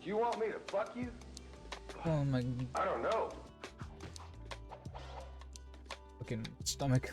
Do you want me to fuck you? Oh my I don't know. fucking stomach.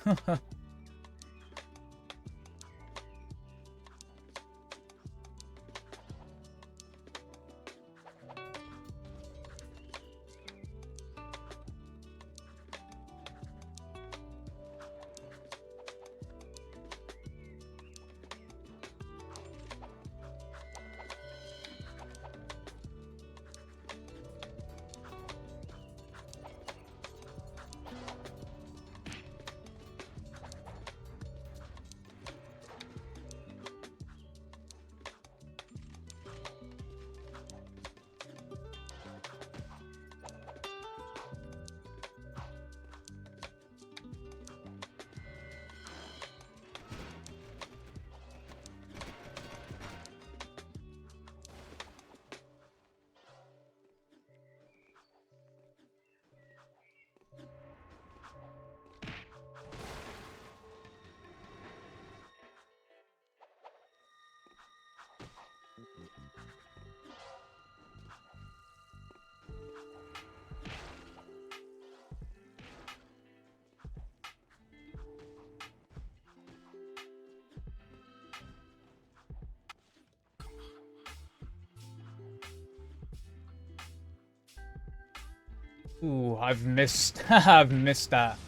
Ooh, I've missed I've missed that.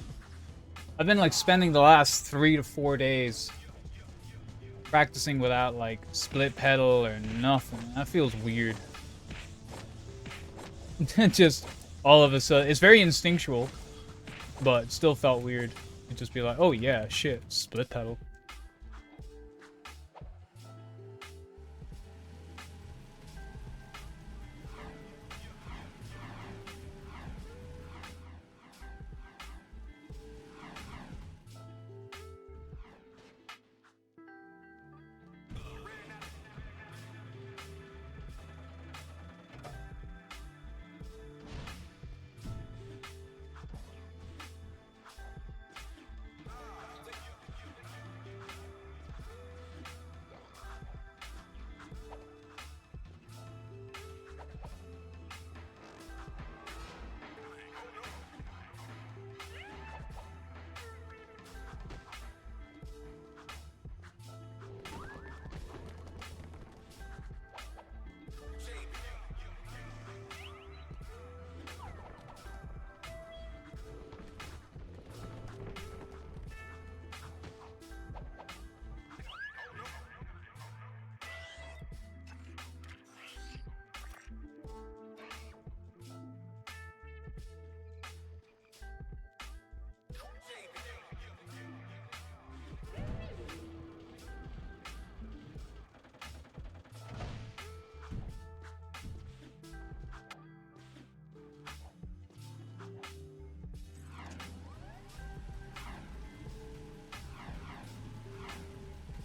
I've been like spending the last 3 to 4 days practicing without like split pedal or nothing. That feels weird. Just all of a sudden, it's very instinctual, but it still felt weird. It'd just be like, oh yeah, shit, split pedal.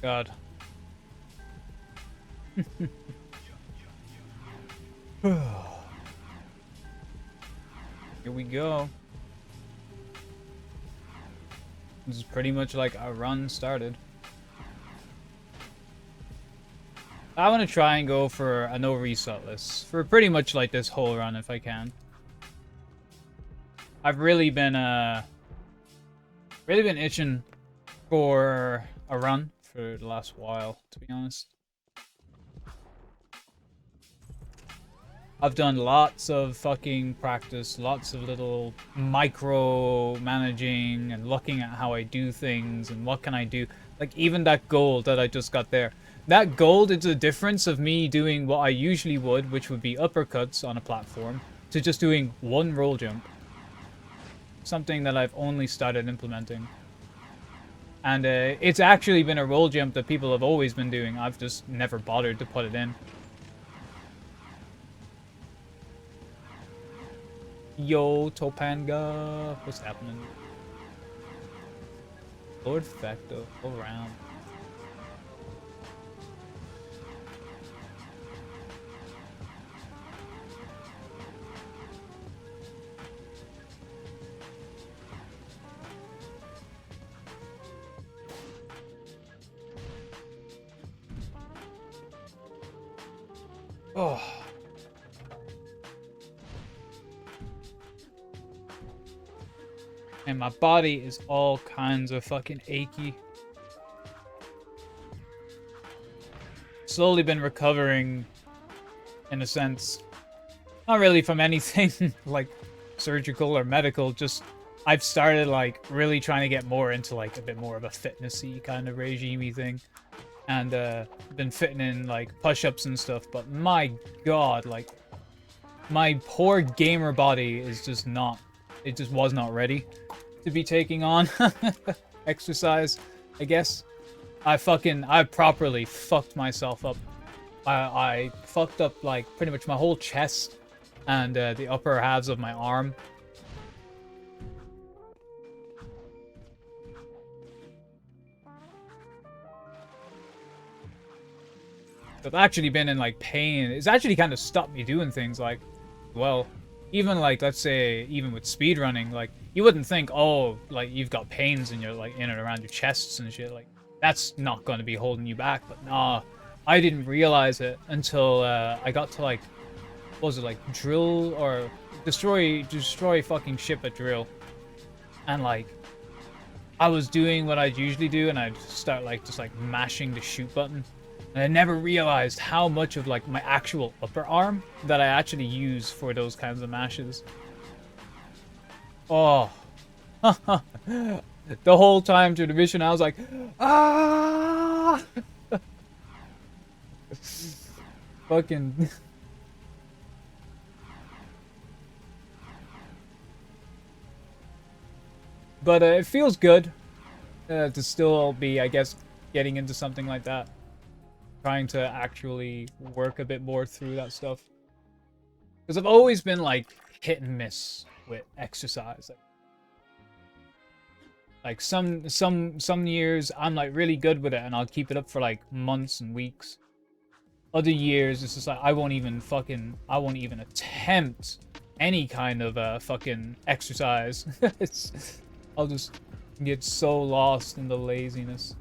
God. Here we go. This is pretty much like our run started. I want to try and go for a no reset list for pretty much like this whole run if I can. I've really been itching for a run for the last while, to be honest. I've done lots of fucking practice, lots of little micro managing and looking at how I do things and what can I do. Like even that gold that I just got there. That gold is the difference of me doing what I usually would, which would be uppercuts on a platform, to just doing one roll jump. Something that I've only started implementing. And it's actually been a roll jump that people have always been doing. I've just never bothered to put it in. Yo, Topanga. What's happening? Lord Facto, all around. Oh. And my body is all kinds of fucking achy. Slowly been recovering, in a sense. Not really from anything like surgical or medical, just I've started like really trying to get more into like a bit more of a fitnessy kind of regime-y thing. And been fitting in like push-ups and stuff, but my god, like my poor gamer body is just not, it just was not ready to be taking on exercise, I guess. I properly fucked myself up. I fucked up like pretty much my whole chest and the upper halves of my arm. I've actually been in like pain. It's actually kind of stopped me doing things like, well, even like, let's say, even with speedrunning, like you wouldn't think, oh, like you've got pains in your like in and around your chests and shit, like that's not going to be holding you back. But nah, I didn't realize it until I got to like, what was it, like drill or destroy fucking ship at drill, and like I was doing what I'd usually do, and I'd start like just like mashing the shoot button. And I never realized how much of like my actual upper arm that I actually use for those kinds of mashes. Oh. The whole time through the mission I was like, ah! Fucking... But it feels good to still be, I guess, getting into something like that. Trying to actually work a bit more through that stuff. Because I've always been like hit and miss with exercise. Like some years I'm like really good with it and I'll keep it up for like months and weeks. Other years it's just like I won't even attempt any kind of fucking exercise. I'll just get so lost in the laziness.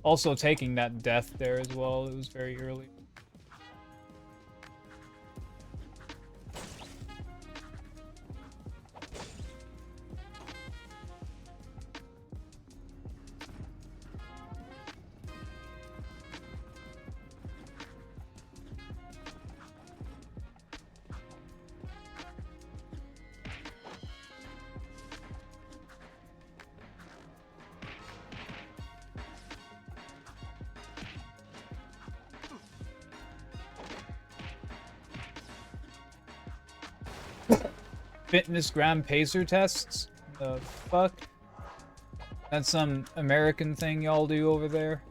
Also taking that death there as well, it was very early. Fitness gram pacer tests? The fuck? That's some American thing y'all do over there?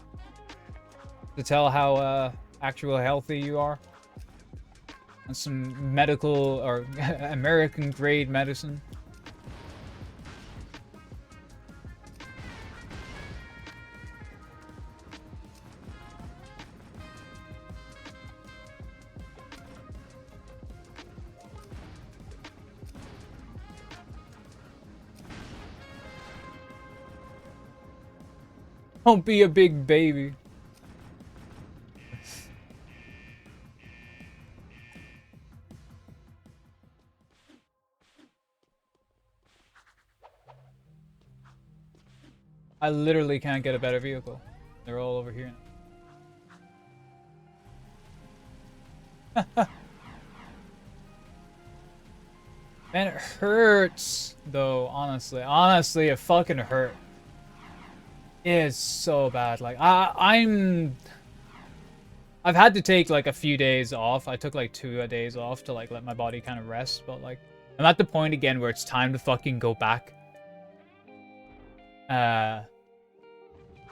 To tell how actual healthy you are? That's some medical or American grade medicine. Don't be a big baby. I literally can't get a better vehicle. They're all over here now. Man, it hurts, though, honestly. Honestly, it fucking hurt. It is so bad. Like, I've had to take, like, a few days off. I took, like, 2 days off to, like, let my body kind of rest. But, like, I'm at the point again where it's time to fucking go back.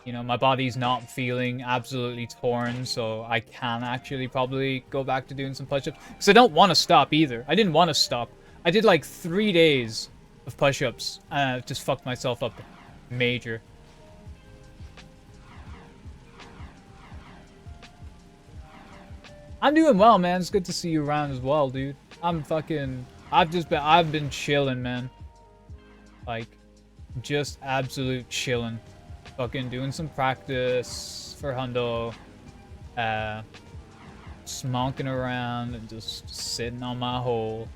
You know, my body's not feeling absolutely torn, so I can actually probably go back to doing some push-ups. Because I don't want to stop either. I didn't want to stop. I did like 3 days of push-ups. Just fucked myself up major. I'm doing well, man. It's good to see you around as well, dude. I've been chilling, man. Like, just absolute chilling. Fucking doing some practice for Hundo. Smonking around and just sitting on my hole.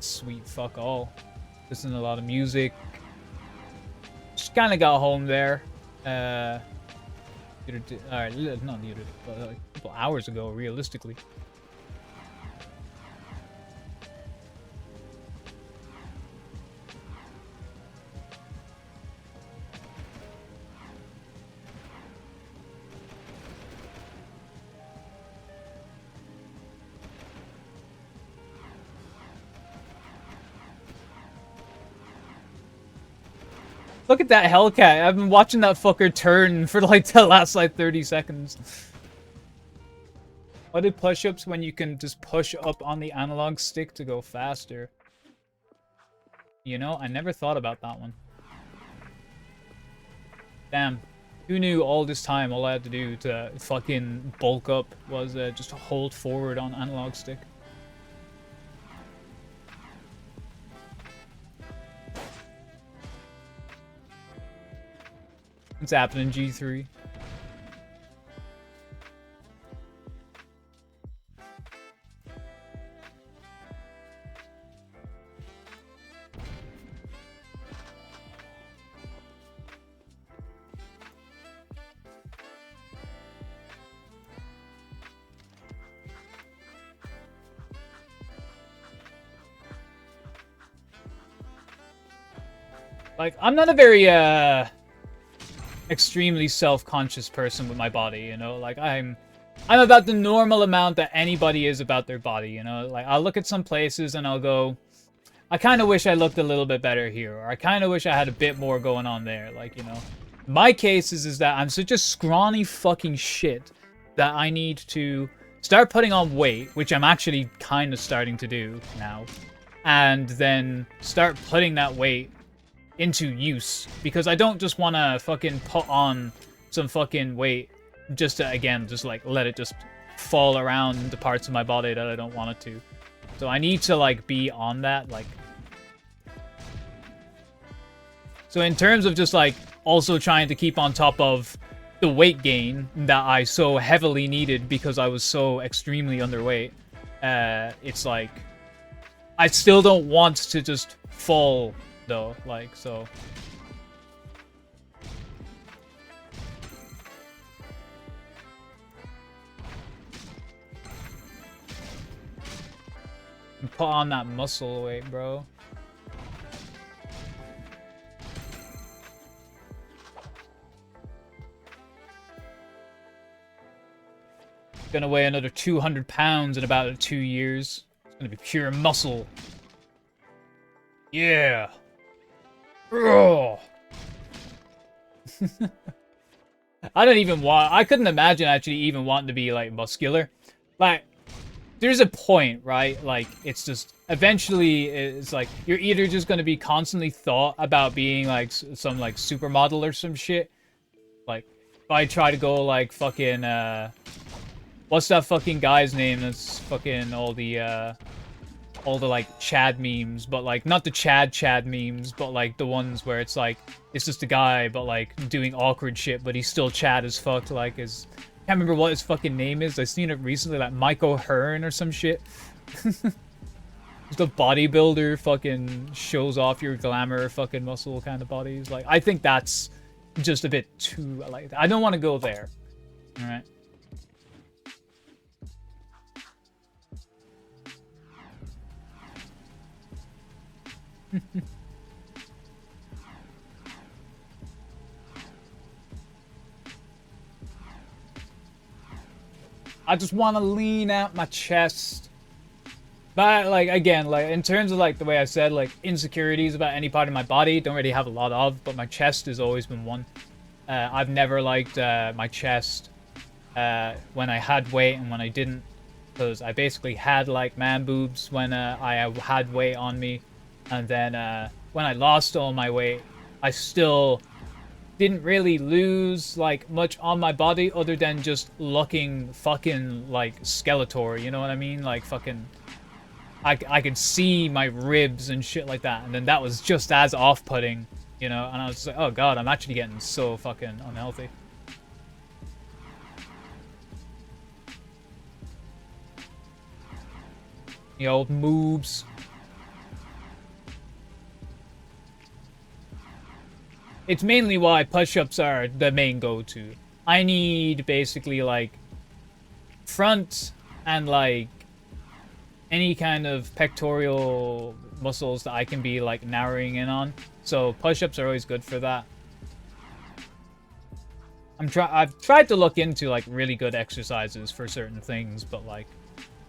Sweet fuck all. Listening to a lot of music. Just kind of got home there. Alright, not the other, but like a couple hours ago, realistically. Look at that Hellcat. I've been watching that fucker turn for like the last like 30 seconds. Why do push-ups when you can just push up on the analog stick to go faster? You know, I never thought about that one. Damn. Who knew all this time all I had to do to fucking bulk up was just hold forward on analog stick? What's happening, G3? Like, I'm not a very, extremely self-conscious person with my body, you know? Like, I'm about the normal amount that anybody is about their body, you know? Like, I'll look at some places and I'll go, I kind of wish I looked a little bit better here, or I kind of wish I had a bit more going on there, like, you know? My case is that I'm such a scrawny fucking shit that I need to start putting on weight, which I'm actually kind of starting to do now, and then start putting that weight into use, because I don't just want to fucking put on some fucking weight just to, again, just like let it just fall around the parts of my body that I don't want it to. So I need to like be on that, like. So in terms of just like also trying to keep on top of the weight gain that I so heavily needed because I was so extremely underweight, it's like I still don't want to just fall though, like, so. Put on that muscle weight, bro. Gonna weigh another 200 pounds in about 2 years. It's gonna be pure muscle. Yeah. I don't even want... I couldn't imagine actually even wanting to be, like, muscular. Like, there's a point, right? Like, it's just... Eventually, it's like, you're either just gonna be constantly thought about being, like, some, like, supermodel or some shit. Like, if I try to go, like, fucking, what's that fucking guy's name that's fucking all the, like, Chad memes, but, like, not the Chad memes, but, like, the ones where it's, like, it's just a guy, but, like, doing awkward shit, but he's still Chad as fuck, like, his... I can't remember what his fucking name is. I seen it recently, like, Mike O'Hearn or some shit. Just a bodybuilder fucking shows off your glamour fucking muscle kind of bodies. Like, I think that's just a bit too, like, I don't want to go there. Alright. I just want to lean out my chest. But, like, again, like, in terms of, like, the way I said, like, insecurities about any part of my body, don't really have a lot of, but my chest has always been one. I've never liked my chest when I had weight and when I didn't, because I basically had, like, man boobs when I had weight on me, and then when I lost all my weight, I still didn't really lose, like, much on my body other than just looking fucking, like, Skeletor, you know what I mean? Like, fucking... I could see my ribs and shit like that, and then that was just as off-putting, you know? And I was just like, oh god, I'm actually getting so fucking unhealthy. You know, moves. It's mainly why push-ups are the main go-to. I need basically like front and like any kind of pectoral muscles that I can be like narrowing in on. So push-ups are always good for that. I've tried to look into like really good exercises for certain things, but like,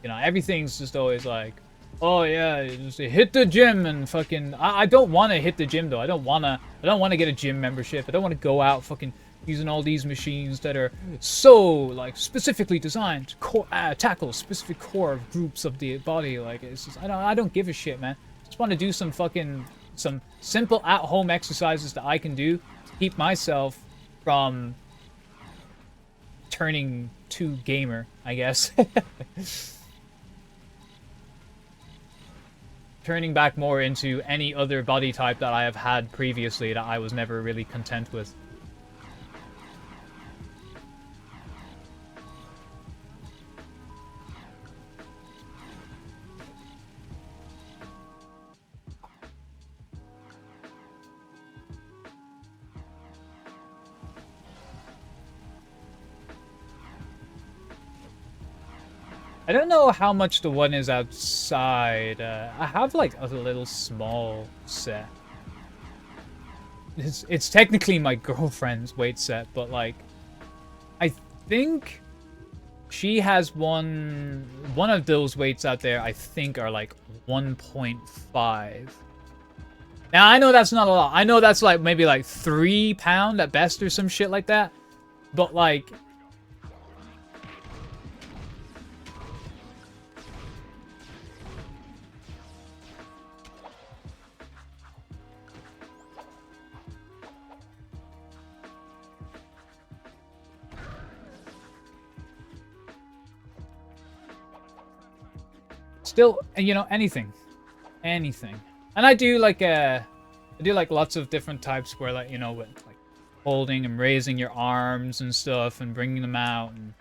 you know, everything's just always like, oh yeah, just hit the gym and fucking. I don't want to hit the gym though. I don't want to get a gym membership. I don't want to go out fucking using all these machines that are so like specifically designed to tackle specific core groups of the body. Like it's just, I don't give a shit, man. Just want to do some simple at-home exercises that I can do to keep myself from turning too gamer, I guess. Turning back more into any other body type that I have had previously that I was never really content with. I don't know how much the one is outside. I have like a little small set. It's technically my girlfriend's weight set, but like, I think she has one of those weights out there. I think are like 1.5. Now I know that's not a lot. I know that's like maybe like 3 pound at best or some shit like that. But like, still, you know, anything. And I do like lots of different types where, like, you know, with like holding and raising your arms and stuff and bringing them out, and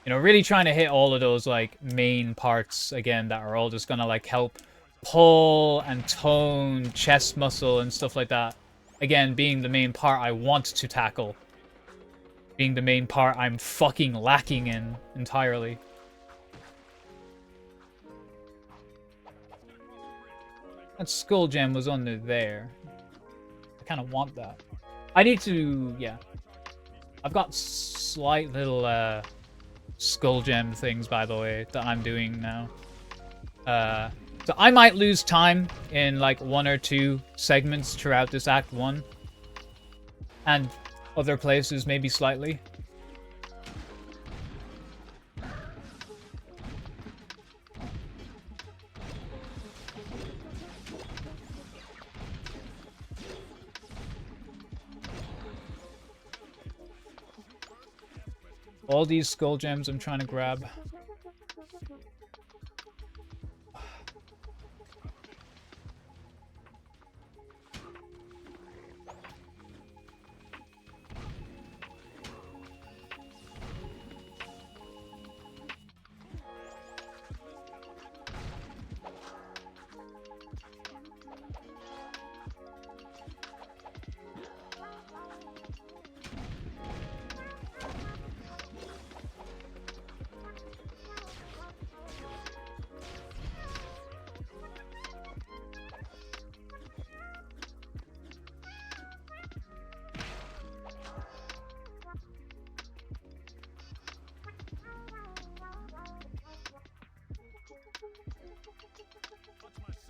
you know, really trying to hit all of those like main parts again that are all just gonna like help pull and tone chest muscle and stuff like that. Again, being the main part I want to tackle. Being the main part I'm fucking lacking in entirely. That skull gem was under there. I kind of want that. I need to, yeah. I've got slight little skull gem things, by the way, that I'm doing now. So I might lose time in like 1 or 2 segments throughout this Act 1. And other places maybe slightly. All these skull gems I'm trying to grab.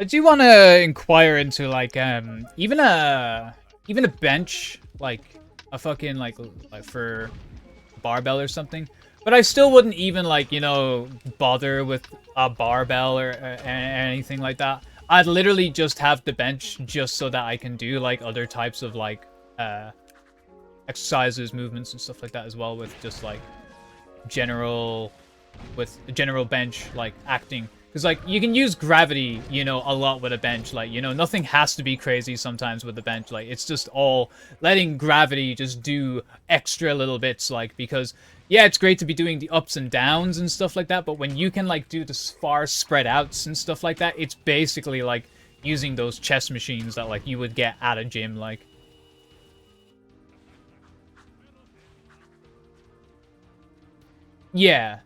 I do want to inquire into like even a bench, like a fucking like for barbell or something. But I still wouldn't even like, you know, bother with a barbell or anything like that. I'd literally just have the bench just so that I can do like other types of like exercises, movements and stuff like that as well, with just like general bench like acting. Because, like, you can use gravity, you know, a lot with a bench. Like, you know, nothing has to be crazy sometimes with the bench. Like, it's just all letting gravity just do extra little bits, like, because Yeah, it's great to be doing the ups and downs and stuff like that, but when you can, like, do the far spread outs and stuff like that, it's basically, like, using those chess machines that, like, you would get at a gym, like. Yeah.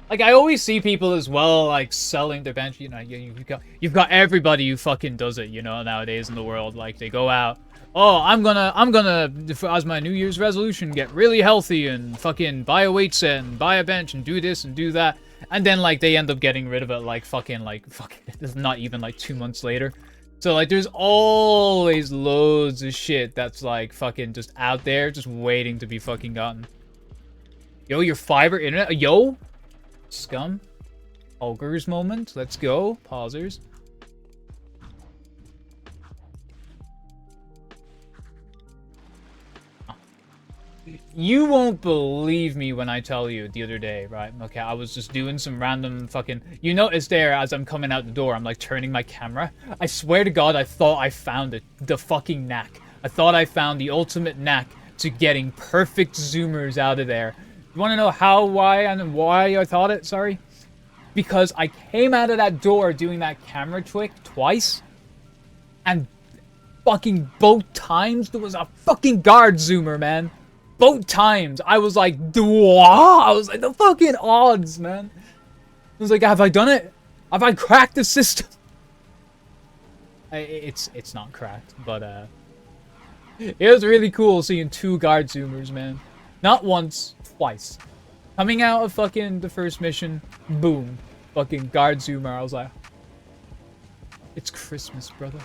Like, I always see people as well, like, selling their bench. You know, you've got everybody who fucking does it, you know, nowadays in the world. Like, they go out, oh, I'm gonna, as my New Year's resolution, get really healthy and fucking buy a weight set and buy a bench and do this and do that. And then, like, they end up getting rid of it, like, fucking, not even, like, 2 months later. So, like, there's always loads of shit that's, like, fucking just out there, just waiting to be fucking gotten. Yo, your fiber internet, yo? Scum. Ogres moment. Let's go. Pausers. You won't believe me when I tell you the other day, right? Okay, I was just doing some random fucking... You notice there, as I'm coming out the door, I'm like turning my camera. I swear to God, I thought I found it. The fucking knack. I thought I found the ultimate knack to getting perfect zoomers out of there. You want to know how, why I thought it? Sorry. Because I came out of that door doing that camera trick twice, and fucking both times there was a fucking guard zoomer, man. Both times I was like, wow! I was like, the fucking odds, man. I was like, have I done it? Have I cracked the system? It's not cracked, but it was really cool seeing 2 guard zoomers, man. Not once, twice. Coming out of fucking the first mission, boom, fucking guard zoomer. I was like, it's Christmas, brother.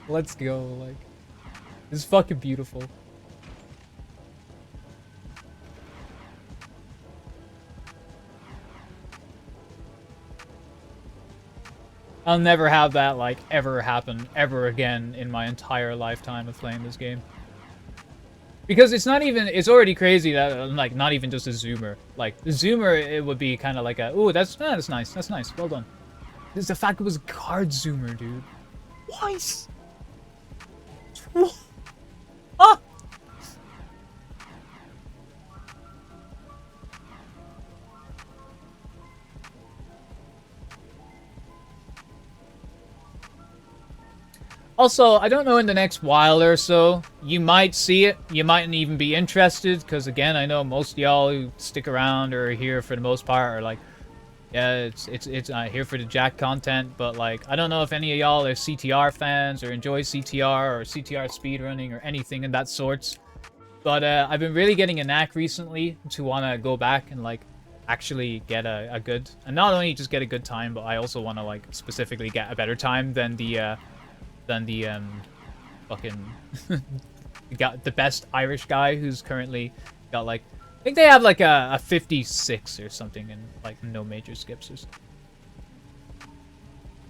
Let's go, like, it's fucking beautiful. I'll never have that, like, ever happen ever again in my entire lifetime of playing this game. Because it's not even, it's already crazy that, like, not even just a zoomer. Like, the zoomer, it would be kind of like a, ooh, that's nice, that's nice, well done. It's the fact it was guard zoomer, dude. Twice! Ah! Also, I don't know, in the next while or so, you might see it. You mightn't even be interested, because again, I know most of y'all who stick around or are here for the most part are like, yeah, it's here for the Jak content, but like, I don't know if any of y'all are CTR fans or enjoy CTR or CTR speedrunning or anything in that sorts. But I've been really getting a knack recently to want to go back and like actually get a good, and not only just get a good time, but I also want to like specifically get a better time than the fucking got the best Irish guy who's currently got like, I think they have like a 56 or something and like no major skips or something.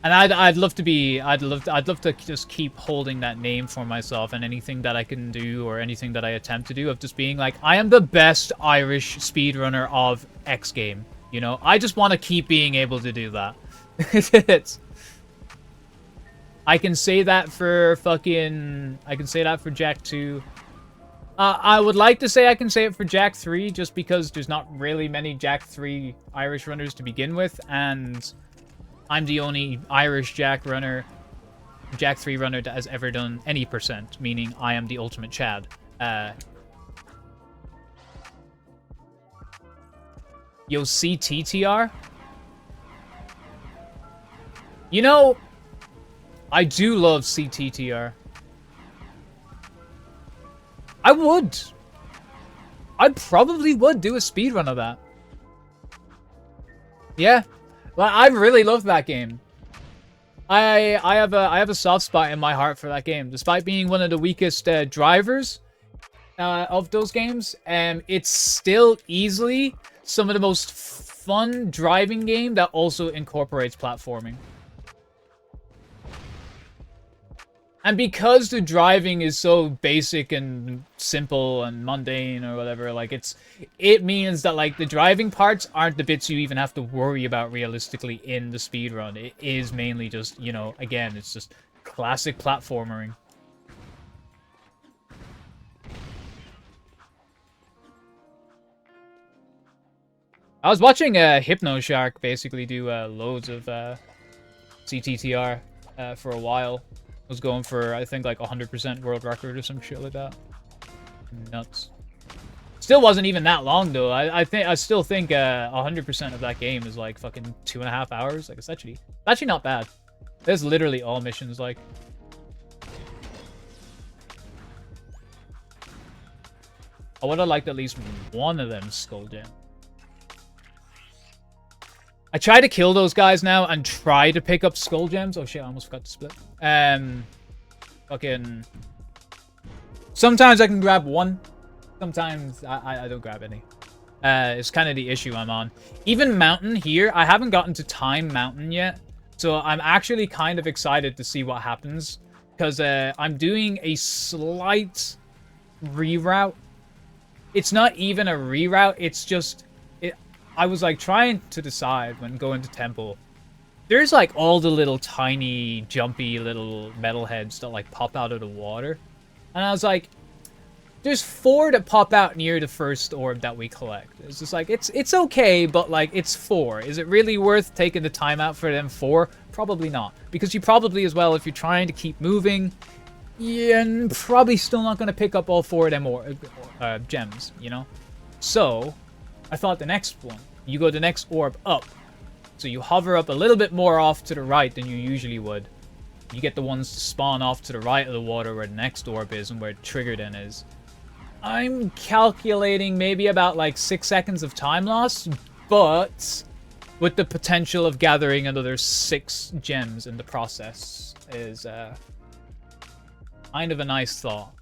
And I'd love to just keep holding that name for myself, and anything that I can do or anything that I attempt to do of just being like, I am the best Irish speedrunner of X game. You know, I just want to keep being able to do that. I can say that for Jak II. I would like to say I can say it for Jak III, just because there's not really many Jak III Irish runners to begin with, and I'm the only Irish Jak III runner that has ever done any percent, meaning I am the ultimate Chad. Yo, CTTR? You know, I do love CTTR. I would. I probably would do a speedrun of that. Yeah. But I really love that game. I have a soft spot in my heart for that game, despite being one of the weakest drivers of those games. It's still easily some of the most fun driving game that also incorporates platforming. And because the driving is so basic and simple and mundane or whatever, like it means that like the driving parts aren't the bits you even have to worry about realistically in the speedrun. It is mainly just, you know, again, it's just classic platforming. I was watching Hypnoshark basically do loads of CTTR for a while. Was going for, I think, like 100% world record or some shit like that. Nuts. Still wasn't even that long though. I still think 100% of that game is like fucking 2.5 hours. Like it's actually not bad. There's literally all missions like. I would have liked at least one of them skull gem. I try to kill those guys now and try to pick up skull gems. Oh shit, I almost forgot to split. Fucking... Sometimes I can grab one. Sometimes I don't grab any. It's kind of the issue I'm on. Even Mountain here, I haven't gotten to Time Mountain yet. So I'm actually kind of excited to see what happens. Because I'm doing a slight reroute. It's not even a reroute, it's just... I was like trying to decide when going to Temple. There's like all the little tiny jumpy little metal heads that like pop out of the water. And I was like, there's 4 that pop out near the first orb that we collect. It's just like, it's okay, but like it's 4. Is it really worth taking the time out for them 4? Probably not. Because you probably as well, if you're trying to keep moving, you're probably still not going to pick up all 4 of them gems, you know? So... I thought the next one, you go the next orb up. So you hover up a little bit more off to the right than you usually would. You get the ones to spawn off to the right of the water where the next orb is and where the trigger then is. I'm calculating maybe about like 6 seconds of time loss, but with the potential of gathering another 6 gems in the process is kind of a nice thought.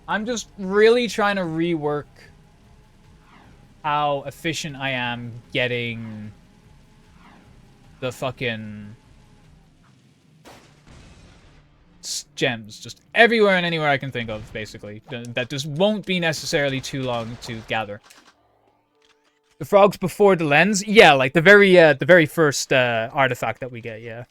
I'm just really trying to rework how efficient I am getting the fucking gems just everywhere and anywhere I can think of, basically. That just won't be necessarily too long to gather. The frogs before the lens? Yeah, like the very first artifact that we get, yeah.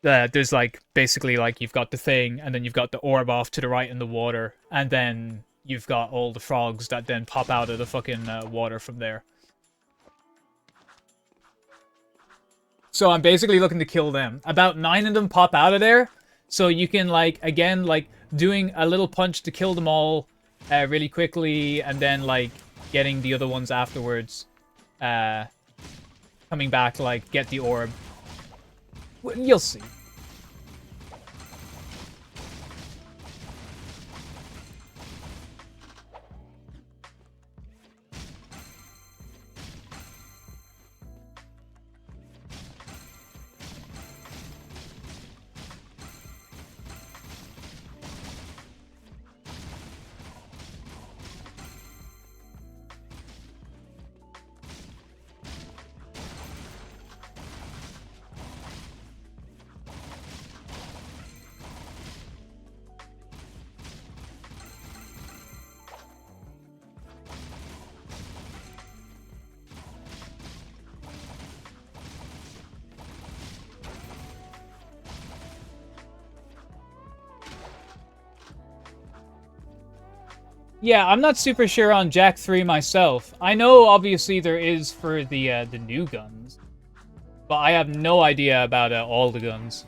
There's like basically like you've got the thing and then you've got the orb off to the right in the water and then you've got all the frogs that then pop out of the fucking water from there. So I'm basically looking to kill them. About 9 of them pop out of there. So you can like, again, like doing a little punch to kill them all really quickly and then like getting the other ones afterwards. Coming back, like get the orb. You'll see. Yeah, I'm not super sure on Jak III myself. I know obviously there is for the new guns, but I have no idea about all the guns.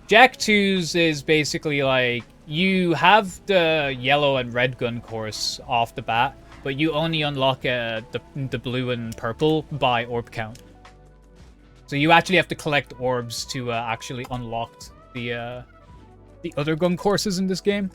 Jak II's is basically like you have the yellow and red gun course off the bat, but you only unlock the blue and purple by orb count. So you actually have to collect orbs to actually unlock the other gun courses in this game.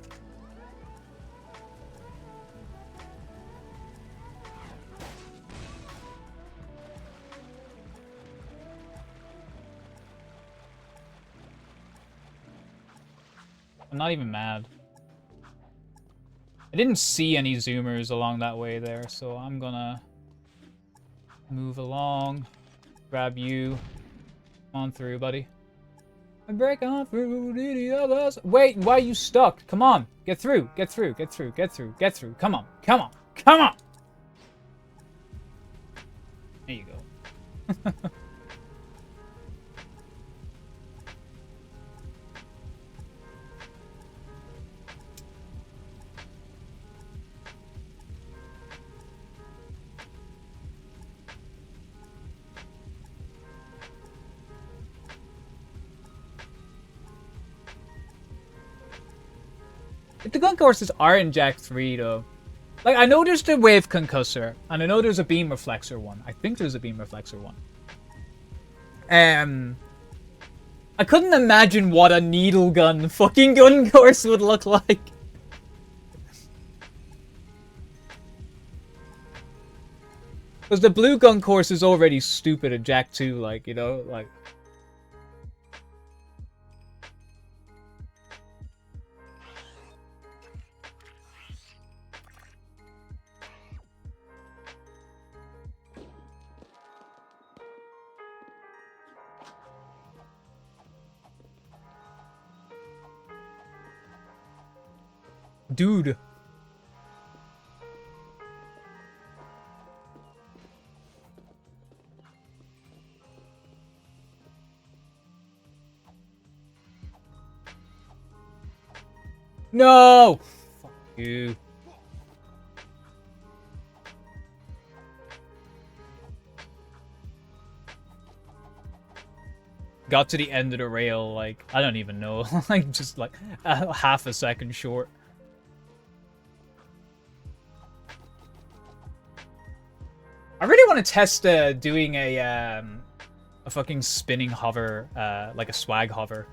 I'm not even mad. I didn't see any zoomers along that way there, so I'm gonna move along, grab you. Come on through, buddy. And break on through the others. Wait, why are you stuck? Come on, get through, get through, get through, get through, get through. Come on, come on, come on. There you go. The gun courses are in Jak III though. Like, I know there's the wave concussor, and I know there's a beam reflexor one. I think there's a beam reflexor one. I couldn't imagine what a needle gun fucking gun course would look like. Because the blue gun course is already stupid at Jak II, like, you know, like... Dude. No! Fuck you. Got to the end of the rail, like, I don't even know. Like, just like, half a second short. I really want to test doing a fucking spinning hover, like a swag hover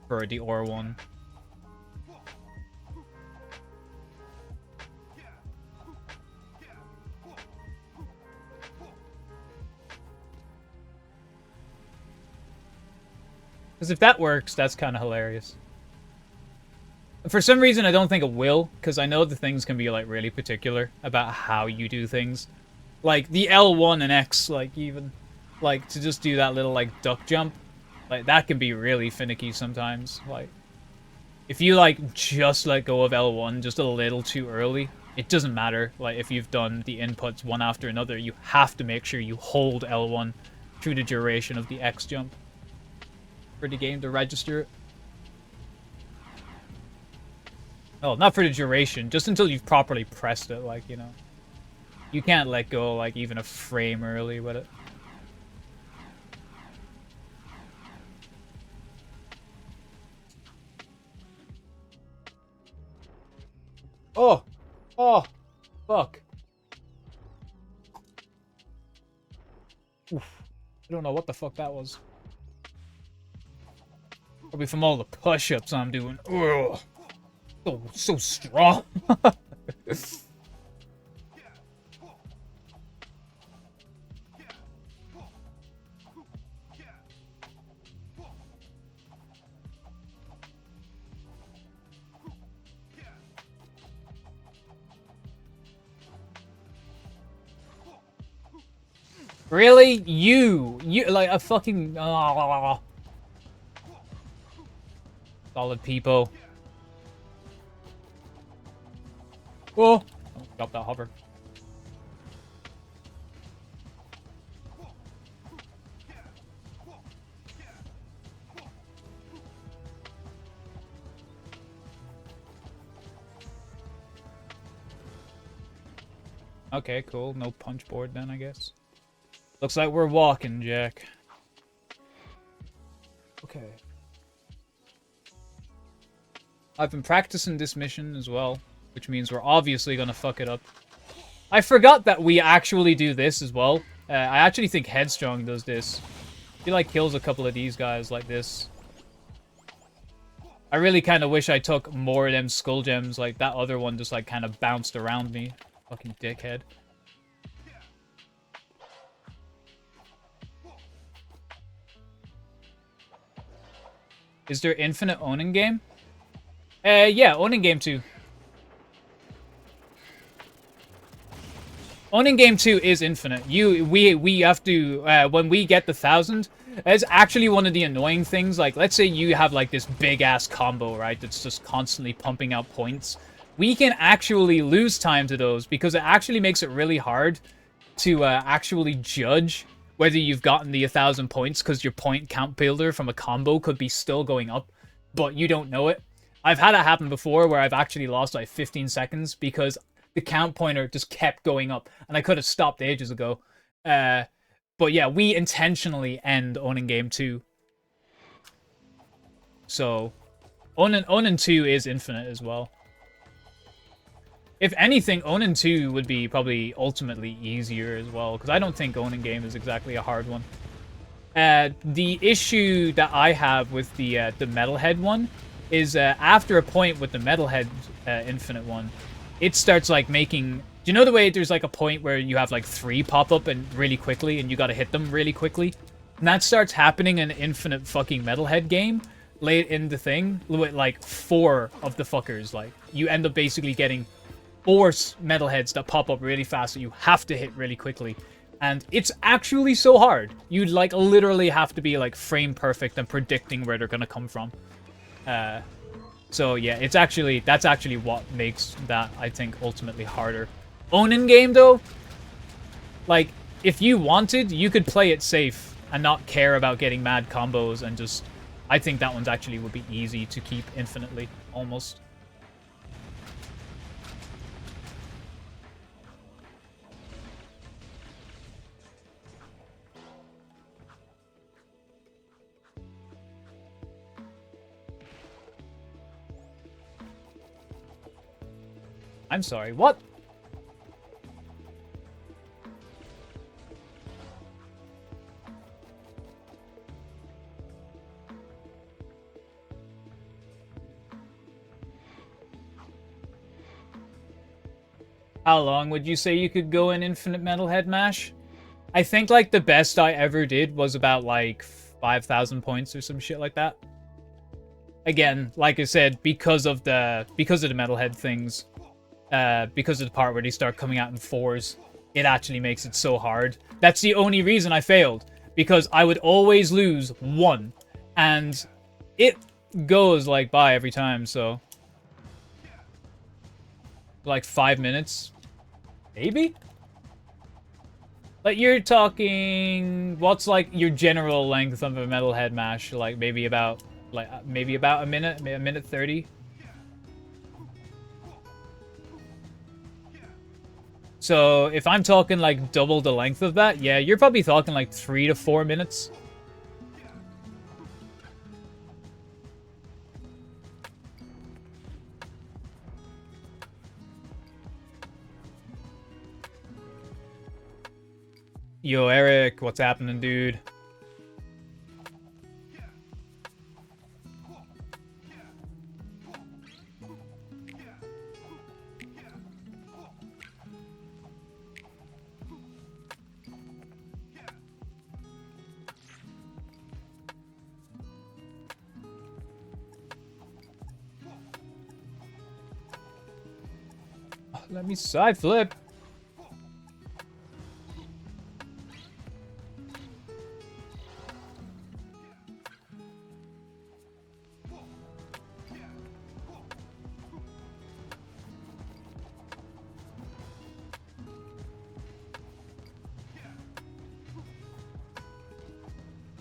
for the ore one. Because if that works, that's kind of hilarious. For some reason, I don't think it will, because I know the things can be, like, really particular about how you do things. Like, the L1 and X, like, even, like, to just do that little, like, duck jump, like, that can be really finicky sometimes. Like, if you, like, just let go of L1 just a little too early, it doesn't matter. Like, if you've done the inputs one after another, you have to make sure you hold L1 through the duration of the X jump for the game to register it. Oh, not for the duration, just until you've properly pressed it, like, you know. You can't let go, like, even a frame early with it. Oh! Oh! Fuck. Oof. I don't know what the fuck that was. Probably from all the push-ups I'm doing. Ugh. So strong. Really? You like a fucking solid people. Oh, drop that hover. Okay, cool. No punch board then, I guess. Looks like we're walking, Jak. Okay. I've been practicing this mission as well, which means we're obviously gonna fuck it up. I forgot that we actually do this as well. I actually think Headstrong does this. He like kills a couple of these guys like this. I really kind of wish I took more of them skull gems. Like that other one just like kind of bounced around me. Fucking dickhead. Is there infinite owning game? Yeah, owning game 2. Owning game 2 is infinite. We have to, when we get the 1,000, it's actually one of the annoying things. Like, let's say you have, like, this big-ass combo, right, that's just constantly pumping out points. We can actually lose time to those because it actually makes it really hard to actually judge whether you've gotten the 1,000 points because your point count builder from a combo could be still going up, but you don't know it. I've had it happen before where I've actually lost like 15 seconds because the count pointer just kept going up, and I could have stopped ages ago. But yeah, we intentionally end owning game 2. So, owning 2 is infinite as well. If anything, owning 2 would be probably ultimately easier as well, because I don't think owning game is exactly a hard one. The issue that I have with the Metalhead one is after a point with the Metalhead infinite one, it starts like making... Do you know the way there's like a point where you have like 3 pop up and really quickly and you gotta hit them really quickly? And that starts happening in infinite fucking Metalhead game late in the thing with like 4 of the fuckers. Like, you end up basically getting 4 Metalheads that pop up really fast that you have to hit really quickly. And it's actually so hard. You'd like literally have to be like frame perfect and predicting where they're gonna come from. So yeah, that's actually what makes that, I think, ultimately harder. Owning game though, like, if you wanted, you could play it safe and not care about getting mad combos and just... I think that one's actually would be easy to keep infinitely, almost. I'm sorry, what? How long would you say you could go in Infinite Metalhead Mash? I think, like, the best I ever did was about, like, 5,000 points or some shit like that. Again, like I said, because of the Metalhead things, because of the part where they start coming out in 4s, it actually makes it so hard. That's the only reason I failed, because I would always lose 1, and it goes, like, by every time, so... Like 5 minutes? Maybe? Like, you're talking... What's, like, your general length of a Metalhead Mash? Like, maybe about a minute? A minute 30? So, if I'm talking, like, double the length of that, yeah, you're probably talking, like, 3 to 4 minutes. Yo, Eric, what's happening, dude? Let me side flip.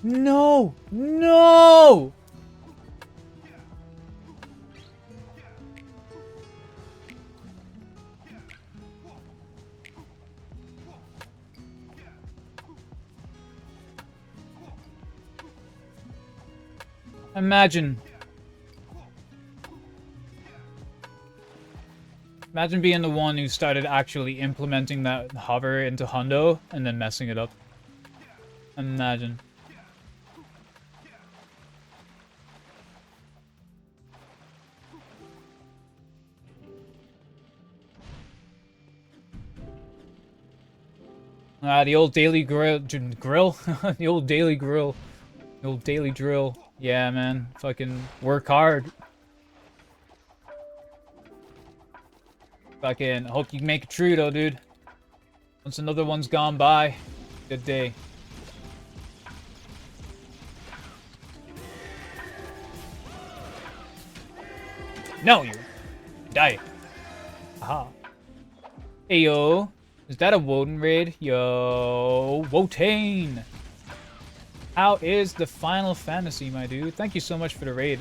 No! No! Imagine. Imagine being the one who started actually implementing that hover into Hundo and then messing it up. Imagine. The old daily grill, the old daily grill, the old daily drill. Yeah, man, fucking work hard. Fucking hope you make it true though, dude. Once another one's gone by, good day. No, you die. Aha. Hey yo, is that a Woden raid? Yo, Wotan. How is the Final Fantasy, my dude? Thank you so much for the raid.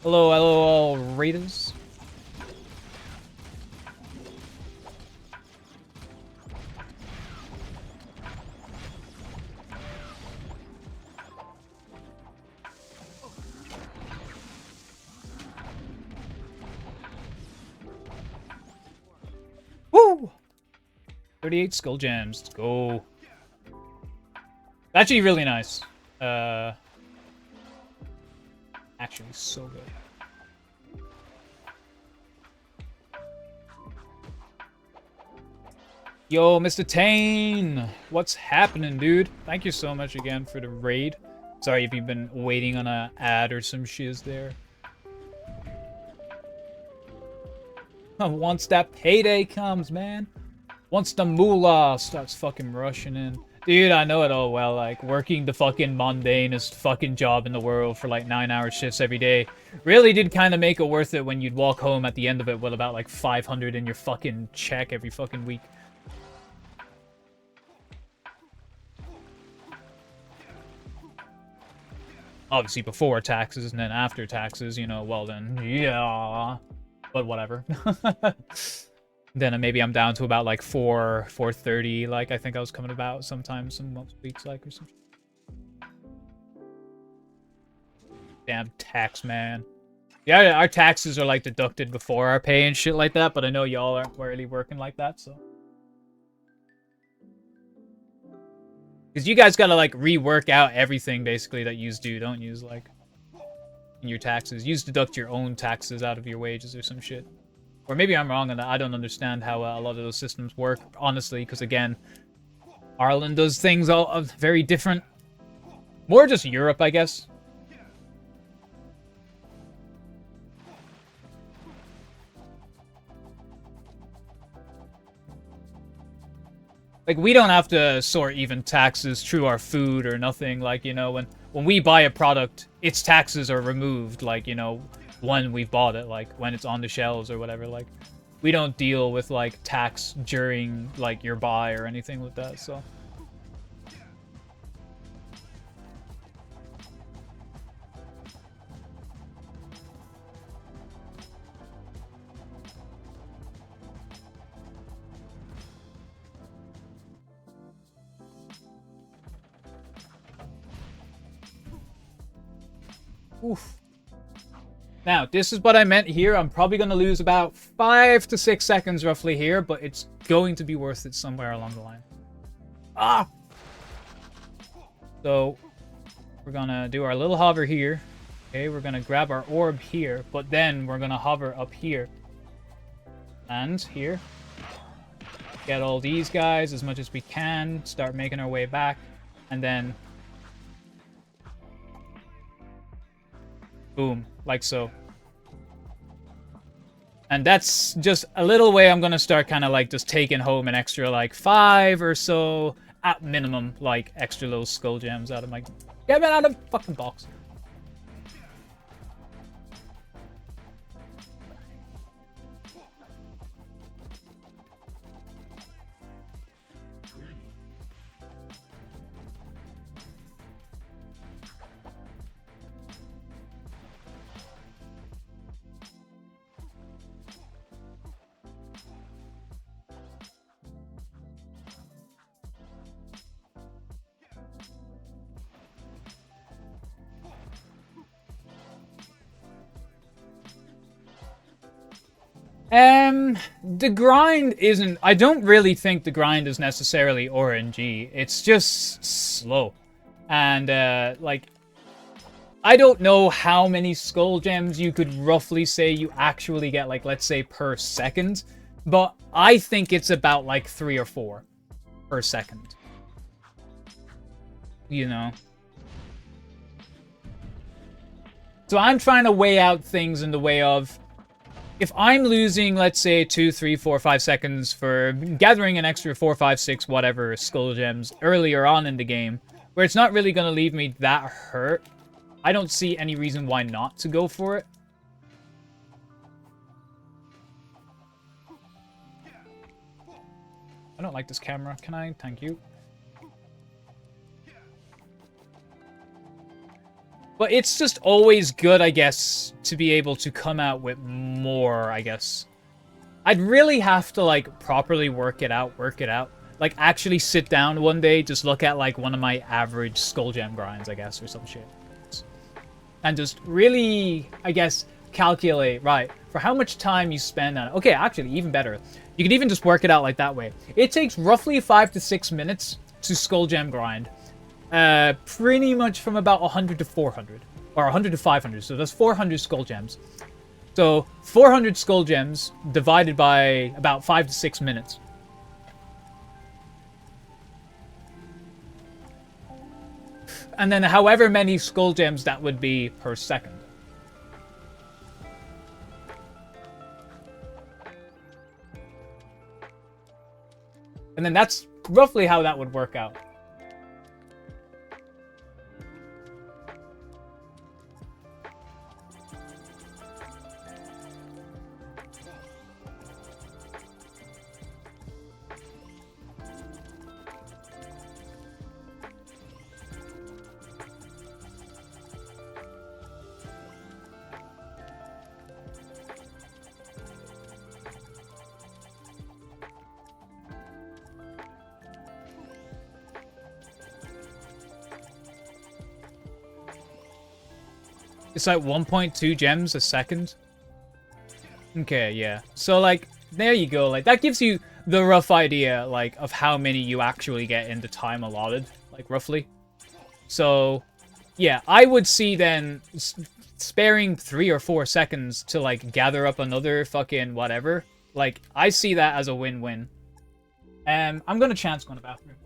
Hello, hello, all raiders. Woo! 38 skull gems. Let's go. Actually, really nice. Actually, so good. Yo, Mr. Tane! What's happening, dude? Thank you so much again for the raid. Sorry if you've been waiting on an ad or some shiz there. Once that payday comes, man. Once the moolah starts fucking rushing in. Dude, I know it all well, like, working the fucking mundanest fucking job in the world for, like, 9-hour shifts every day really did kind of make it worth it when you'd walk home at the end of it with about, like, 500 in your fucking check every fucking week. Obviously before taxes and then after taxes, you know, well then, yeah. But whatever. Then maybe I'm down to about like 430, like I think I was coming about sometimes some most weeks, like, or something. Damn tax, man. Yeah, our taxes are like deducted before our pay and shit like that, but I know y'all aren't really working like that, so. Because you guys gotta like rework out everything basically that you do, don't use like in your taxes. You deduct your own taxes out of your wages or some shit. Or maybe I'm wrong on that. I don't understand how a lot of those systems work, honestly, because again, Ireland does things all very different. More just Europe, I guess. Like, we don't have to sort even taxes through our food or nothing. Like, you know, when we buy a product, its taxes are removed, like, you know, when we've bought it, like, when it's on the shelves or whatever. Like, we don't deal with, like, tax during, like, your buy or anything like that, so. Oof. Now, this is what I meant here. I'm probably going to lose about 5 to 6 seconds roughly here, but it's going to be worth it somewhere along the line. Ah! So, we're going to do our little hover here. Okay, we're going to grab our orb here, but then we're going to hover up here. And here. Get all these guys as much as we can. Start making our way back. And then... boom, like so. And that's just a little way I'm gonna start kind of like just taking home an extra like 5 or so, at minimum, like extra little skull gems out of my... get me out of the fucking box. The grind isn't... I don't really think the grind is necessarily RNG. It's just slow. And, like... I don't know how many skull gems you could roughly say you actually get, like, let's say per second. But I think it's about, like, 3 or 4 per second. you know. So I'm trying to weigh out things in the way of, if I'm losing, let's say, 2, 3, 4, 5 seconds for gathering an extra 4, 5, 6, whatever skull gems earlier on in the game, where it's not really going to leave me that hurt, I don't see any reason why not to go for it. I don't like this camera. Can I? Thank you. But it's just always good, I guess, to be able to come out with more, I guess. I'd really have to, like, properly work it out. Like, actually sit down one day, just look at, like, one of my average skull gem grinds, I guess, or some shit. And just really, I guess, calculate, right, for how much time you spend on it. Okay, actually, even better. You could even just work it out like that way. It takes roughly 5 to 6 minutes to skull gem grind. Pretty much from about 100 to 400. Or 100 to 500, so that's 400 skull gems. So, 400 skull gems divided by about 5 to 6 minutes. And then however many skull gems that would be per second. And then that's roughly how that would work out. It's like 1.2 gems a second. Okay, yeah. So, like, there you go. Like, that gives you the rough idea, like, of how many you actually get in the time allotted. Like, roughly. So, yeah, I would see then sparing 3 or 4 seconds to, like, gather up another fucking whatever. Like, I see that as a win-win. I'm gonna chance go to the bathroom.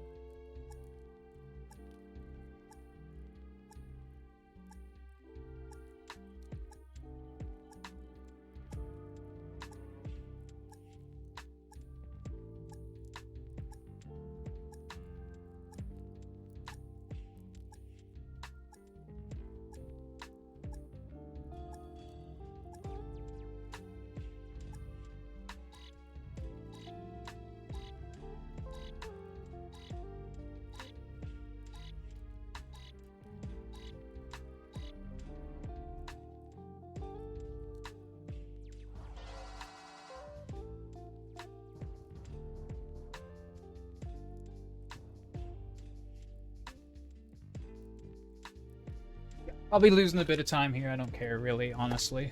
I'll be losing a bit of time here. I don't care, really, honestly.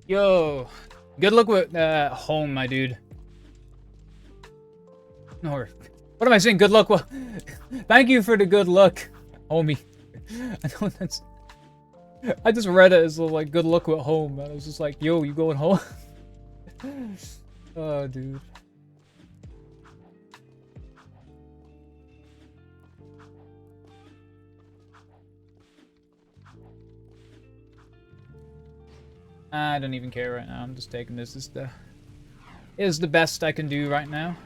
Yo, good luck with home, my dude. Or, what am I saying? Good luck. Well, thank you for the good luck, homie. I know that's. I just read it as like good luck with home. I was just like, yo, you going home? Oh, dude. I don't even care right now. I'm just taking this as the best I can do right now.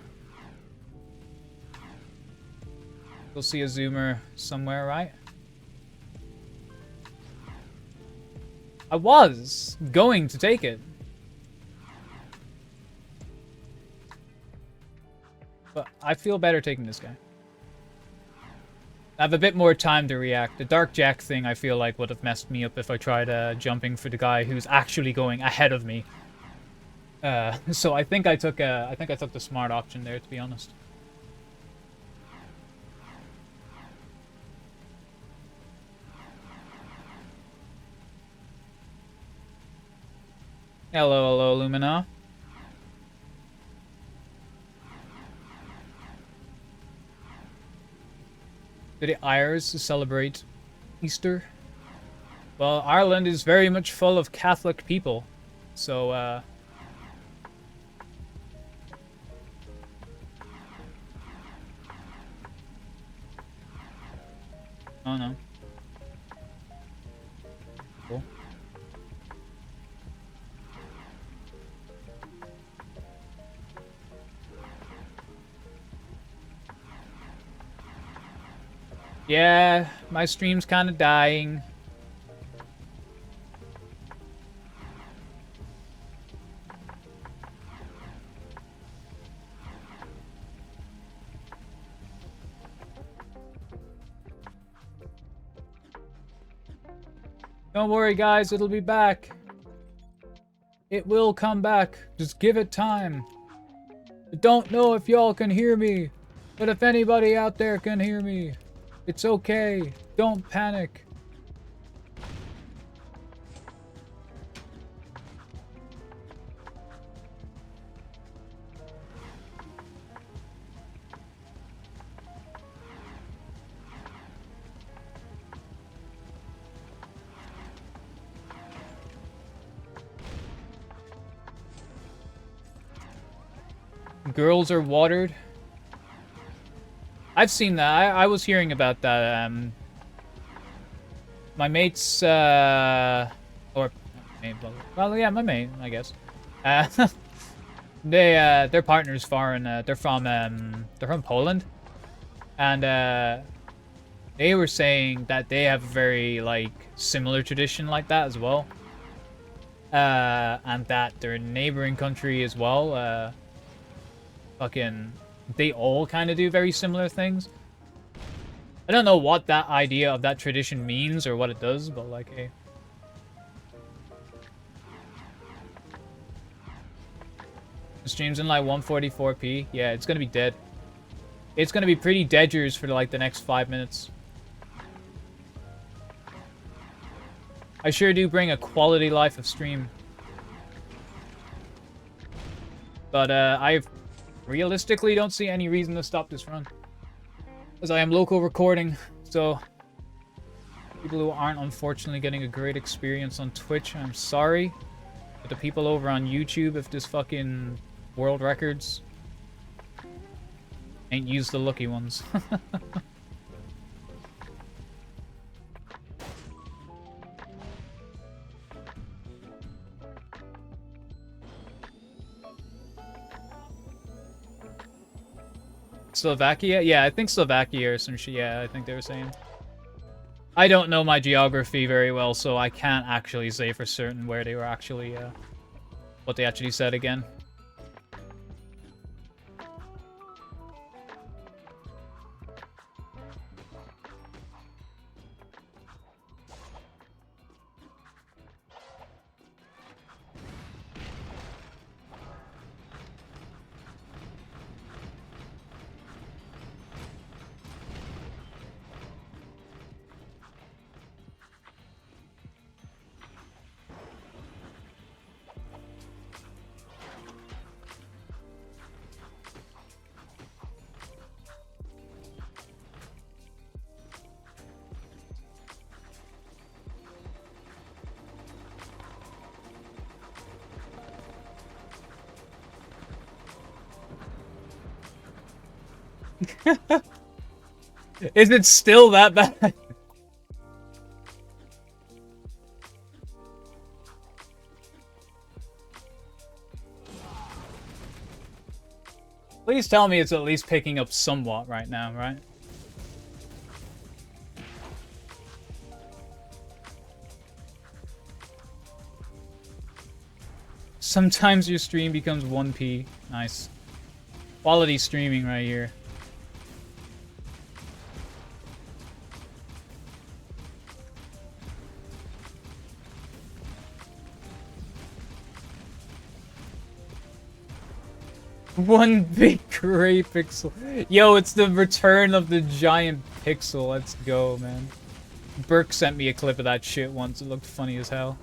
We'll see a zoomer somewhere, right? I was going to take it. But I feel better taking this guy. I have a bit more time to react. The Dark Jak thing, I feel like, would have messed me up if I tried jumping for the guy who's actually going ahead of me. So I think I took the smart option there, to be honest. Hello, Lumina. Do the Irish celebrate Easter? Well, Ireland is very much full of Catholic people, so Oh no. Cool. Yeah, my stream's kind of dying. Don't worry, guys, it'll be back. It will come back. Just give it time. I don't know if y'all can hear me, but if anybody out there can hear me, it's okay. Don't panic. Girls are watered. I've seen that. I was hearing about that. My mate's, or, well, yeah, my mate, I guess. Their partner's foreign. They're from Poland, and they were saying that they have a very like similar tradition like that as well, and that their neighboring country as well. They all kind of do very similar things. I don't know what that idea of that tradition means or what it does, but like, hey. The stream's in like 144p. Yeah, it's gonna be dead. It's gonna be pretty deaders for like the next 5 minutes. I sure do bring a quality life of stream. But I realistically don't see any reason to stop this run. As I am local recording, so people who aren't unfortunately getting a great experience on Twitch, I'm sorry. But the people over on YouTube, if this fucking world records ain't used the lucky ones. Slovakia? Yeah, I think Slovakia or some shit. Yeah, I think they were saying. I don't know my geography very well, so I can't actually say for certain where they were actually, what they actually said again. Is it still that bad? Please tell me it's at least picking up somewhat right now, right? Sometimes your stream becomes 1p. Nice. Quality streaming right here. One big gray pixel. Yo, it's the return of the giant pixel. Let's go, man. Burke sent me a clip of that shit once. It looked funny as hell.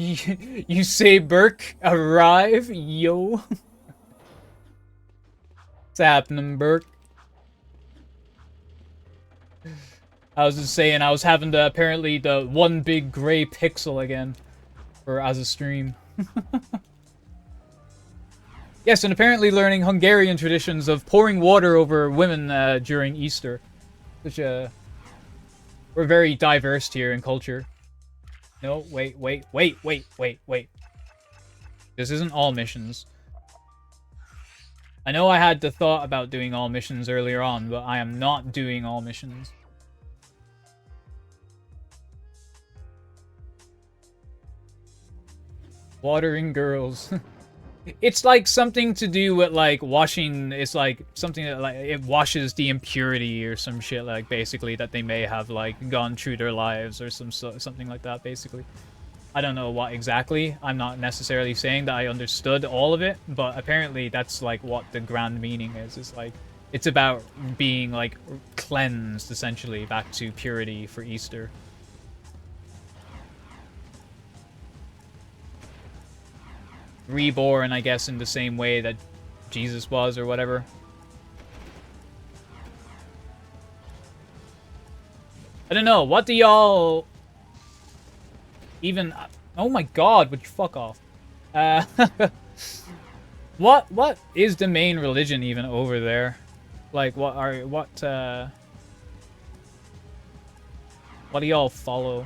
You say Burke, arrive, yo. What's happening, Burke? I was just saying, I was having the, apparently, the one big gray pixel again. For as a stream. Yes, and apparently learning Hungarian traditions of pouring water over women during Easter. Which, we're very diverse here in culture. No, wait. This isn't all missions. I know I had the thought about doing all missions earlier on, but I am not doing all missions. Watering girls. It's like something to do with like washing. It's like something that like it washes the impurity or some shit like basically that they may have like gone through their lives or something like that basically. I don't know what exactly. I'm not necessarily saying that I understood all of it, but apparently that's like what the grand meaning is. It's like it's about being like cleansed essentially back to purity for Easter. Reborn, I guess, in the same way that Jesus was or whatever. I don't know. What do y'all even... Oh my god, would you fuck off? What is the main religion even over there? Like, what do y'all follow?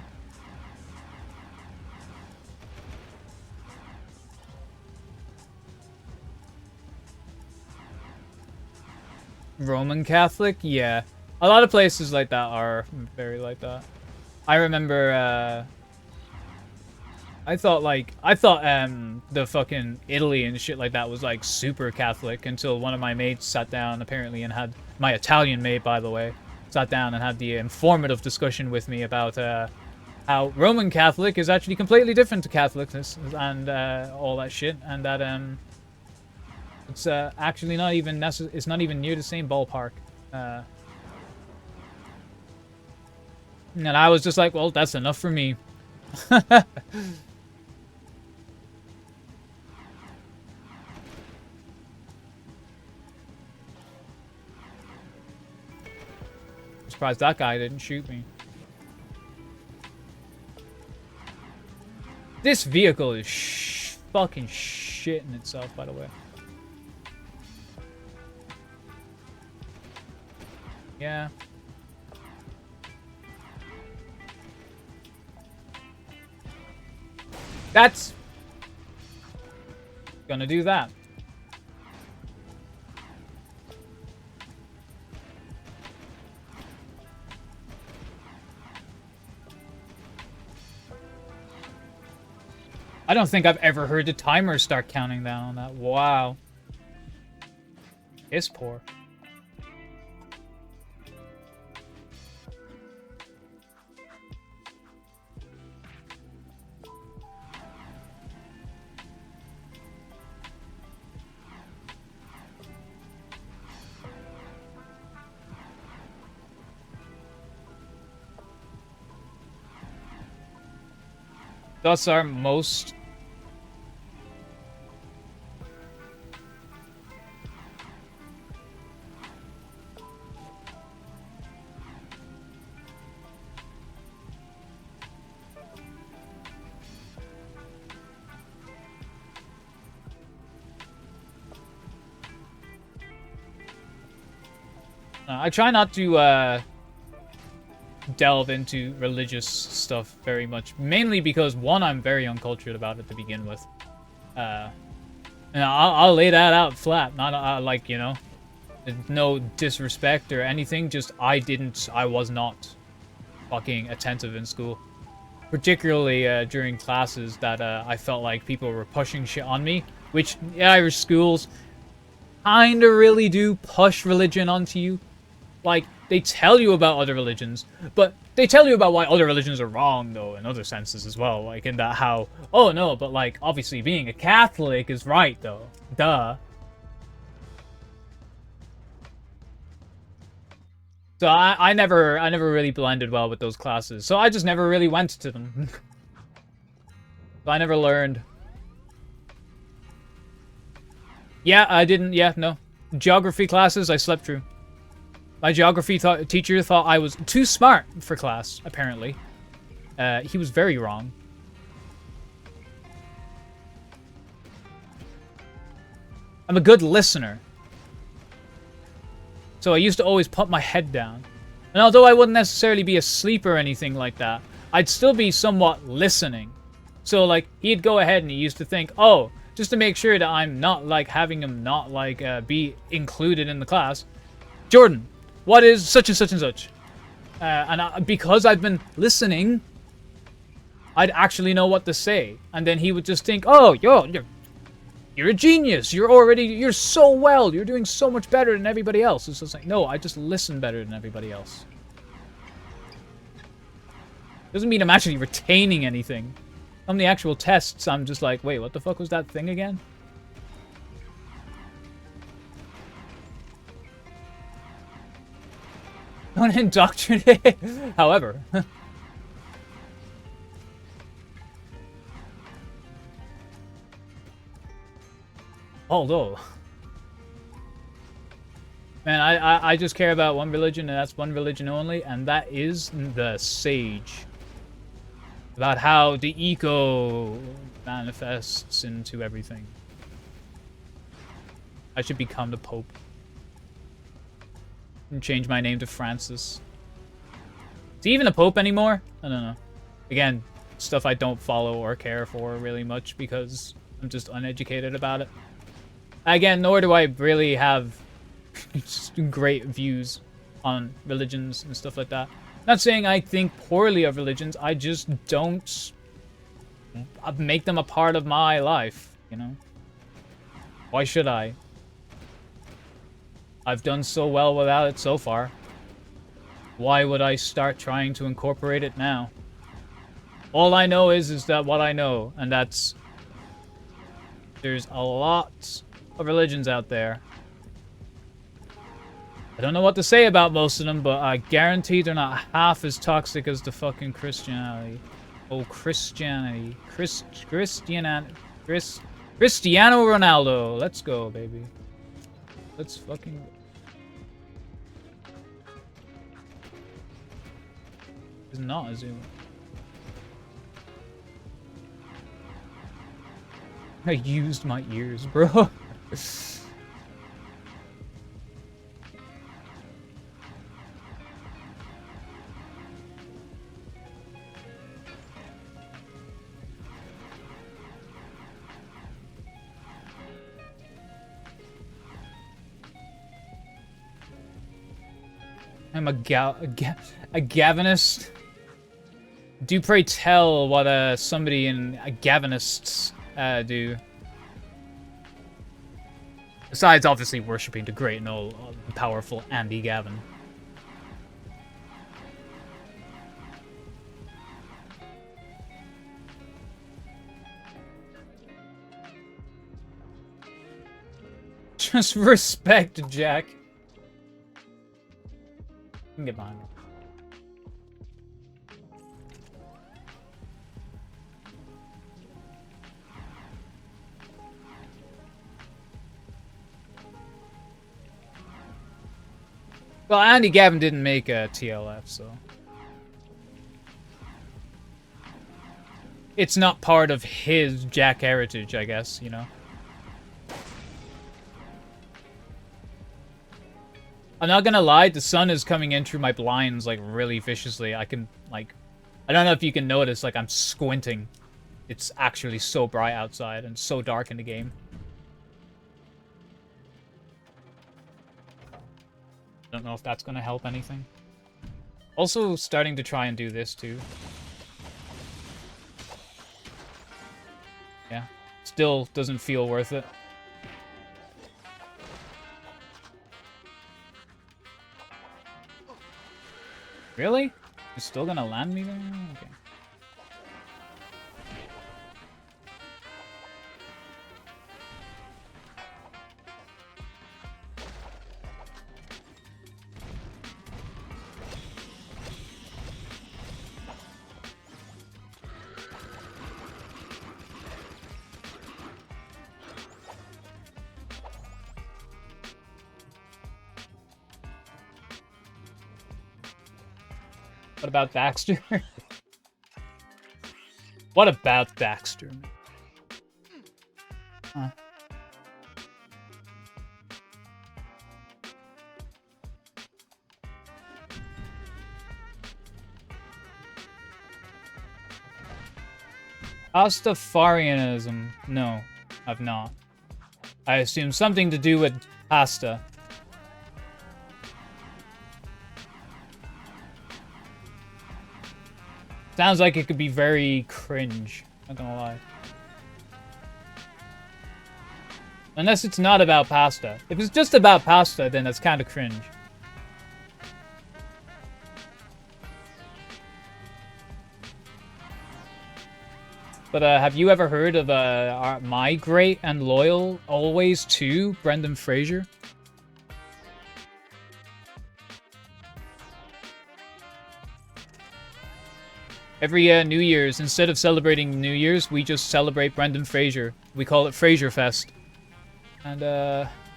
Roman Catholic? Yeah. A lot of places like that are very like that. I remember, I thought the fucking Italy and shit like that was like super Catholic until one of my mates sat down apparently and had, my Italian mate by the way, sat down and had the informative discussion with me about how Roman Catholic is actually completely different to Catholicness and all that shit, and that it's actually not even it's not even near the same ballpark. And I was just like, well, that's enough for me. I'm surprised that guy didn't shoot me. This vehicle is fucking shit in itself, by the way. Yeah. That's gonna do that. I don't think I've ever heard the timer start counting down on that. Wow. It's poor. Thus our most... I try not to, delve into religious stuff very much. Mainly because, one, I'm very uncultured about it to begin with. And I'll lay that out flat. Not, like, you know, no disrespect or anything. Just, I was not fucking attentive in school. Particularly, during classes that, I felt like people were pushing shit on me. Which, Irish schools kinda really do push religion onto you. Like, they tell you about other religions, but they tell you about why other religions are wrong, though, in other senses as well. Like, in that how, oh, no, but, like, obviously being a Catholic is right, though. Duh. So I never really blended well with those classes, so I just never really went to them. So I never learned. Yeah, I didn't. Yeah, no. Geography classes, I slept through. My geography teacher thought I was too smart for class, apparently. He was very wrong. I'm a good listener. So I used to always put my head down. And although I wouldn't necessarily be asleep or anything like that, I'd still be somewhat listening. So, like, he'd go ahead and he used to think, oh, just to make sure that I'm not, like, having him not, like, be included in the class. Jordan, what is such and such and such? Because I've been listening, I'd actually know what to say. And then he would just think, oh, you're a genius. You're so well. You're doing so much better than everybody else. It's just like, no, I just listen better than everybody else. Doesn't mean I'm actually retaining anything. On the actual tests, I'm just like, wait, what the fuck was that thing again? Don't indoctrinate. However. Although. Man, I just care about one religion, and that's one religion only, and that is the Sage. About how the eco manifests into everything. I should become the Pope. And change my name to Francis. Is he even a Pope anymore? I don't know. Again, stuff I don't follow or care for really much because I'm just uneducated about it. Again, nor do I really have great views on religions and stuff like that. Not saying I think poorly of religions, I just don't make them a part of my life, you know? Why should I? I've done so well without it so far. Why would I start trying to incorporate it now? All I know is that what I know, and that's... There's a lot of religions out there. I don't know what to say about most of them, but I guarantee they're not half as toxic as the fucking Christianity. Oh, Christianity. Cristiano Ronaldo. Let's go, baby. Let's fucking... It's not a zoom. I used my ears, bro. I'm a Gavinist. Do pray tell what somebody in Gavinists do. Besides, obviously, worshipping the great and all powerful Andy Gavin. Just respect, Jack. You can get behind me. Well, Andy Gavin didn't make a TLF, so... It's not part of his Jack heritage, I guess, you know? I'm not gonna lie, the sun is coming in through my blinds, like, really viciously. I can, like... I don't know if you can notice, like, I'm squinting. It's actually so bright outside and so dark in the game. Don't know if that's gonna help anything. Also starting to try and do this too. Yeah. Still doesn't feel worth it. Really? You're still gonna land me there? Okay. What about Baxter? What about Baxter? Huh. Pastafarianism. No, I've not. I assume something to do with pasta. Sounds like it could be very cringe. Not gonna lie. Unless it's not about pasta. If it's just about pasta, then that's kind of cringe. But have you ever heard of my great and loyal always to Brendan Fraser? Every New Year's, instead of celebrating New Year's, we just celebrate Brendan Fraser. We call it Fraser Fest. And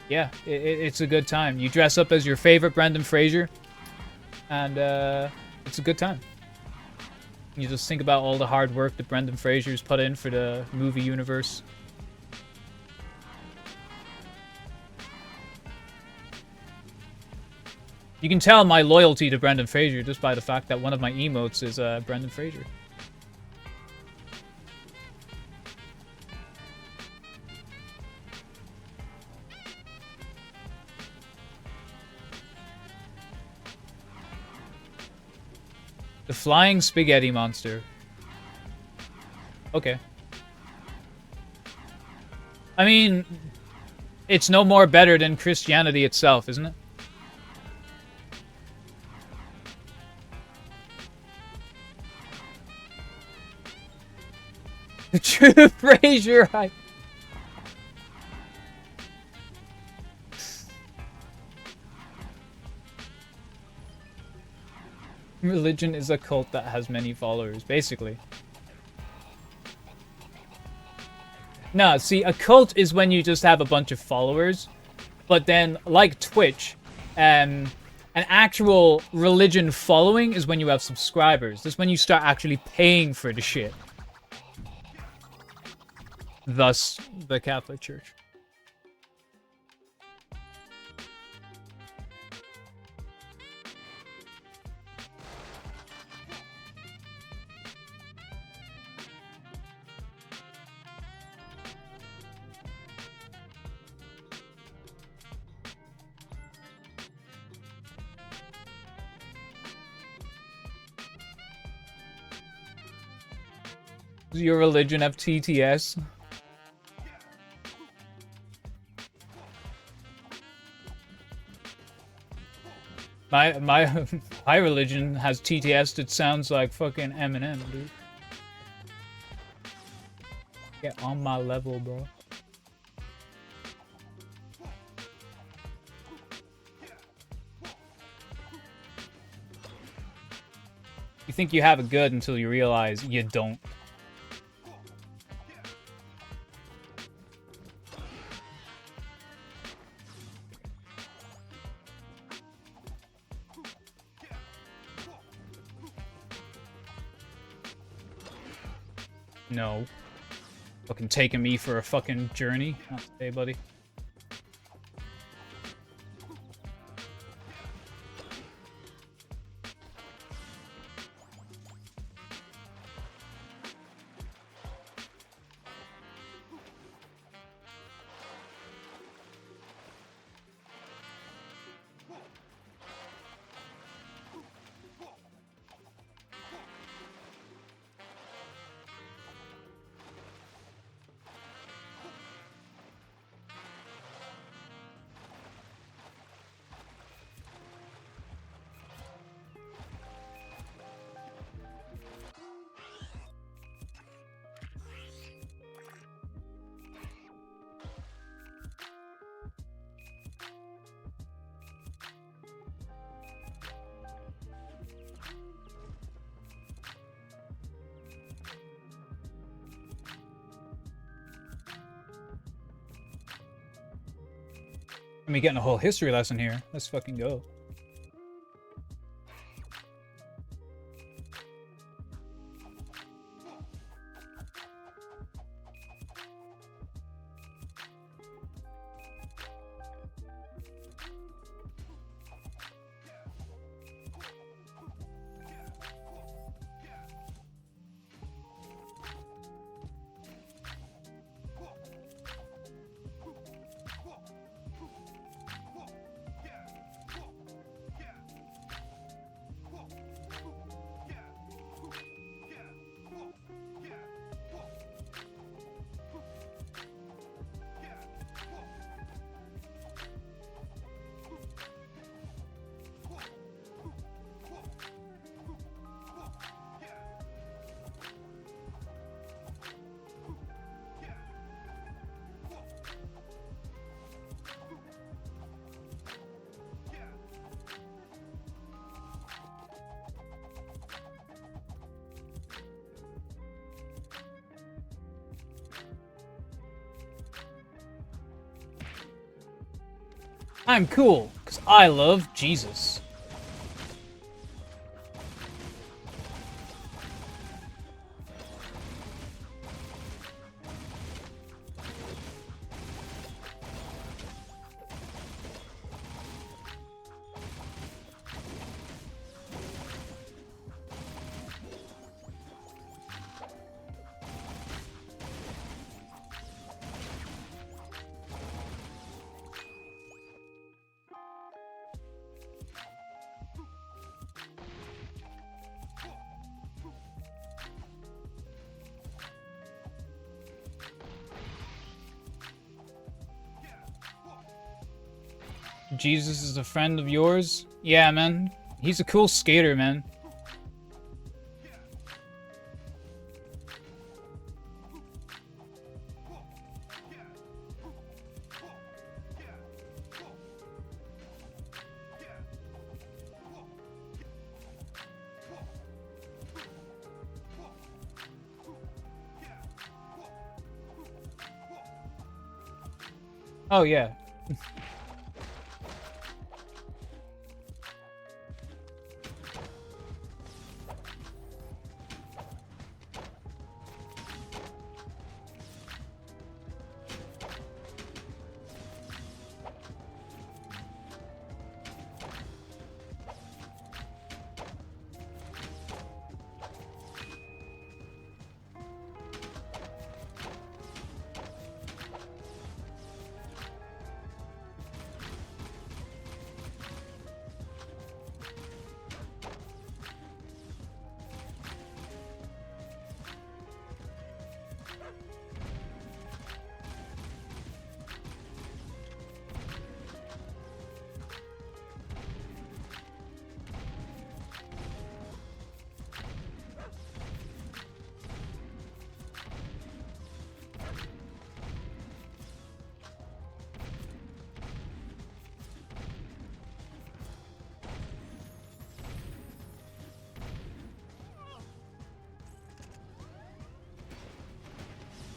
yeah, it's a good time. You dress up as your favorite Brendan Fraser, and it's a good time. You just think about all the hard work that Brendan Fraser's put in for the movie universe. You can tell my loyalty to Brendan Fraser just by the fact that one of my emotes is Brendan Fraser. The Flying Spaghetti Monster. Okay. I mean, it's no more better than Christianity itself, isn't it? The true Fraser hype. Religion is a cult that has many followers, basically. No, see, a cult is when you just have a bunch of followers, but then, like Twitch, an actual religion following is when you have subscribers. That's when you start actually paying for the shit. Thus, the Catholic Church. Does your religion have TTS? My religion has TTS that sounds like fucking Eminem, dude. Get on my level, bro. You think you have it good until you realize you don't. No. Fucking taking me for a fucking journey. Not today, buddy. Me getting a whole history lesson here. Let's fucking go. I'm cool, because I love Jesus. Jesus is a friend of yours? Yeah, man. He's a cool skater, man. Oh, yeah.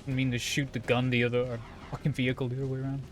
I mean to shoot the gun the other, or fucking vehicle the other way around.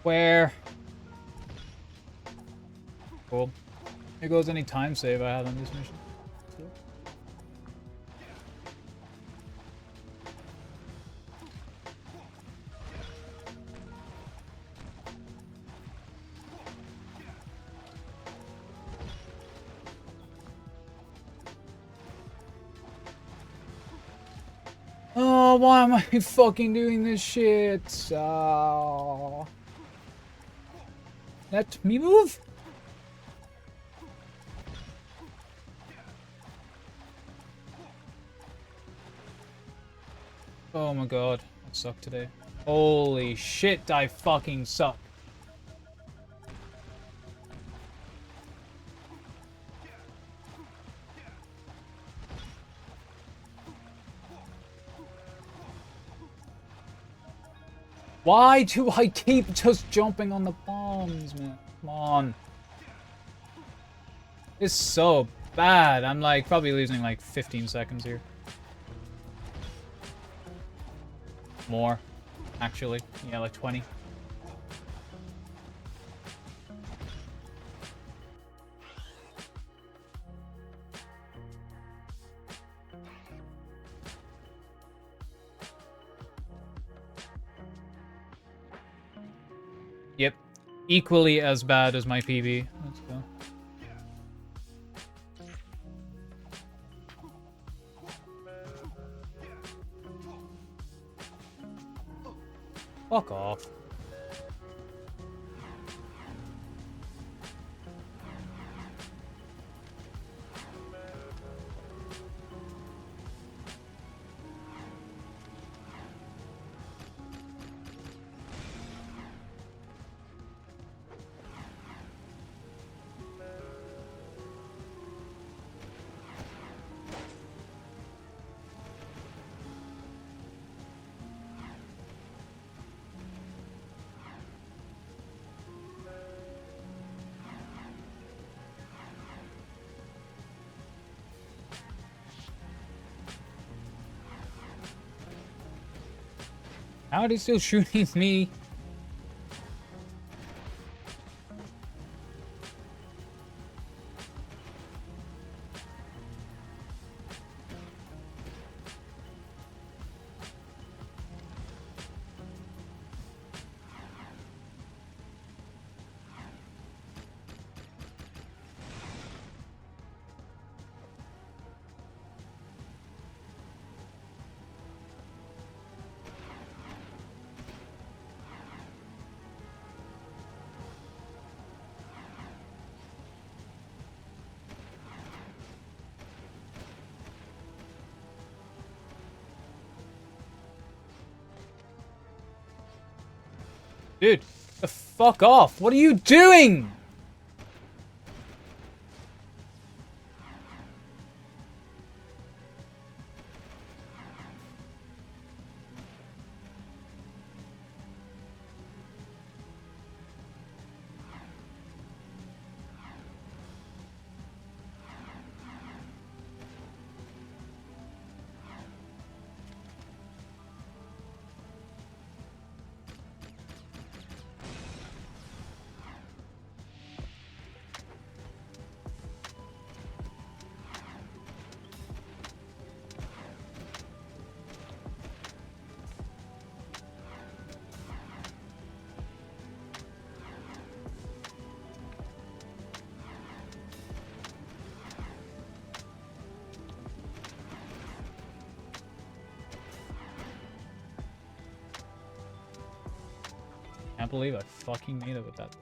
Where? Cool. Here goes any time save I had on this mission. Cool. Oh, why am I fucking doing this shit? Let me move. Oh my god. suck today. Holy shit, I fucking suck. Why do I keep just jumping on the bombs, man? Come on. It's so bad. I'm like probably losing like 15 seconds here. More, actually. Yeah, like 20. Yep. Equally as bad as my PB. Let's go. Fuck off. How are they still shooting me? Dude, the fuck off. What are you doing? Can't believe I fucking made it with that.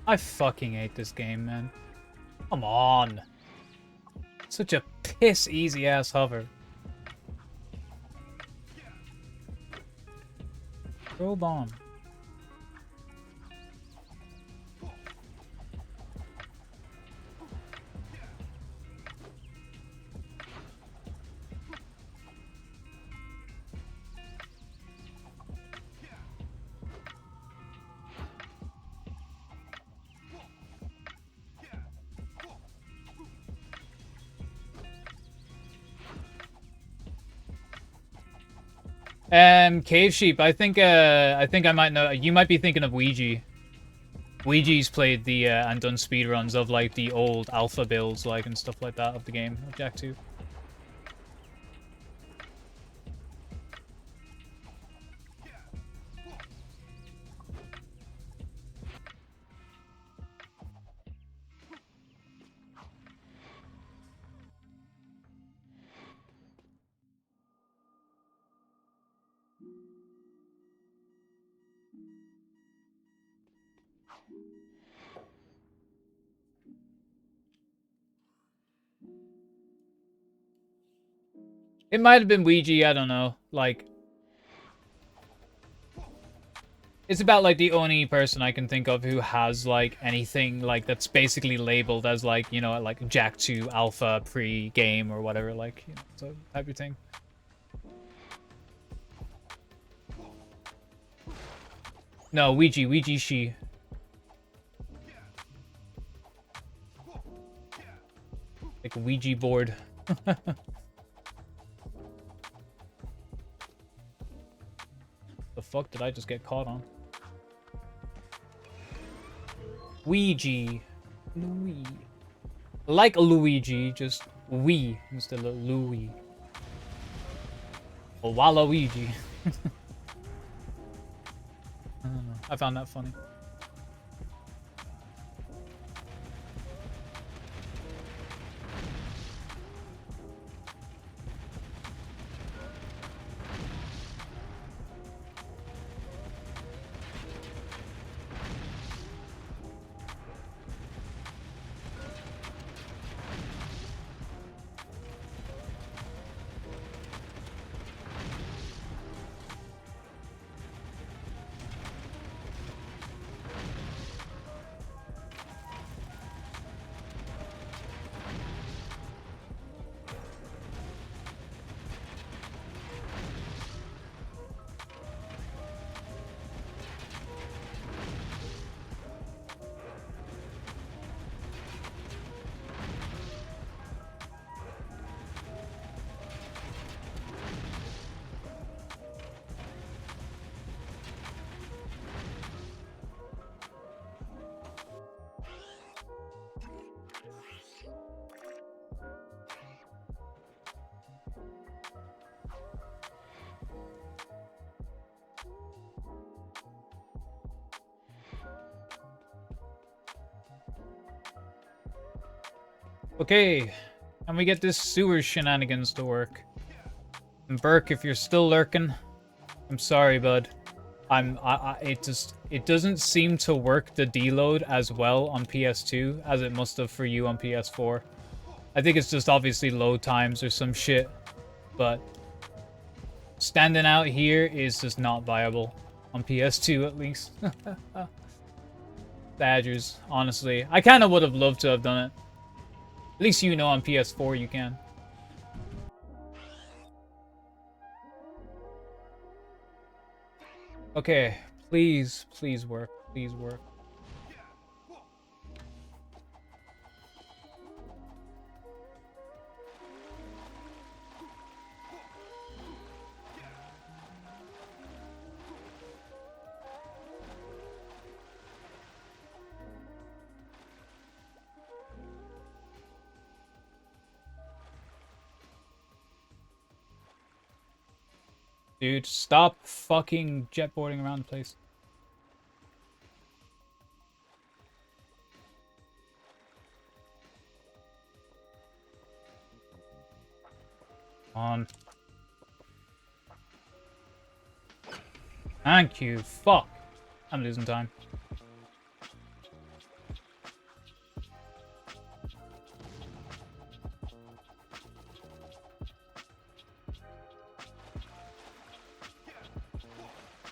I fucking hate this game, man. Come on. Such a piss easy ass hover. Throw bomb. Cave Sheep. I think I might know. You might be thinking of Ouija. Ouija's played the and done speedruns of like the old alpha builds, like and stuff like that of the game of Jak II. It might have been Ouija, I don't know. Like, it's about like the only person I can think of who has like anything like that's basically labeled as like, you know, like Jak II alpha pre-game or whatever, like, you know, so type of thing. No, Ouija she. Like a Ouija board. The fuck did I just get caught on? Ouija. Louis. Like Luigi, just we instead of Louis. Or Waluigi. I don't know. I found that funny. Okay, and we get this sewer shenanigans to work. And Burke, if you're still lurking, I'm sorry, bud. It doesn't seem to work the deload as well on PS2 as it must have for you on PS4. I think it's just obviously load times or some shit, but standing out here is just not viable on PS2 at least. Badgers, honestly. I kind of would have loved to have done it. At least you know on PS4 you can. Okay, please work. Please work. Dude, stop fucking jetboarding around the place. On. Thank you. Fuck. I'm losing time.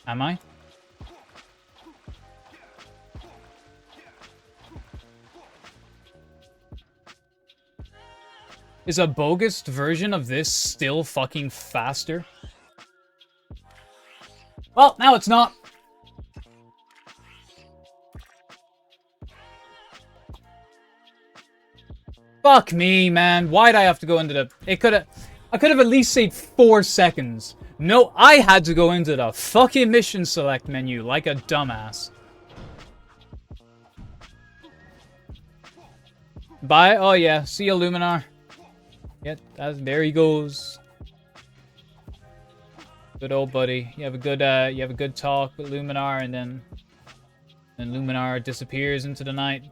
Am I? Is a bogus version of this still fucking faster? Well, now it's not. Fuck me, man. Why'd I have to go into the... I could have at least saved 4 seconds. No, I had to go into the fucking mission select menu like a dumbass. Bye. Oh yeah, see you, Luminar. Yep, there he goes. Good old buddy. You have a good talk with Luminar, and then Luminar disappears into the night.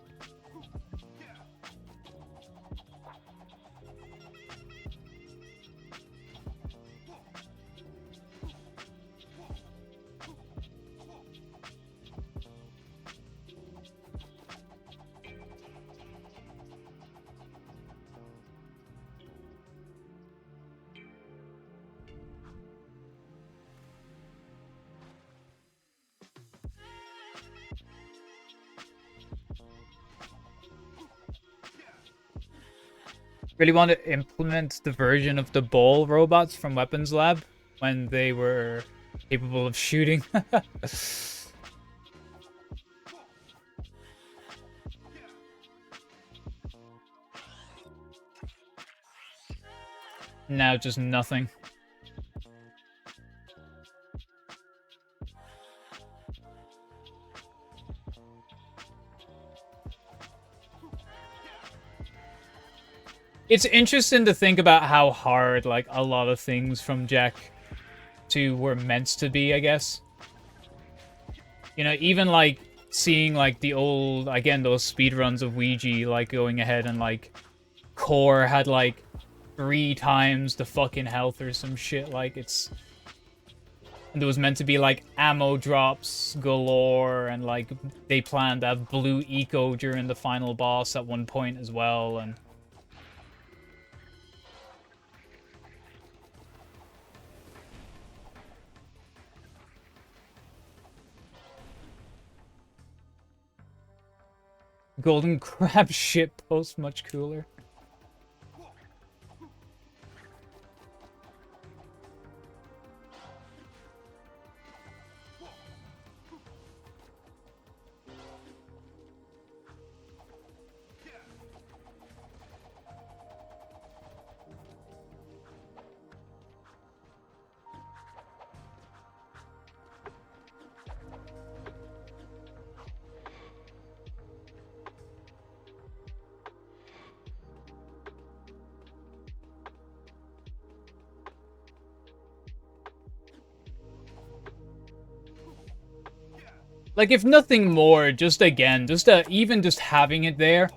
Really want to implement the version of the ball robots from Weapons Lab when they were capable of shooting. Now just nothing. It's interesting to think about how hard, like, a lot of things from Jak II were meant to be, I guess. You know, even, like, seeing, like, the old, again, those speedruns of Ouija, like, going ahead and, like, Core had, like, 3 times the fucking health or some shit, like, it's... And there was meant to be, like, ammo drops galore, and, like, they planned to have blue eco during the final boss at one point as well, and... Golden Crab shit post much cooler. Like, if nothing more, just again, even just having it there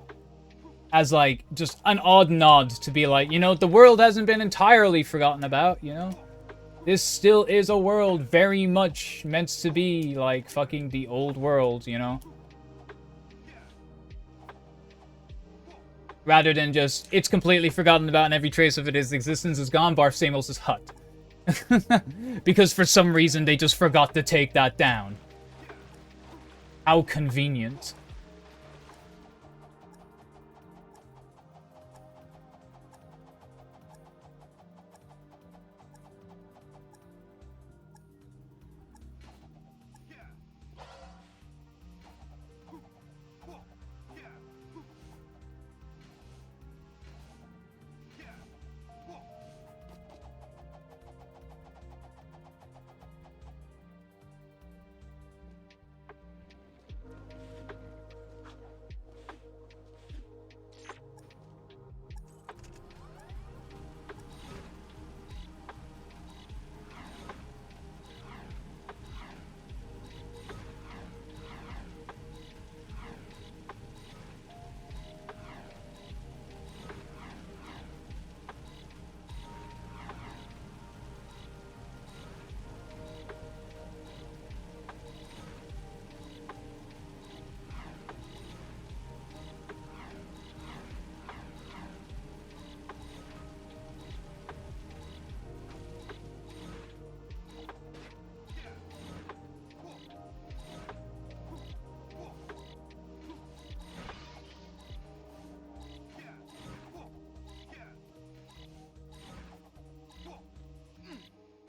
as, like, just an odd nod to be like, you know, the world hasn't been entirely forgotten about, you know? This still is a world very much meant to be, like, fucking the old world, you know? Rather than just, it's completely forgotten about and every trace of its existence is gone, Barf Samos' hut. Because for some reason they just forgot to take that down. How convenient.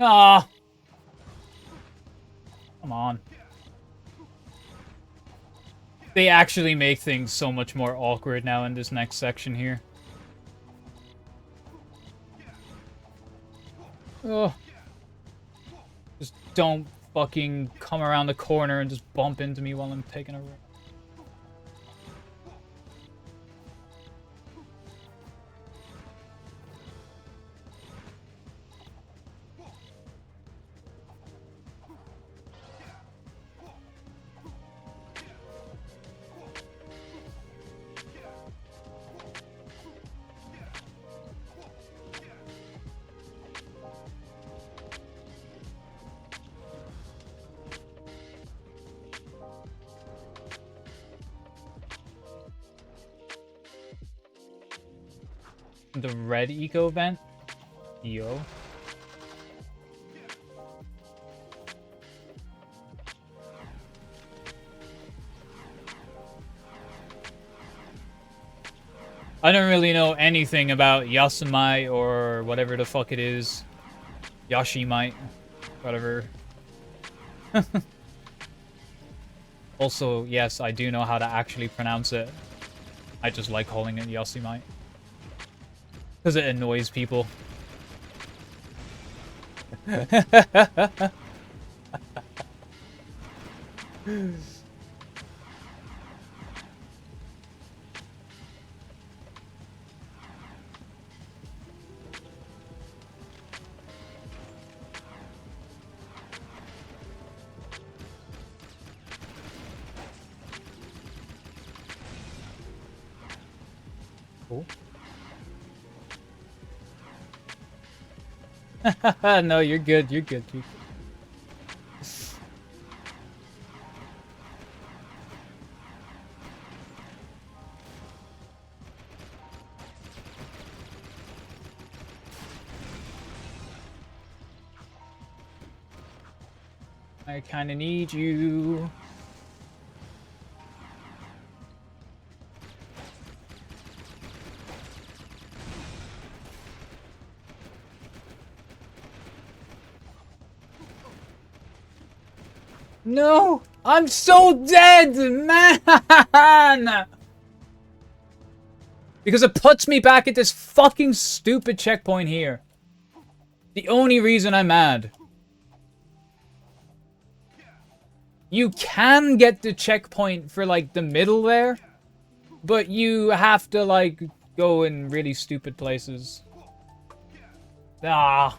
Ah! Come on. They actually make things so much more awkward now in this next section here. Oh. Just don't fucking come around the corner and just bump into me while I'm taking a run. The red eco event? Yo. I don't really know anything about Yasumite or whatever the fuck it is. Yashimite. Whatever. Also, yes, I do know how to actually pronounce it. I just like calling it Yasumite. Because it annoys people. Cool. No, you're good. You're good. You're good. I kind of need you. No! I'm so dead, man! Because it puts me back at this fucking stupid checkpoint here. The only reason I'm mad. You can get the checkpoint for, like, the middle there. But you have to, like, go in really stupid places. Ah.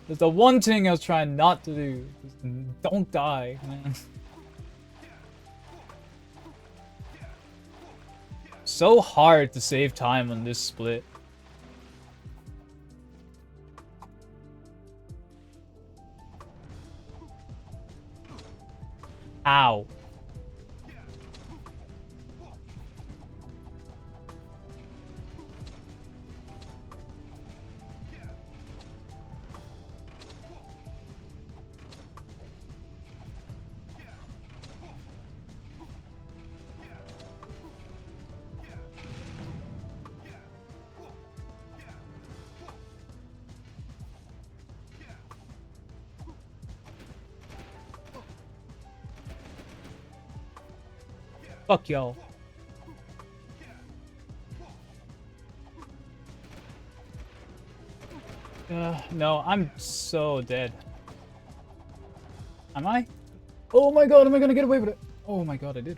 That's the one thing I was trying not to do. Just don't die, man. So hard to save time on this split. Ow. Fuck y'all. No, I'm so dead. Am I? Oh my god, am I gonna get away with it? Oh my god, I did.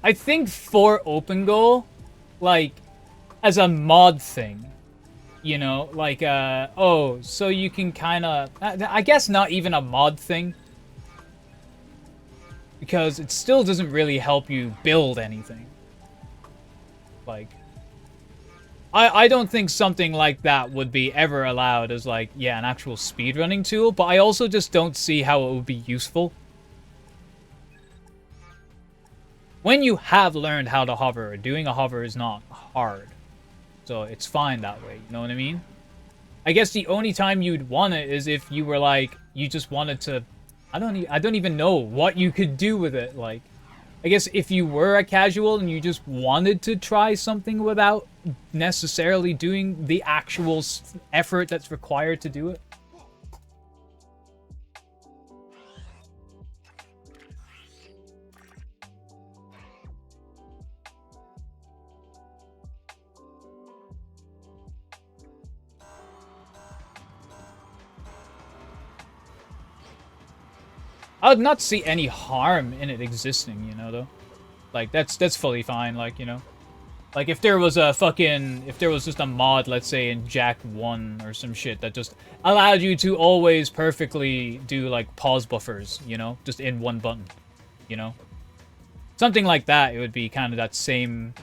I think for open goal, like, as a mod thing, you know, like, oh, so you can kind of, I guess not even a mod thing, because it still doesn't really help you build anything. Like, I don't think something like that would be ever allowed as, like, yeah, an actual speedrunning tool, but I also just don't see how it would be useful. When you have learned how to hover, doing a hover is not hard. So it's fine that way, you know what I mean? I guess the only time you'd want it is if you were, like, you just wanted to... I don't even know what you could do with it, like... I guess if you were a casual and you just wanted to try something without necessarily doing the actual effort that's required to do it. I would not see any harm in it existing, you know, though. Like, that's fully fine, like, you know. Like, if there was a fucking... If there was just a mod, let's say, in Jak I or some shit that just allowed you to always perfectly do, like, pause buffers, you know? Just in one button, you know? Something like that, it would be kind of that same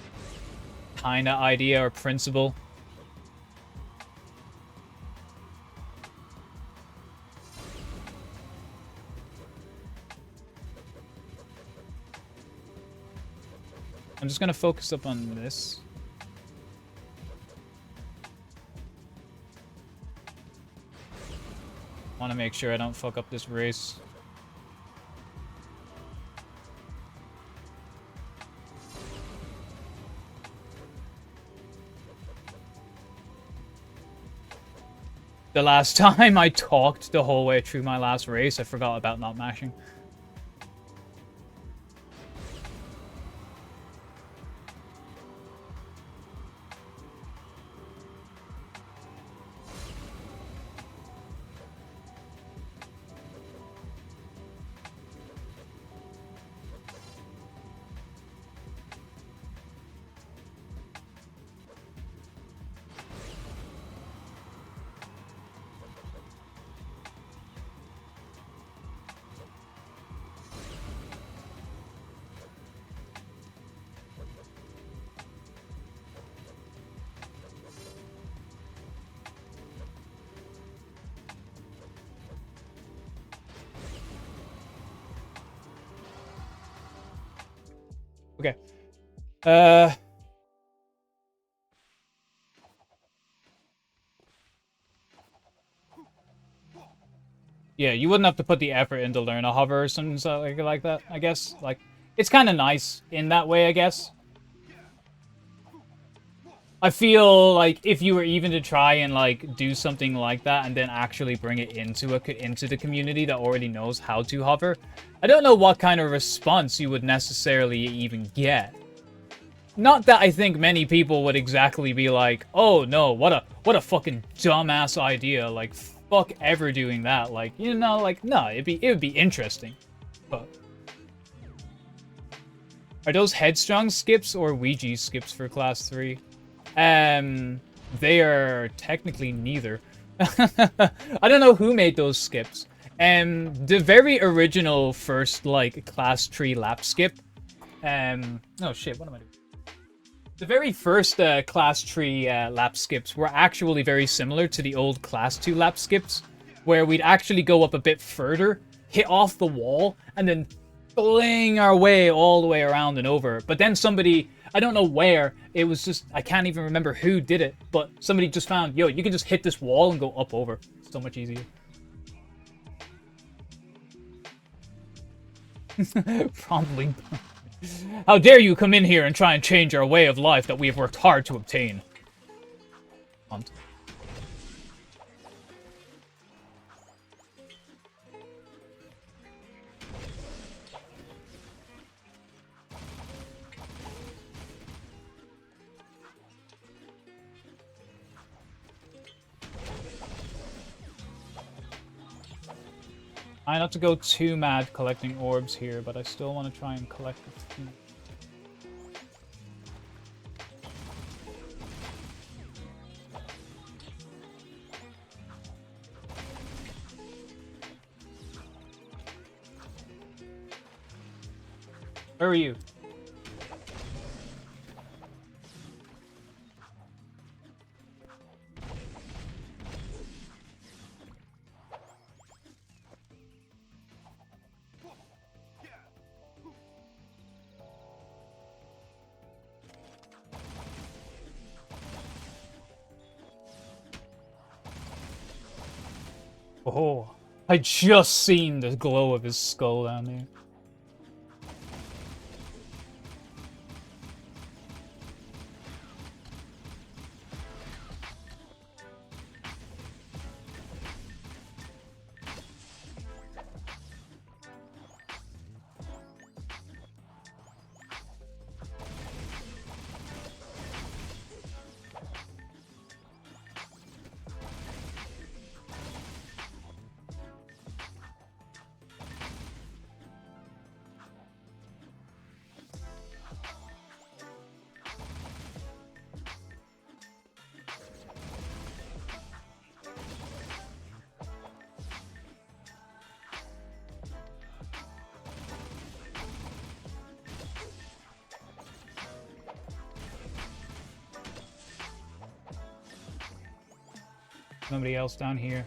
kind of idea or principle. I'm just gonna focus up on this. Want to make sure I don't fuck up this race. The last time I talked the whole way through my last race, I forgot about not mashing. Okay. Yeah, you wouldn't have to put the effort in to learn a hover or something like that, I guess. Like, it's kind of nice in that way, I guess. I feel like if you were even to try and, like, do something like that and then actually bring it into the community that already knows how to hover, I don't know what kind of response you would necessarily even get. Not that I think many people would exactly be like, oh no, what a fucking dumbass idea, like, fuck ever doing that, like, you know, like, no, it would be interesting. But are those headstrong skips or Ouija skips for class 3? They are technically neither. I don't know who made those skips. The very original first, like, class 3 lap skip, oh shit, what am I doing? The very first Class 3 lap skips were actually very similar to the old Class 2 lap skips, where we'd actually go up a bit further, hit off the wall, and then fling our way all the way around and over. But then somebody, I don't know where, it was just, I can't even remember who did it, but somebody just found, yo, you can just hit this wall and go up over. So much easier. Probably. How dare you come in here and try and change our way of life that we have worked hard to obtain. Hunt. I not to go too mad collecting orbs here, but I still want to try and collect a few. Where are you? Oh, I just seen the glow of his skull down there. Nobody else down here.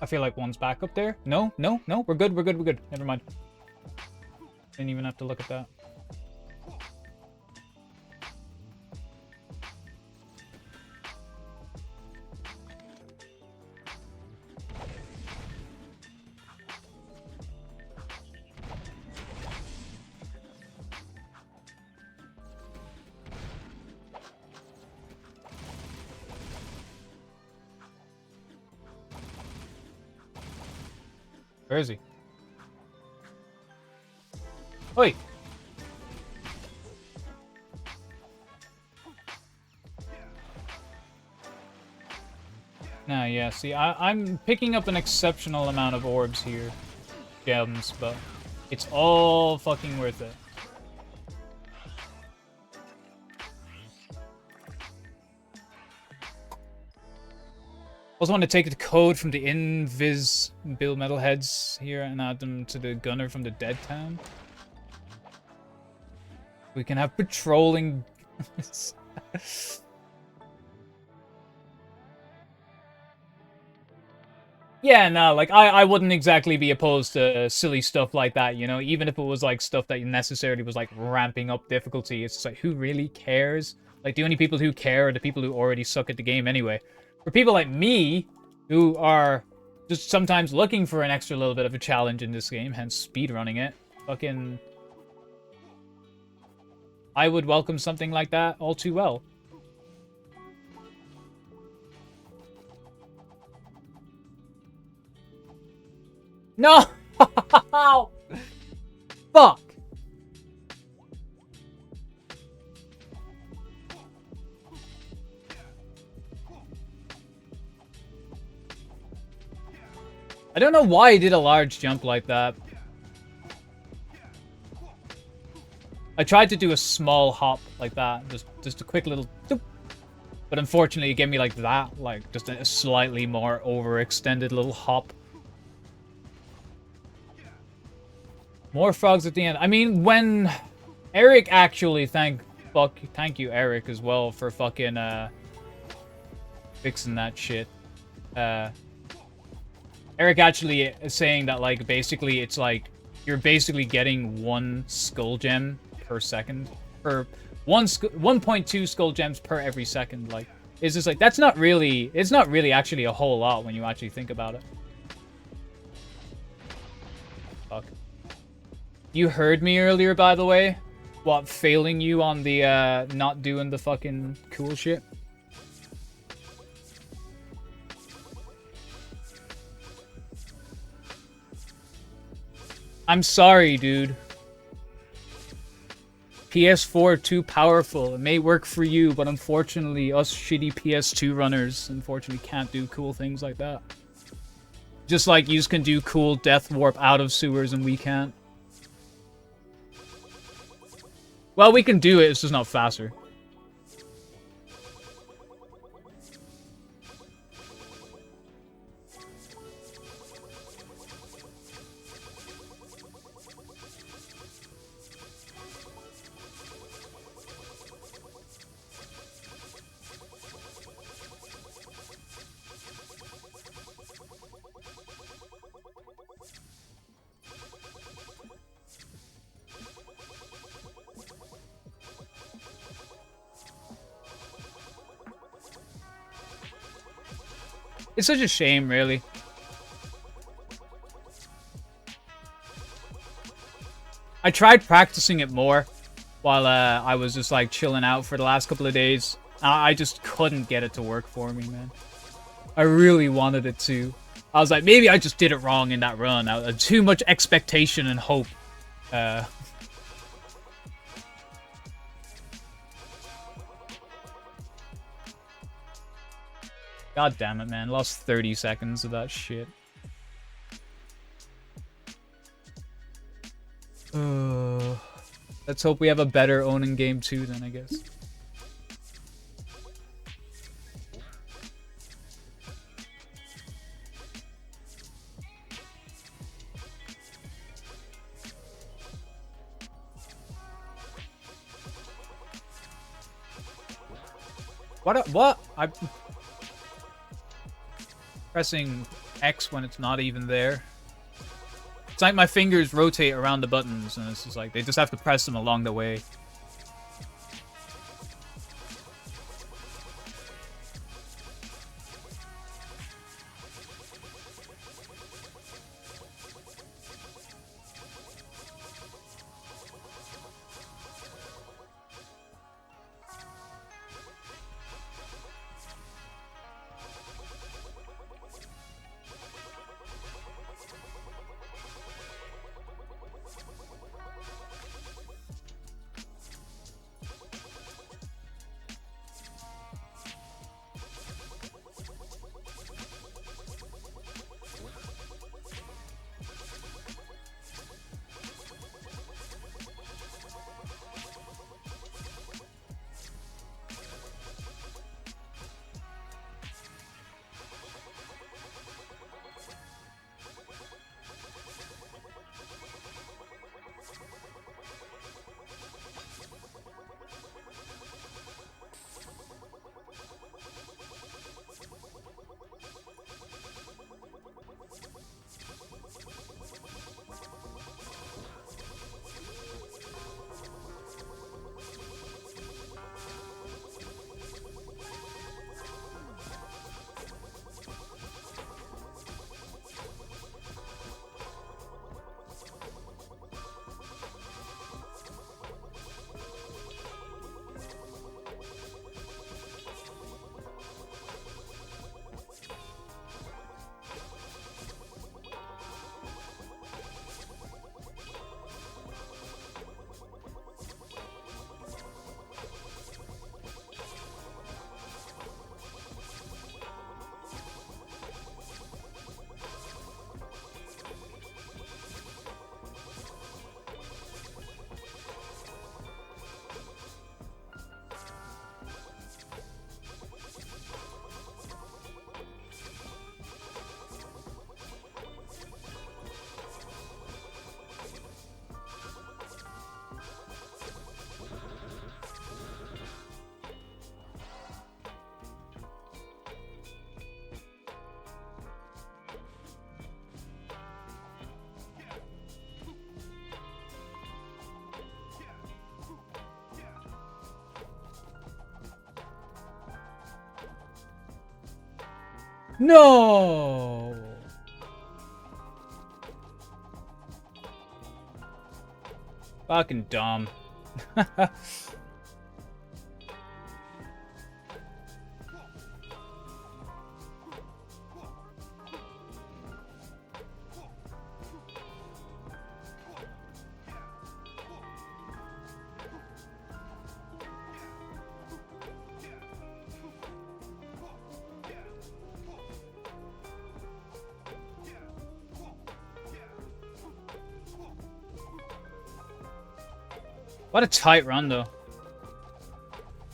I feel like one's back up there. No, no, no. We're good, we're good, we're good. Never mind. Didn't even have to look at that. Where is he? Oi! Nah, yeah, see, I'm picking up an exceptional amount of orbs here. Gems, but it's all fucking worth it. Also want to take the code from the Invis Bill Metalheads here and add them to the gunner from the Dead Town. We can have patrolling. Yeah, no, like I wouldn't exactly be opposed to silly stuff like that, you know, even if it was like stuff that necessarily was like ramping up difficulty. It's just like, who really cares? Like, the only people who care are the people who already suck at the game anyway. For people like me, who are just sometimes looking for an extra little bit of a challenge in this game, hence speedrunning it, fucking... I would welcome something like that all too well. No! Fuck! I don't know why he did a large jump like that. I tried to do a small hop like that, just a quick little doop. But unfortunately it gave me like that, like just a slightly more overextended little hop. More frogs at the end. I mean, when Eric actually thank you Eric as well for fucking fixing that shit. Eric actually is saying that like basically it's like you're basically getting one skull gem per second, or 1.2 skull gems per every second. Like, it's just like it's not really actually a whole lot when you actually think about it. Fuck. You heard me earlier, by the way? What, failing you on the not doing the fucking cool shit? I'm sorry, dude. PS4 too powerful. It may work for you, but unfortunately, us shitty PS2 runners unfortunately can't do cool things like that. Just like yous can do cool death warp out of sewers and we can't. Well, we can do it, it's just not faster. It's such a shame, really. I tried practicing it more while I was just like chilling out for the last couple of days. I just couldn't get it to work for me, man. I really wanted it to. I was like, maybe I just did it wrong in that run. Too much expectation and hope. God damn it, man. Lost 30 seconds of that shit. Let's hope we have a better own in game 2 then, I guess. What? I'm pressing X when it's not even there. It's like my fingers rotate around the buttons, and it's just like they just have to press them along the way. No! Fucking dumb. What a tight run, though.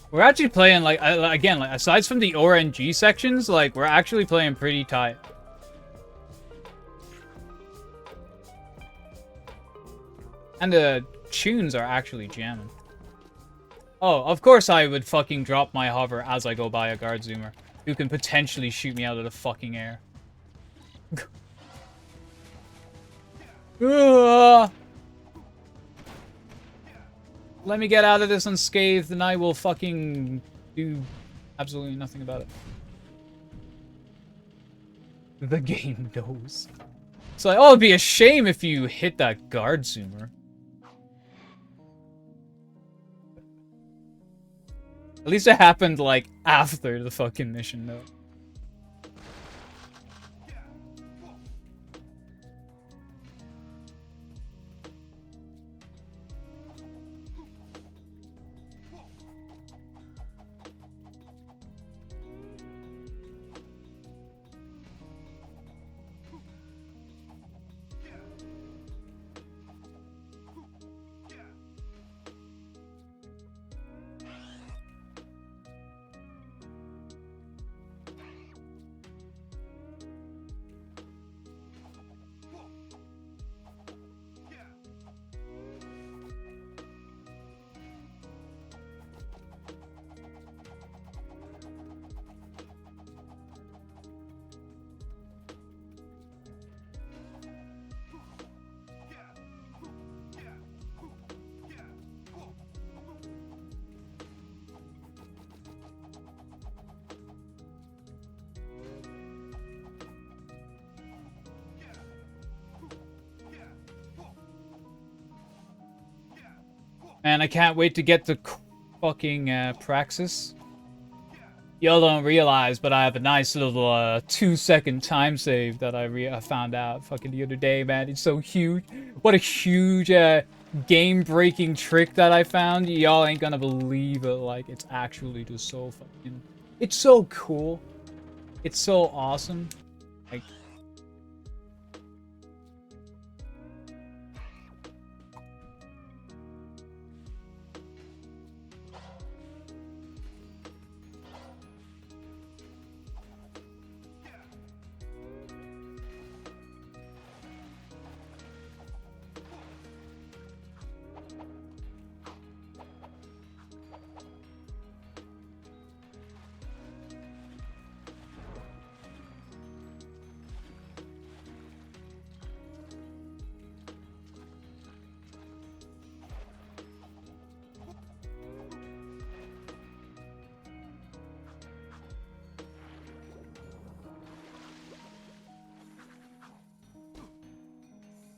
We're actually playing, like, again, like, aside from the RNG sections, like, we're actually playing pretty tight. And the tunes are actually jamming. Oh, of course I would fucking drop my hover as I go by a guard zoomer, who can potentially shoot me out of the fucking air. Let me get out of this unscathed and I will fucking do absolutely nothing about it. The game knows. It's like, oh, it'd be a shame if you hit that guard zoomer. At least it happened, like, after the fucking mission, though. Man, I can't wait to get to fucking Praxis. Y'all don't realize, but I have a nice little 2-second time save that I found out fucking the other day, man. It's so huge. What a huge game-breaking trick that I found. Y'all ain't gonna believe it. Like, it's actually just so fucking... It's so cool. It's so awesome. Like...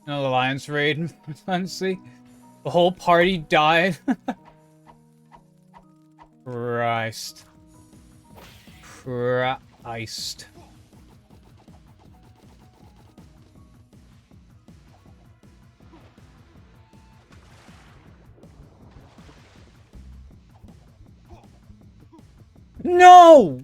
No, the Alliance raid, honestly. The whole party died. Christ. Christ. No!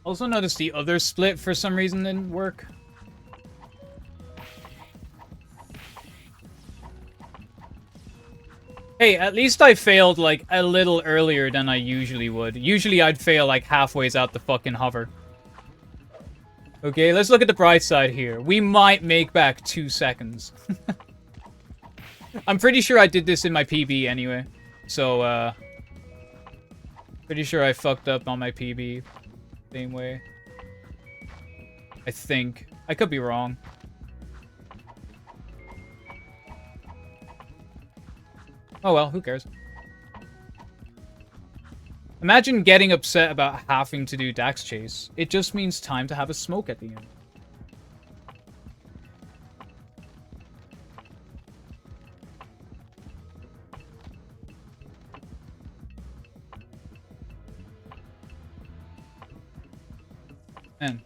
Also noticed the other split for some reason didn't work. Hey, at least I failed like a little earlier than I usually would. Usually I'd fail like halfway out the fucking hover. Okay, let's look at the bright side here. We might make back 2 seconds. I'm pretty sure I did this in my PB anyway. So, pretty sure I fucked up on my PB. Same way. I think. I could be wrong. Oh well, who cares? Imagine getting upset about having to do Dax Chase. It just means time to have a smoke at the end. Man.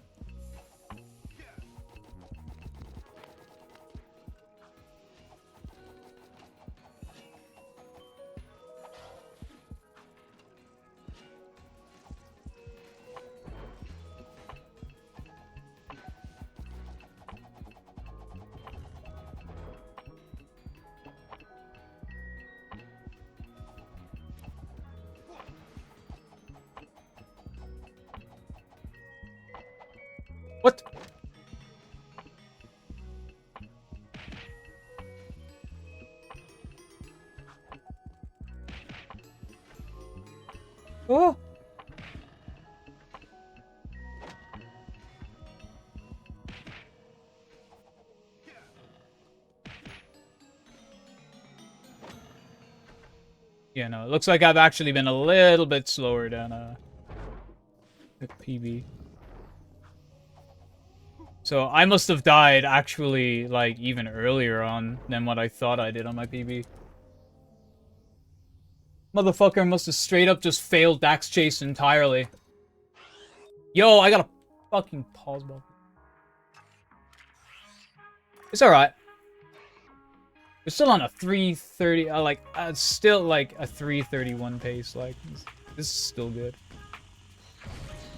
What? Oh. Yeah, no, it looks like I've actually been a little bit slower than PB. So I must have died actually, like, even earlier on than what I thought I did on my PB. Motherfucker must have straight up just failed Dax Chase entirely. Yo, I got a fucking pause button. It's alright. We're still on a 330, still like a 331 pace, like, this is still good.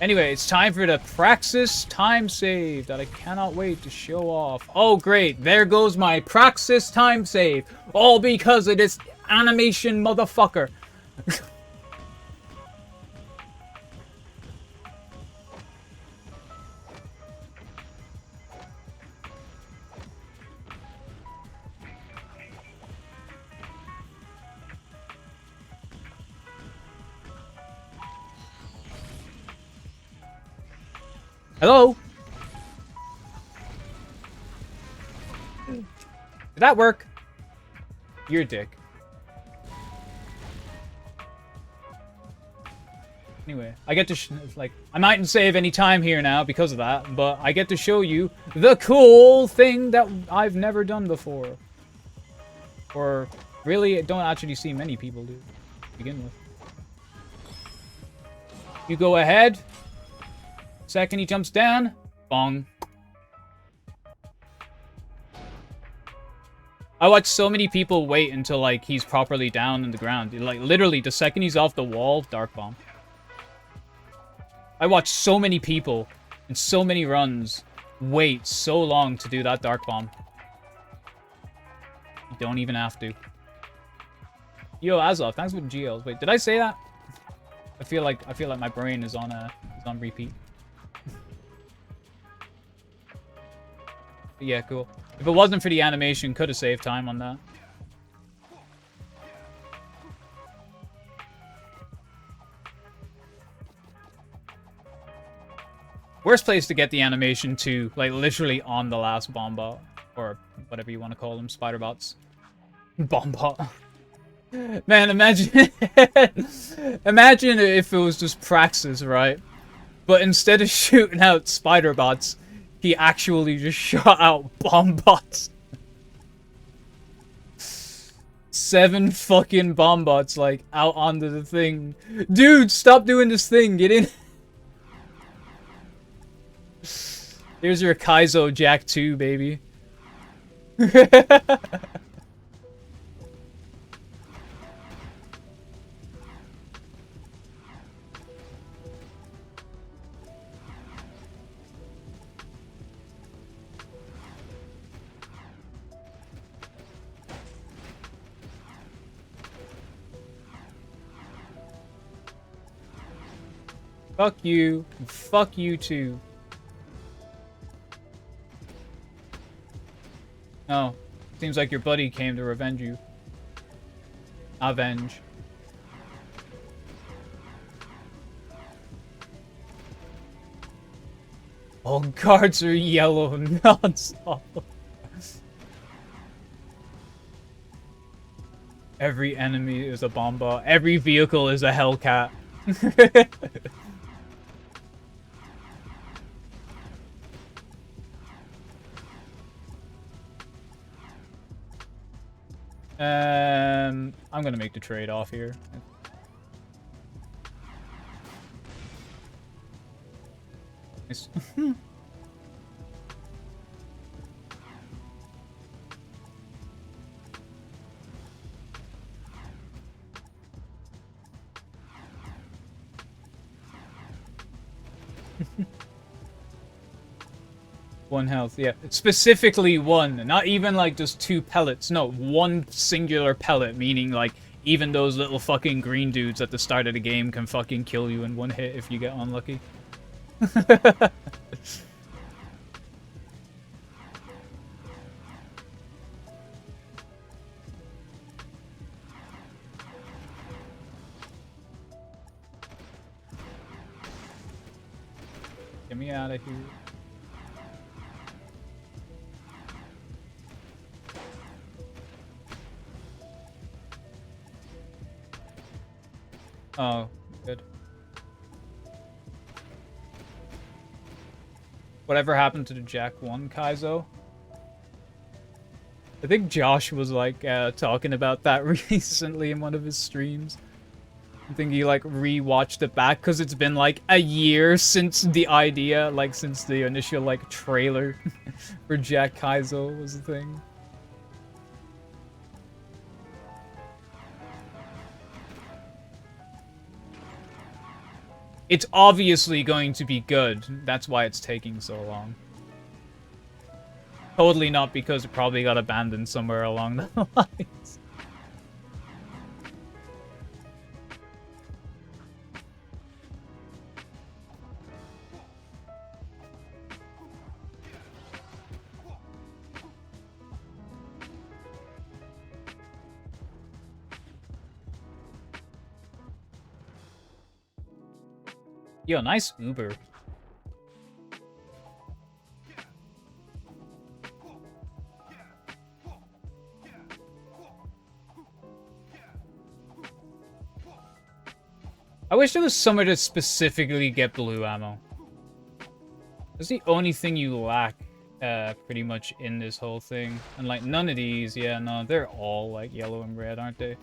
Anyway, it's time for the Praxis time save that I cannot wait to show off. Oh, great. There goes my Praxis time save. All because of this animation motherfucker. Hello? Did that work? You're a dick. Anyway, I get to, I mightn't save any time here now because of that, but I get to show you the cool thing that I've never done before. Or, really, don't actually see many people do to begin with. You go ahead. Second he jumps down. Bong. I watch so many people wait until, like, he's properly down in the ground. Like, literally, the second he's off the wall, Dark Bomb. I watch so many people in so many runs wait so long to do that Dark Bomb. You don't even have to. Yo, Azov, thanks for the GLs. Wait, did I say that? I feel like my brain is on repeat. But yeah, cool. If it wasn't for the animation, could have saved time on that. Worst place to get the animation to, like, literally on the last bomb bot. Or whatever you want to call them, spider bots. Bomb bot. Man, imagine... imagine if it was just Praxis, right? But instead of shooting out spider bots, he actually just shot out bomb bots. 7 fucking bomb bots, like, out onto the thing. Dude, stop doing this thing, get in. Here's your Kaizo Jak II, baby. Fuck you. Fuck you too. Oh. Seems like your buddy came to revenge you. Avenge. All guards are yellow non-stop. Every enemy is a bomba. Every vehicle is a Hellcat. I'm gonna make the trade off here. Nice. One health, yeah. Specifically one, not even like just 2 pellets. No, one singular pellet, meaning like even those little fucking green dudes at the start of the game can fucking kill you in one hit if you get unlucky. Get me out of here. Oh, good. Whatever happened to the Jak II Kaizo? I think Josh was like talking about that recently in one of his streams. I think he like re-watched it back because it's been like a year since the idea, like since the initial like trailer for Jak Kaizo was a thing. It's obviously going to be good. That's why it's taking so long. Totally not because it probably got abandoned somewhere along the lines. Yo, nice Uber. I wish there was somewhere to specifically get blue ammo. That's the only thing you lack, pretty much in this whole thing. And like, none of these, yeah, no, they're all like yellow and red, aren't they?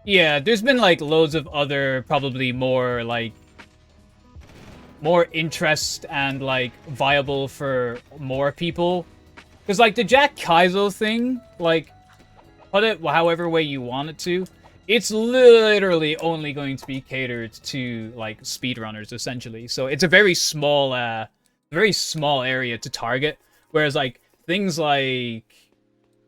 Yeah, there's been like loads of other, probably more like, more interest and like viable for more people. Because like the Jak Kaizo thing, like, put it however way you want it to, it's literally only going to be catered to like speedrunners essentially. So it's a very small area to target. Whereas like things like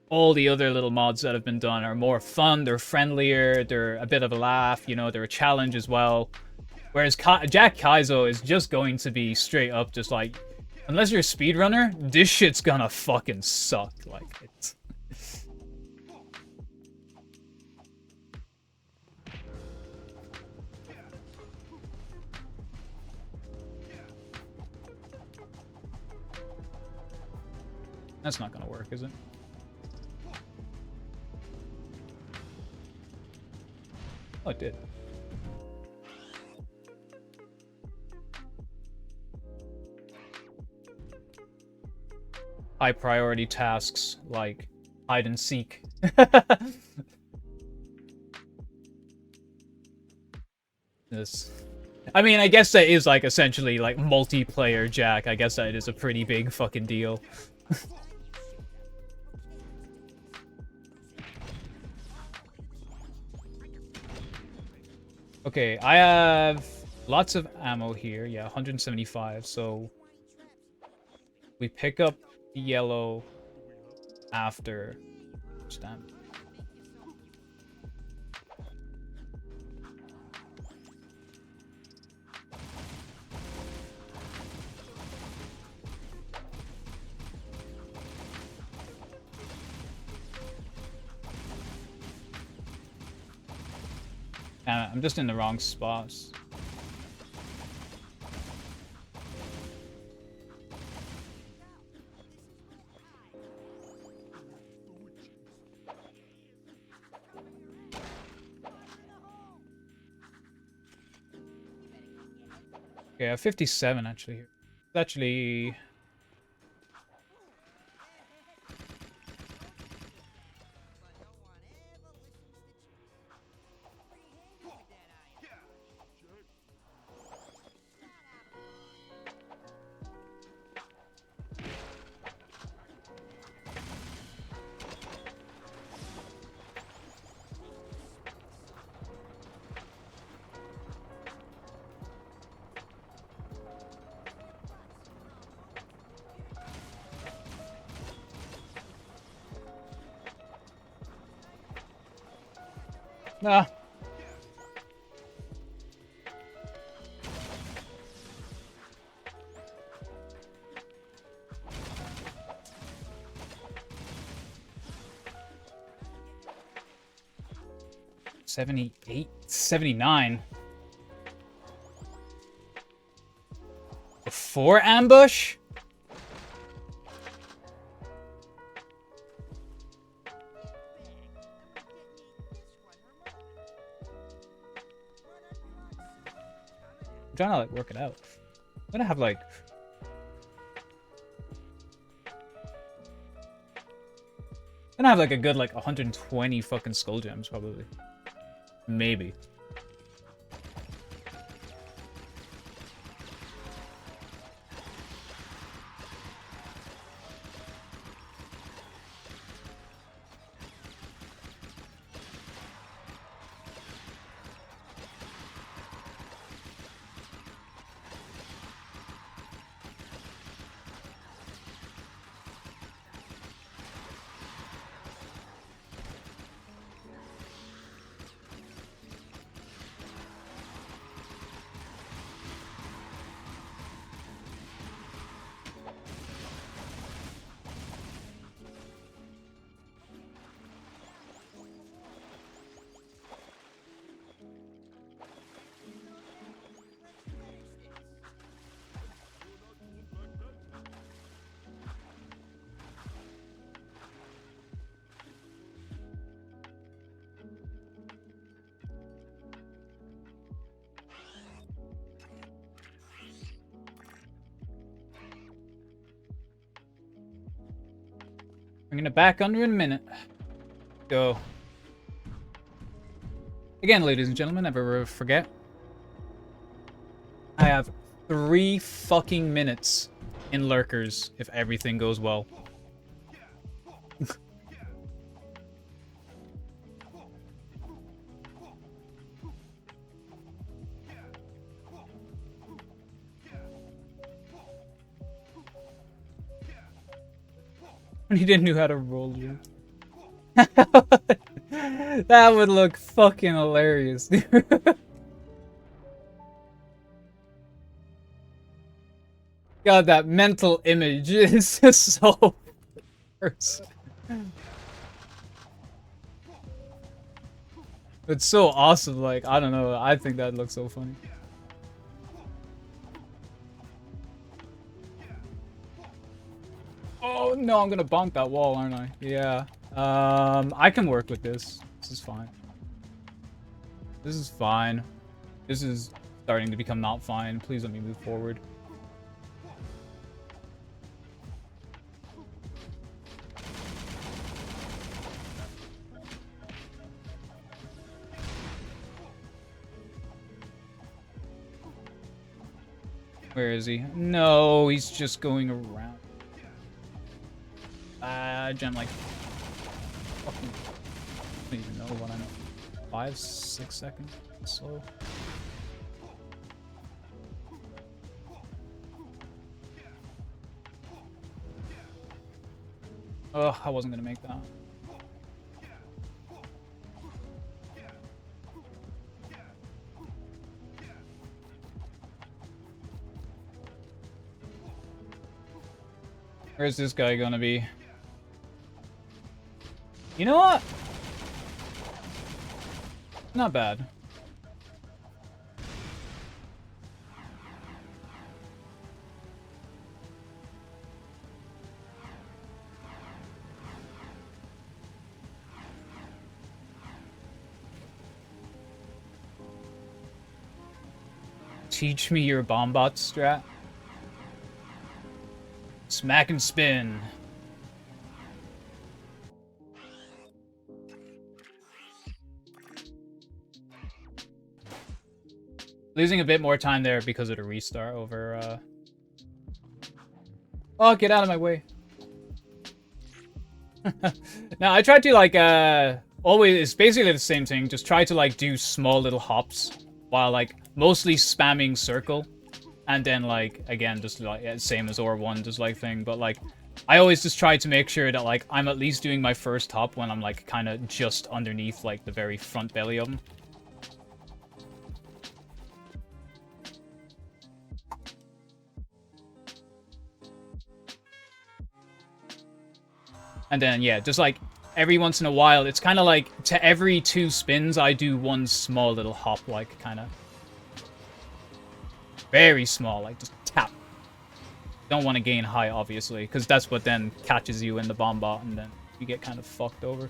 all the other little mods that have been done are more fun, they're friendlier, they're a bit of a laugh, you know, they're a challenge as well. Whereas Jak Kaizo is just going to be straight up just like, unless you're a speedrunner, this shit's gonna fucking suck. Like, it's... That's not gonna work, is it? Oh, it did. High priority tasks like hide and seek. This, I mean, I guess that is like essentially like multiplayer Jak. I guess that is a pretty big fucking deal. Okay, I have lots of ammo here. Yeah, 175. So we pick up the yellow after stamp. I'm just in the wrong spots. Okay, I have 57 actually here. It's actually... Ah. $78, $79. Before ambush? I'm trying to like work it out. I'm gonna have like... I'm gonna have like a good like 120 fucking skull gems probably. Maybe. Bringing it back under in a minute. Go. Again, ladies and gentlemen, never forget. I have 3 fucking minutes in lurkers if everything goes well. He didn't know how to roll you. That would look fucking hilarious. God, that mental image is just so worse. It's so awesome, like, I don't know, I think that looks so funny. Oh no, I'm gonna bonk that wall, aren't I? Yeah. I can work with this. This is fine. This is fine. This is starting to become not fine. Please let me move forward. Where is he? No, he's just going around. Gem like fucking, I don't even know what I'm 5, 6 seconds slow. Oh, I wasn't gonna make that. Where's this guy gonna be? You know what? Not bad. Teach me your bombot strat. Smack and spin. Losing a bit more time there because of the restart over, Oh, get out of my way. Now, I tried to, like, always, it's basically the same thing. Just try to, like, do small little hops while, like, mostly spamming circle. And then, like, again, just, like, same as Or1, just, like, thing. But, like, I always just try to make sure that, like, I'm at least doing my first hop when I'm, like, kind of just underneath, like, the very front belly of them. And then, yeah, just like every once in a while, it's kind of like to every 2 spins, I do one small little hop, like kind of very small, like just tap. Don't want to gain high, obviously, because that's what then catches you in the bomb bot, and then you get kind of fucked over.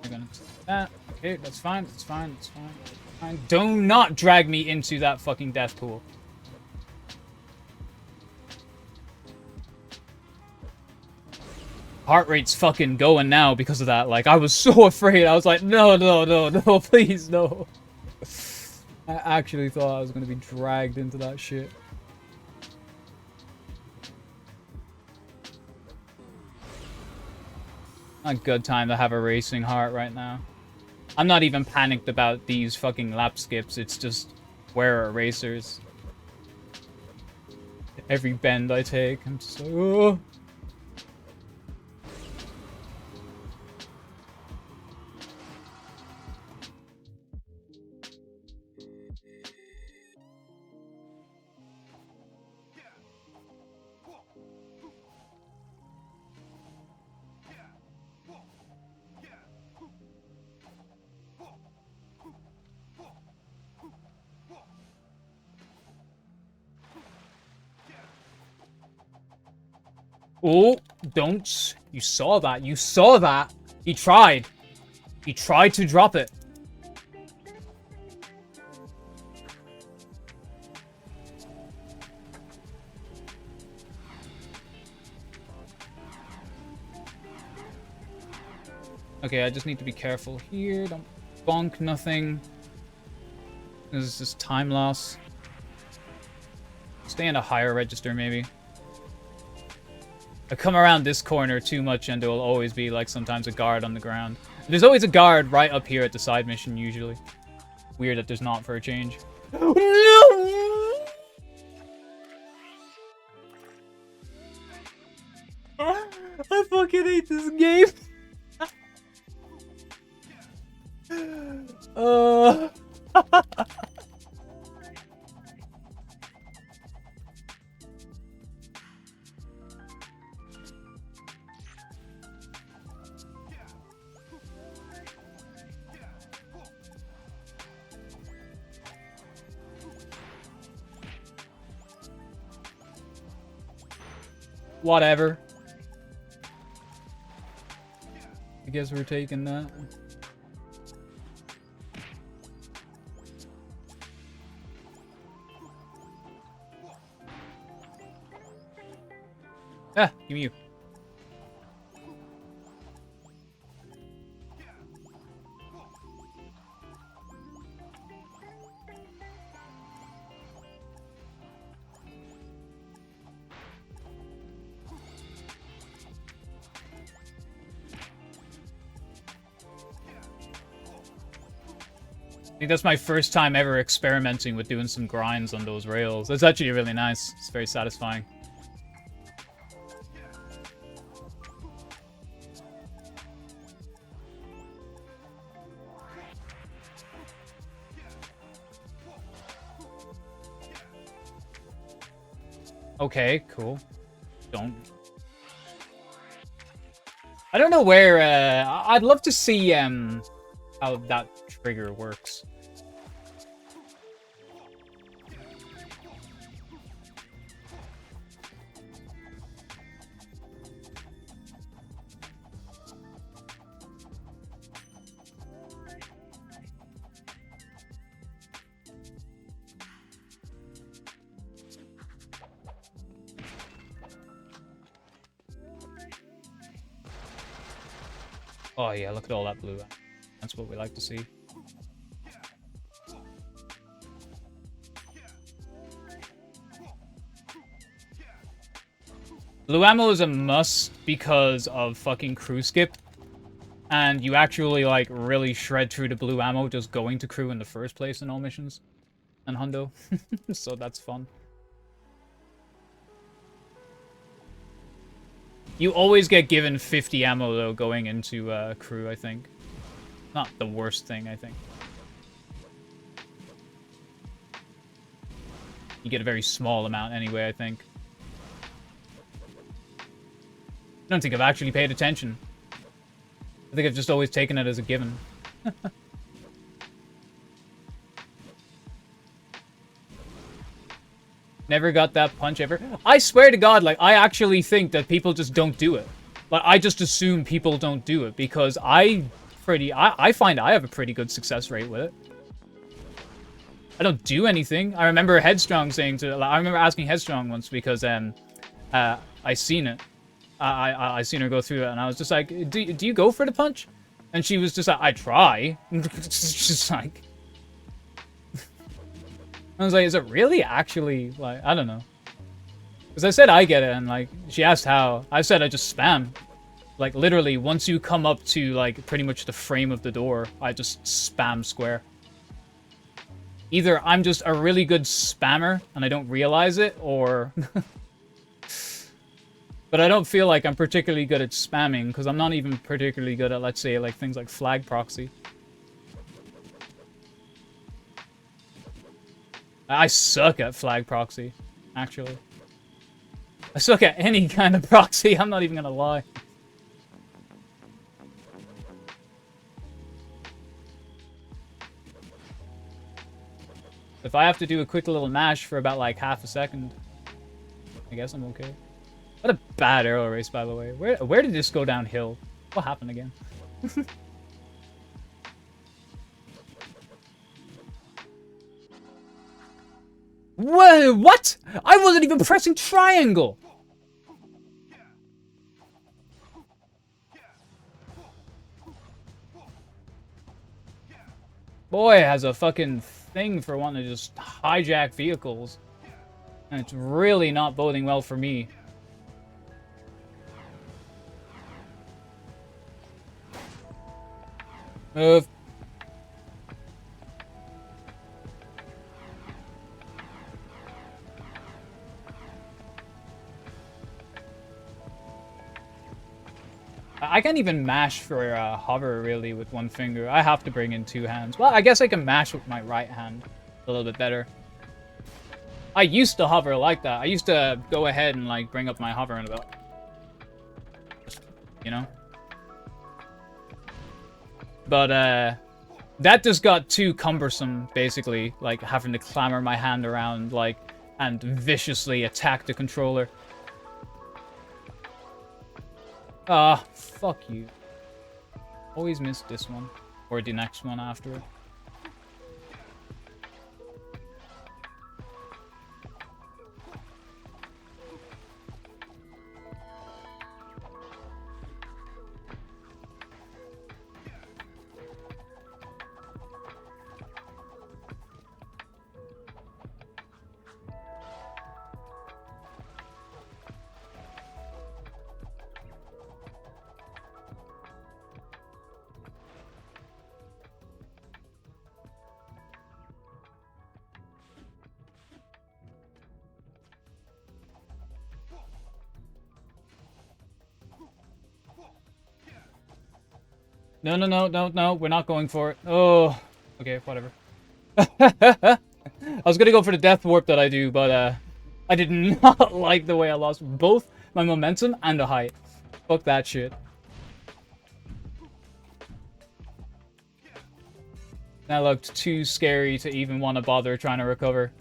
We're gonna do that. Okay, that's fine. That's fine. That's fine. That's fine. Do not drag me into that fucking death pool. Heart rate's fucking going now because of that. Like, I was so afraid. I was like, no, no, no, no, please, no. I actually thought I was gonna be dragged into that shit. Not a good time to have a racing heart right now. I'm not even panicked about these fucking lap skips. It's just, where are racers? Every bend I take, I'm just like, oh. Oh, don't. You saw that. You saw that. He tried. He tried to drop it. Okay, I just need to be careful here. Don't bonk nothing. This is just time loss. Stay in a higher register, maybe. I come around this corner too much and there will always be, like, sometimes a guard on the ground. There's always a guard right up here at the side mission, usually. Weird that there's not for a change. No! I fucking hate this game. Whatever. I guess we're taking that. Ah, give me you. I think that's my first time ever experimenting with doing some grinds on those rails. It's actually really nice. It's very satisfying. Okay, cool. Don't. I don't know where, I'd love to see, how that trigger works. Oh yeah, look at all that blue. That's what we like to see. Blue ammo is a must because of fucking crew skip. And you actually, like, really shred through the blue ammo just going to crew in the first place in all missions. And hundo. So that's fun. You always get given 50 ammo, though, going into crew, I think. Not the worst thing, I think. You get a very small amount anyway, I think. I don't think I've actually paid attention. I think I've just always taken it as a given. Never got that punch ever. I swear to God, like, I actually think that people just don't do it. Like, I just assume people don't do it because I pretty... I find I have a pretty good success rate with it. I don't do anything. I remember Headstrong saying to... I remember asking Headstrong once because I seen it. I seen her go through it, and I was just like, do you go for the punch? And she was just like, I try. It's just like... I was like, is it really actually, like, I don't know. Because I said I get it, and, like, she asked how. I said I just spam. Like, literally, once you come up to, like, pretty much the frame of the door, I just spam square. Either I'm just a really good spammer, and I don't realize it, or... But I don't feel like I'm particularly good at spamming, because I'm not even particularly good at, let's say, like, things like flag proxy. I suck at flag proxy, actually. I suck at any kind of proxy, I'm not even gonna lie. If I have to do a quick little mash for about, like, half a second, I guess I'm okay. What a bad arrow race, by the way. Where did this go downhill? What happened again? Whoa, what? I wasn't even pressing triangle! Boy has a fucking thing for wanting to just hijack vehicles. And it's really not boding well for me. Move. I can't even mash for hover, really, with one finger. I have to bring in two hands. Well, I guess I can mash with my right hand a little bit better. I used to hover like that. I used to go ahead and, like, bring up my hover and about... You know? But, that just got too cumbersome, basically. Like, having to clamor my hand around, like, and viciously attack the controller. Ah, fuck you. Always miss this one. Or the next one after it. No, we're not going for it. Oh, okay, whatever. I was gonna go for the death warp that I do, but I did not like the way I lost both my momentum and the height. Fuck that shit. That looked too scary to even want to bother trying to recover.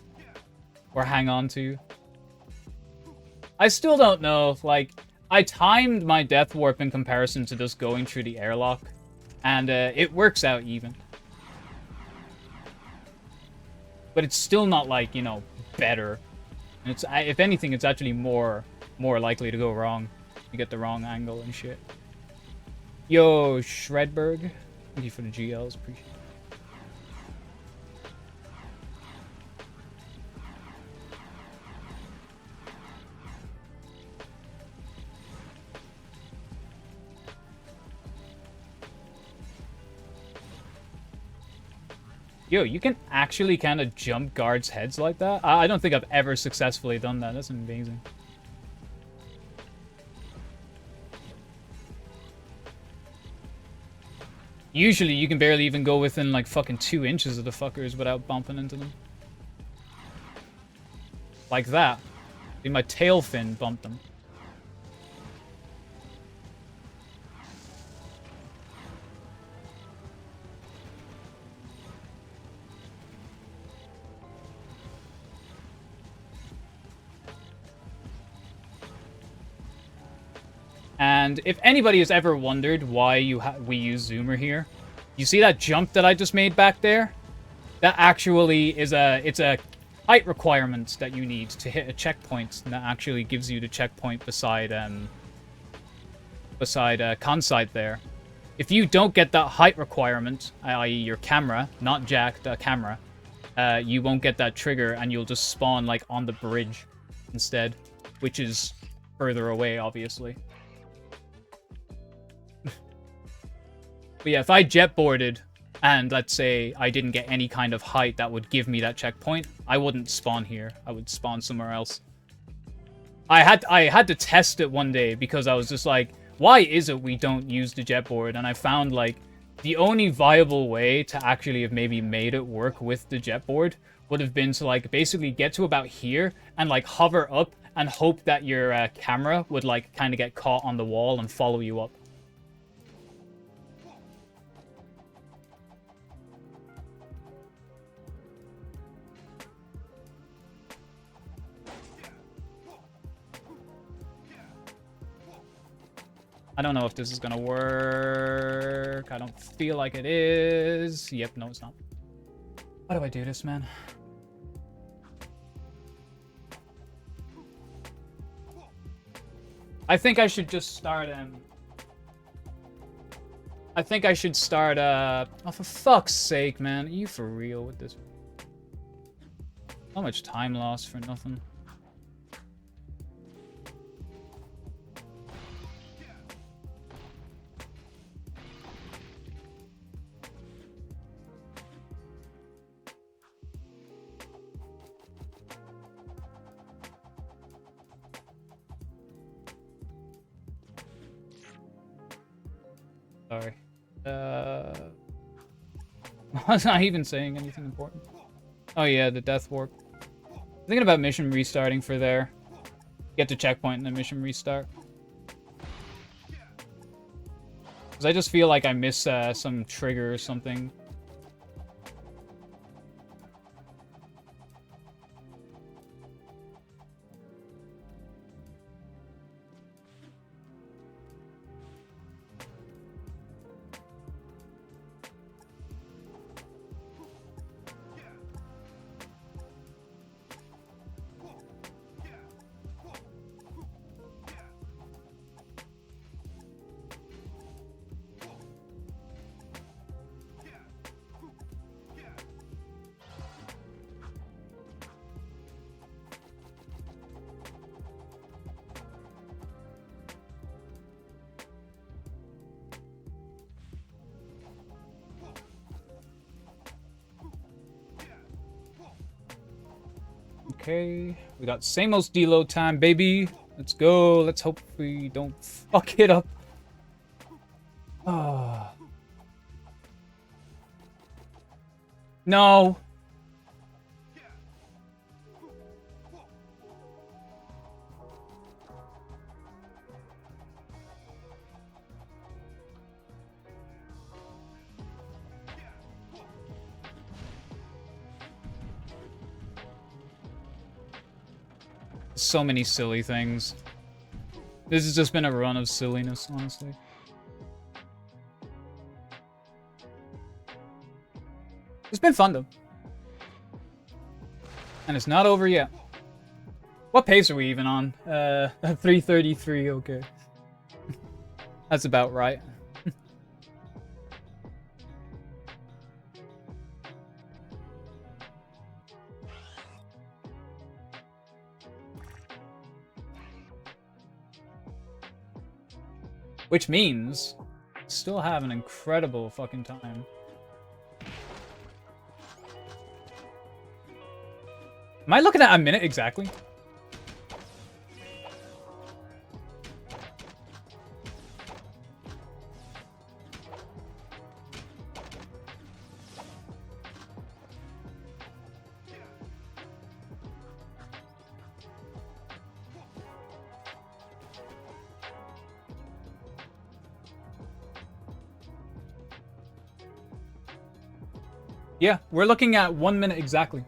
Or hang on to. I still don't know, like, I timed my death warp in comparison to just going through the airlock. And it works out even. But it's still not, like, you know, better. And it's, if anything, it's actually more likely to go wrong. You get the wrong angle and shit. Yo, Shredberg. Thank you for the GLs, appreciate it. Yo, you can actually kind of jump guards' heads like that? I don't think I've ever successfully done that. That's amazing. Usually, you can barely even go within, like, fucking 2 inches of the fuckers without bumping into them. Like that. See, my tail fin bumped them. And if anybody has ever wondered why we use Zoomer here, You see that jump that I just made back there? That actually is it's a height requirement that you need to hit a checkpoint, and that actually gives you the checkpoint beside Consite there. If you don't get that height requirement, i.e. your camera, not Jak, the camera, you won't get that trigger, and you'll just spawn, like, on the bridge instead, which is further away, obviously. But yeah, if I jetboarded, and let's say I didn't get any kind of height that would give me that checkpoint, I wouldn't spawn here. I would spawn somewhere else. I had to test it one day, because I was just like, why is it we don't use the jetboard? And I found, like, the only viable way to actually have maybe made it work with the jetboard would have been to, like, basically get to about here and, like, hover up and hope that your camera would, like, kind of get caught on the wall and follow you up. I don't know if this is gonna work. I don't feel like it is. Yep, no, it's not. Why do I do this, man? I think I should just start, I think I should start, oh, for fuck's sake, man. Are you for real with this? So much time lost for nothing. Sorry. I was not even saying anything important. Oh yeah, the death warp. Thinking about mission restarting for there. Get to checkpoint and then mission restart. Because I just feel like I miss some trigger or something. Okay, we got same old deload time, baby. Let's go. Let's hope we don't fuck it up. Oh. No. So many silly things. This has just been a run of silliness, honestly. It's been fun, though. And it's not over yet. What pace are we even on? 3:33, okay. That's about right. Which means, still have an incredible fucking time. Am I looking at a minute exactly? Yeah, we're looking at 1 minute exactly.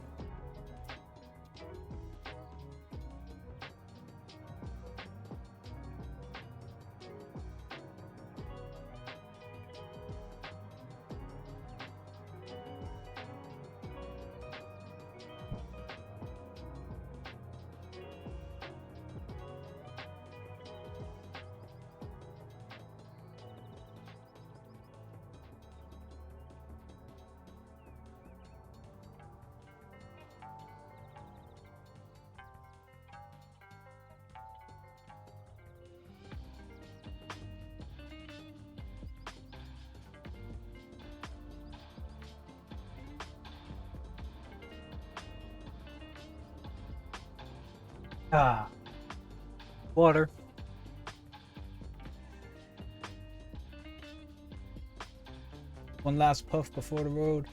Ah. Water. One last puff before the road.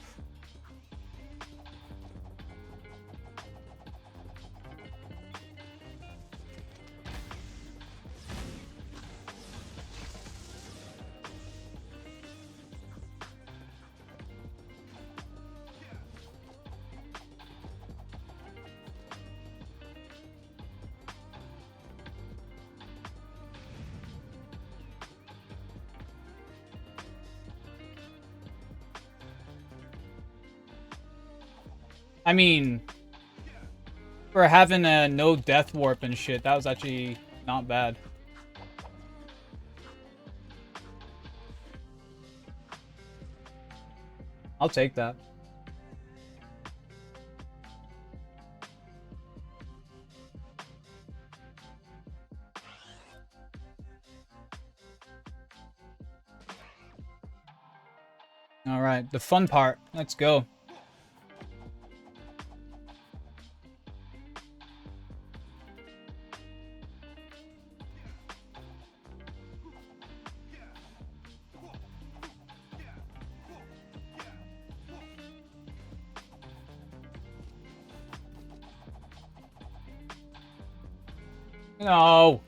I mean, for having a no death warp and shit, that was actually not bad. I'll take that. All right, the fun part. Let's go. No.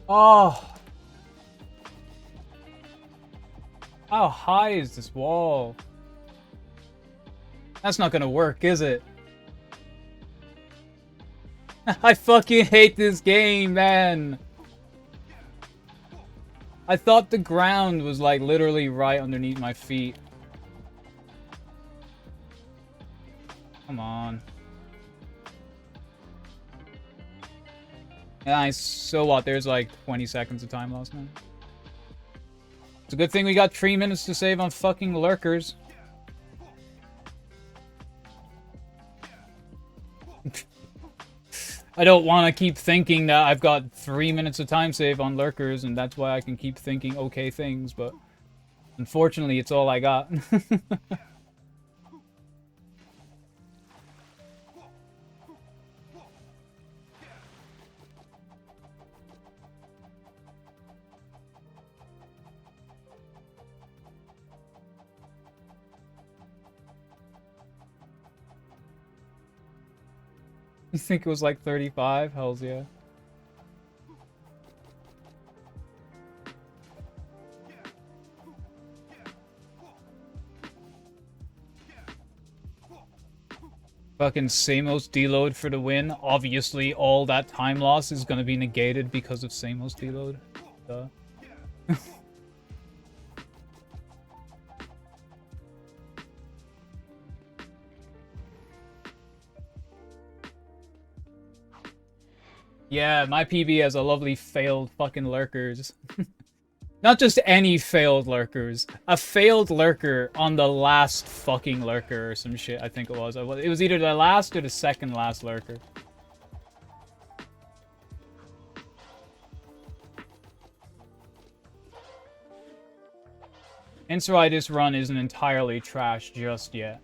Oh. How high is this wall? That's not gonna work, is it? I fucking hate this game, man. I thought the ground was like literally right underneath my feet. Come on. Nice. So what? There's like 20 seconds of time lost now. It's a good thing we got 3 minutes to save on fucking lurkers. I don't want to keep thinking that I've got 3 minutes of time save on lurkers, and that's why I can keep thinking okay things, but unfortunately, it's all I got. You think it was like 35? Hells yeah. Fucking Samos deload for the win. Obviously, all that time loss is gonna be negated because of Samos deload. Duh. Yeah, my PB has a lovely failed fucking lurkers. Not just any failed lurkers. A failed lurker on the last fucking lurker or some shit, I think it was. It was either the last or the second last lurker. And so why this run isn't entirely trash just yet.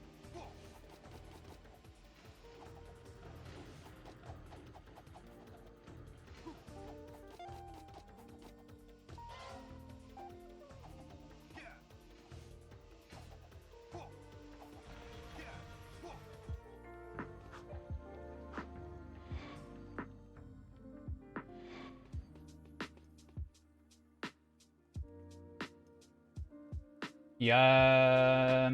Yeah,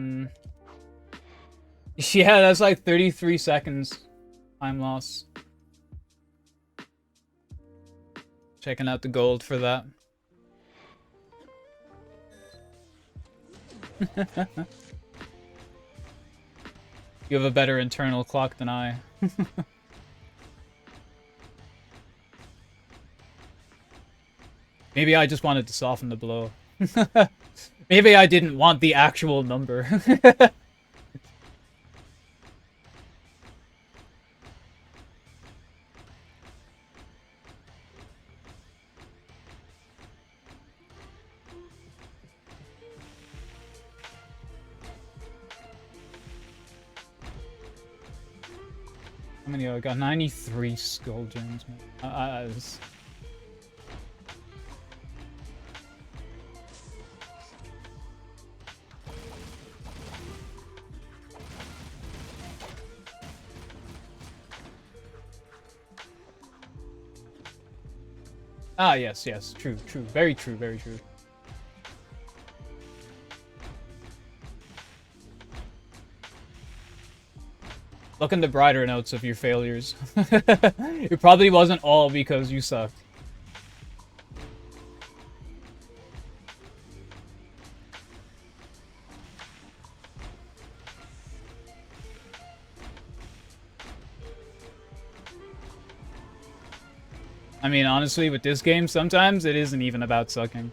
yeah, that's like 33 seconds time loss. Checking out the gold for that. You have a better internal clock than I. Maybe I just wanted to soften the blow. Maybe I didn't want the actual number. How many? I got 93 skull gems. Ah, yes, yes. True, true. Very true, very true. Look in the brighter notes of your failures. It probably wasn't all because you sucked. I mean, honestly, with this game, sometimes it isn't even about sucking.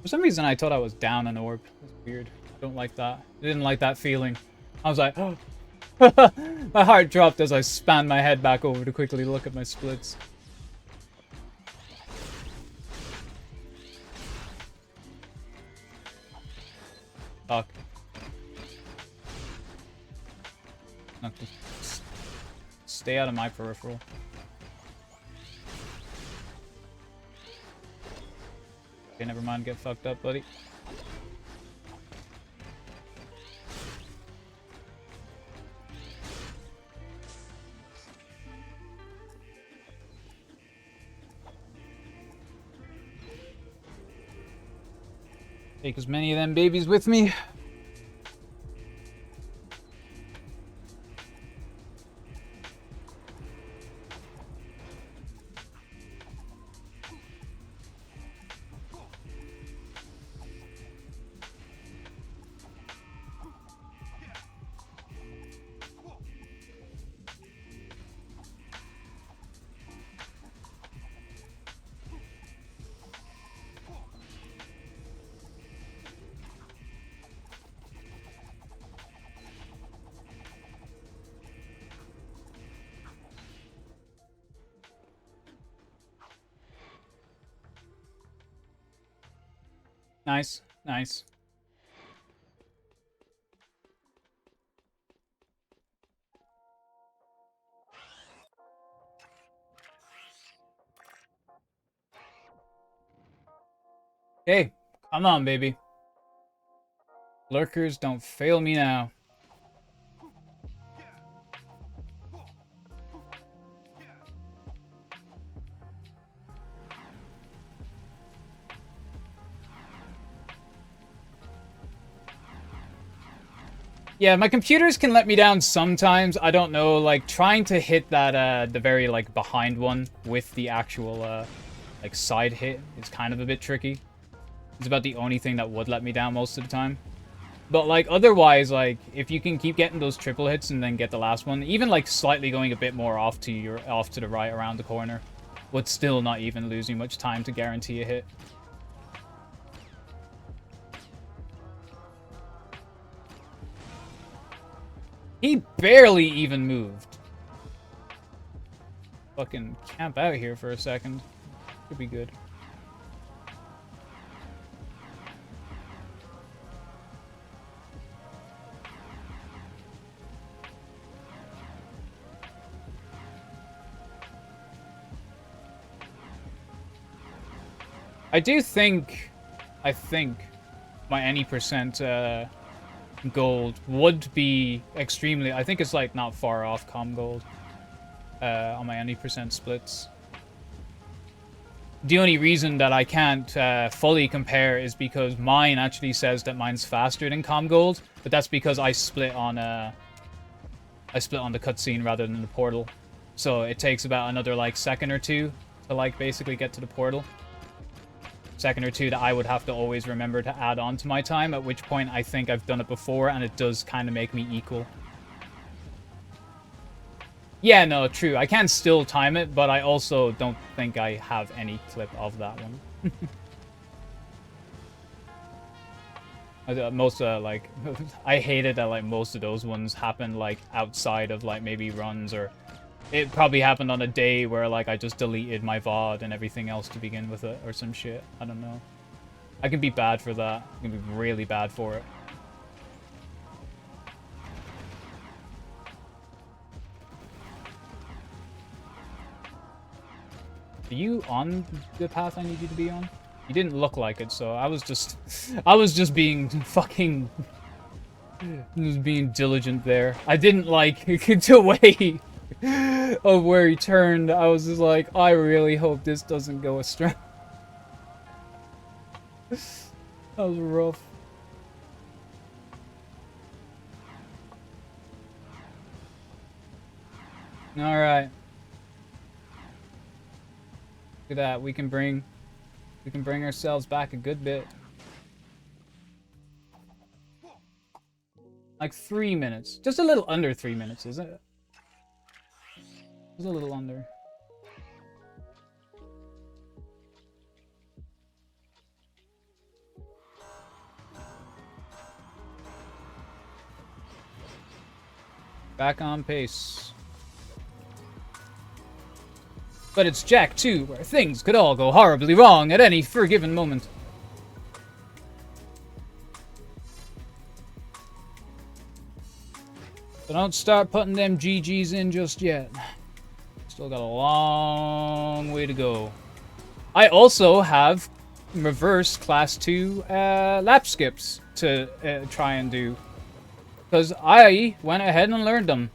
For some reason, I thought I was down an orb. That's weird. I don't like that. I didn't like that feeling. I was like, oh. My heart dropped as I spanned my head back over to quickly look at my splits. Fuck. No, just stay out of my peripheral. Okay, never mind. Get fucked up, buddy. Take as many of them babies with me. Nice, nice. Hey, come on, baby. Lurkers, don't fail me now. Yeah, my computers can let me down sometimes. I don't know, like, trying to hit that, the very, like, behind one with the actual, like, side hit is kind of a bit tricky. It's about the only thing that would let me down most of the time. But, like, otherwise, like, if you can keep getting those triple hits and then get the last one, even, like, slightly going a bit more off to the right around the corner, would still not even lose you much time to guarantee a hit. He barely even moved. Fucking camp out here for a second. Could be good. I think my any percent gold would be extremely, I think it's like not far off com gold on my any percent splits. The only reason that I can't fully compare is because mine actually says that mine's faster than com gold, but that's because I split on the cutscene rather than the portal. So it takes about another like second or two to like basically get to the portal. Second or two that I would have to always remember to add on to my time, at which point I think I've done it before and it does kind of make me equal. Yeah, no, true. I can still time it, but I also don't think I have any clip of that one. Most, like, I hated that, like, most of those ones happen, like, outside of, like, maybe runs or It probably happened on a day where, like, I just deleted my VOD and everything else to begin with it, or some shit. I don't know. I can be bad for that. I can be really bad for it. Are you on the path I need you to be on? You didn't look like it, so I was just being fucking, just being diligent there. I didn't like the way of where he turned. I was just like, I really hope this doesn't go astray. That was rough. All right. Look at that. We can bring ourselves back a good bit. Like 3 minutes. Just a little under 3 minutes, isn't it? Just a little under. Back on pace. But it's Jak II, where things could all go horribly wrong at any forgiven moment. So don't start putting them GGs in just yet. Still got a long way to go. I also have reverse class 2 lap skips to try and do. Because I went ahead and learned them.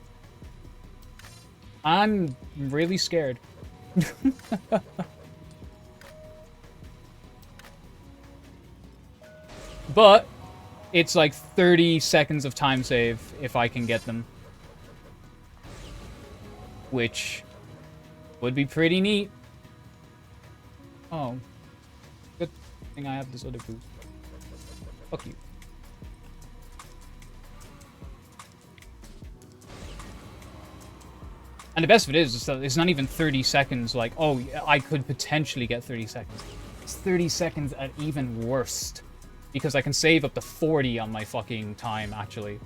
I'm really scared. But it's like 30 seconds of time save if I can get them. Which would be pretty neat. Oh. Good thing I have this other boost. Fuck you. And the best of it is that it's not even 30 seconds like, oh, I could potentially get 30 seconds. It's 30 seconds at even worst. Because I can save up to 40 on my fucking time, actually.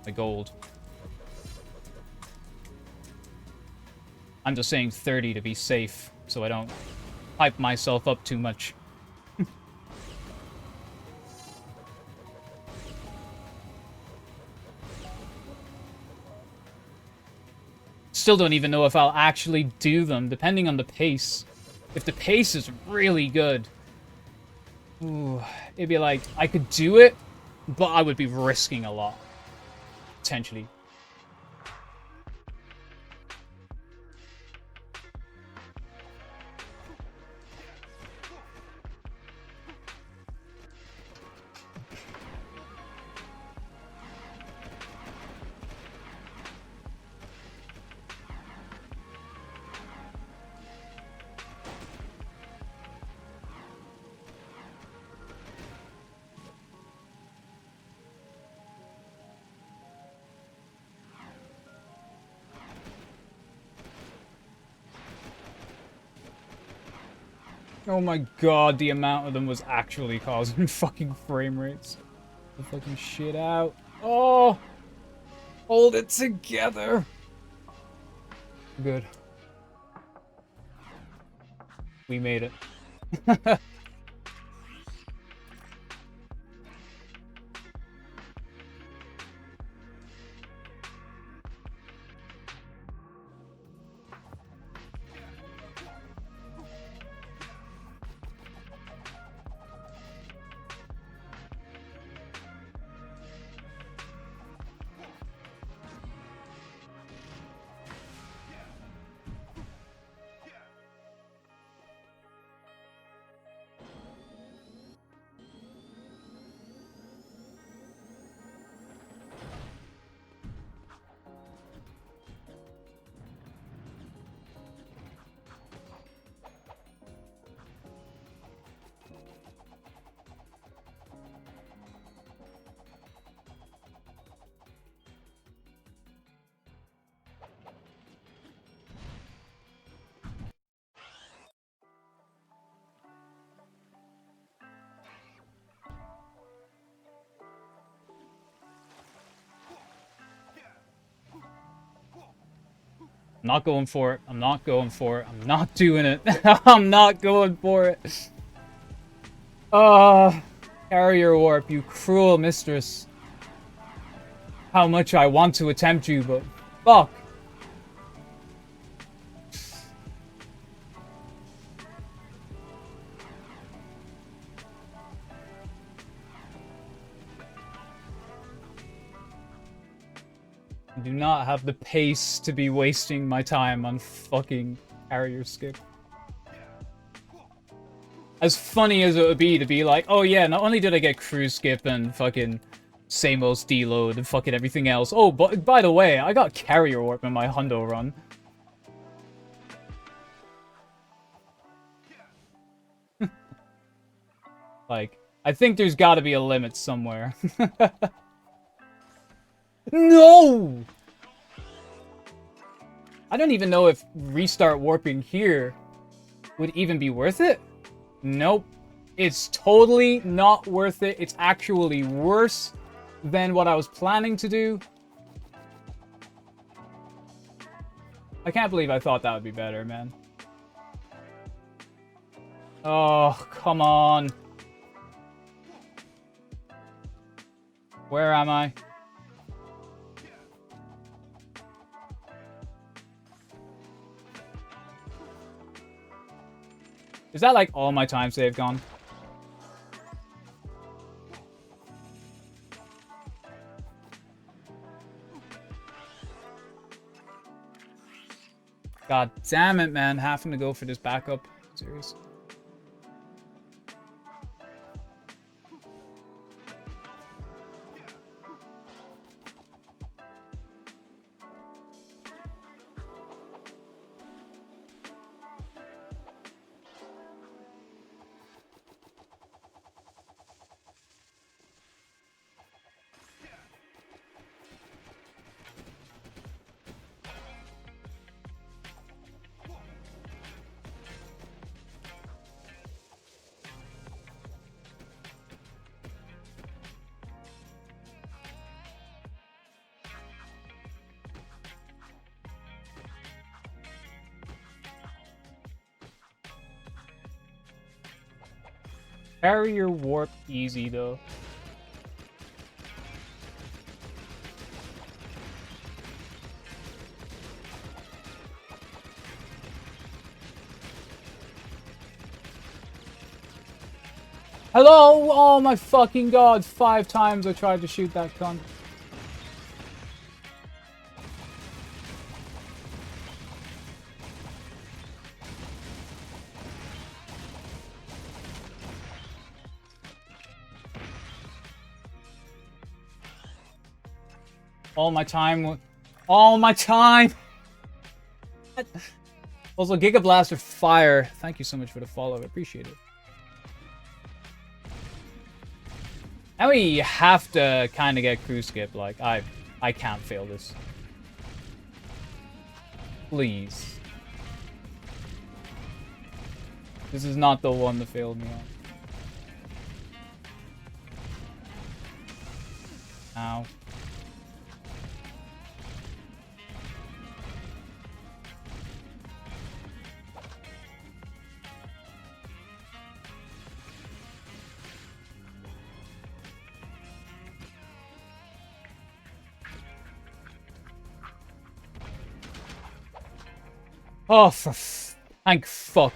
My gold. I'm just saying 30 to be safe, so I don't hype myself up too much. Still don't even know if I'll actually do them, depending on the pace. If the pace is really good, ooh, it'd be like, I could do it, but I would be risking a lot. Potentially. Oh my god, the amount of them was actually causing fucking frame rates. The fucking shit out. Oh! Hold it together! Good. We made it. I'm not going for it. I'm not going for it. I'm not doing it. I'm not going for it. Carrier warp, you cruel mistress. How much I want to attempt you, but fuck. I do not have the pace to be wasting my time on fucking carrier skip. As funny as it would be to be like, oh yeah, not only did I get cruise skip and fucking Samos deload and fucking everything else. Oh, but by the way, I got carrier warp in my hundo run. Like, I think there's gotta be a limit somewhere. No! I don't even know if restart warping here would even be worth it. Nope. It's totally not worth it. It's actually worse than what I was planning to do. I can't believe I thought that would be better, man. Oh, come on. Where am I? Is that like all my time save gone? God damn it, man. Having to go for this backup. Seriously. Carrier warp easy, though. Hello? Oh my fucking god. 5 times I tried to shoot that cunt. All my time. All my time! Also, Giga Blaster Fire. Thank you so much for the follow. I appreciate it. And we have to kind of get crew skip. Like, I can't fail this. Please. This is not the one that failed me on. Ow. Oh, thank fuck.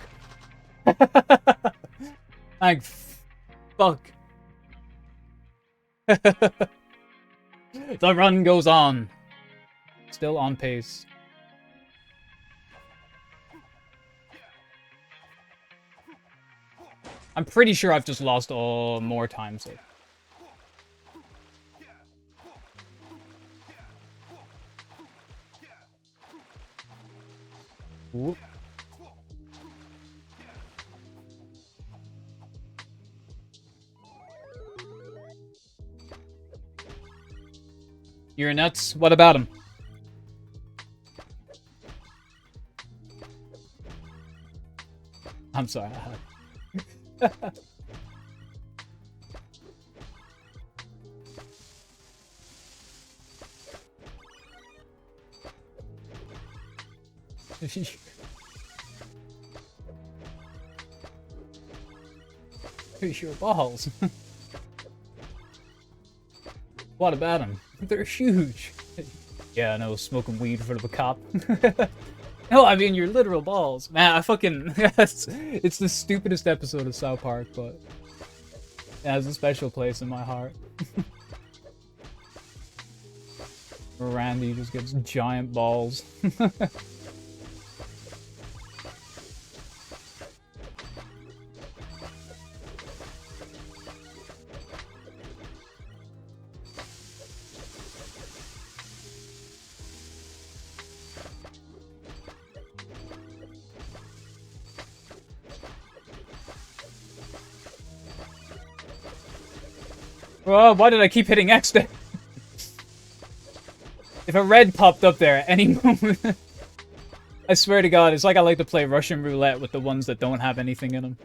Thank fuck. The run goes on. Still on pace. I'm pretty sure I've just lost all more time save. Whoop. You're nuts? What about him? I'm sorry. Your balls. What about them? They're huge. Yeah, I know, smoking weed in front of a cop. No, I mean your literal balls. Man, I fucking... it's the stupidest episode of South Park, but... it has a special place in my heart. Where Randy just gets giant balls. Oh, why did I keep hitting X there? If a red popped up there at any moment... I swear to God, it's like I like to play Russian roulette with the ones that don't have anything in them.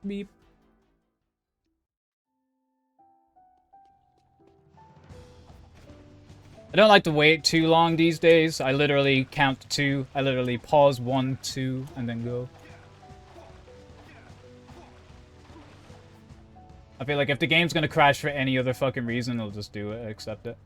Beep. I don't like to wait too long these days. I literally count to 2. I literally pause 1, 2, and then go. I feel like if the game's gonna crash for any other fucking reason, I'll just do it, accept it.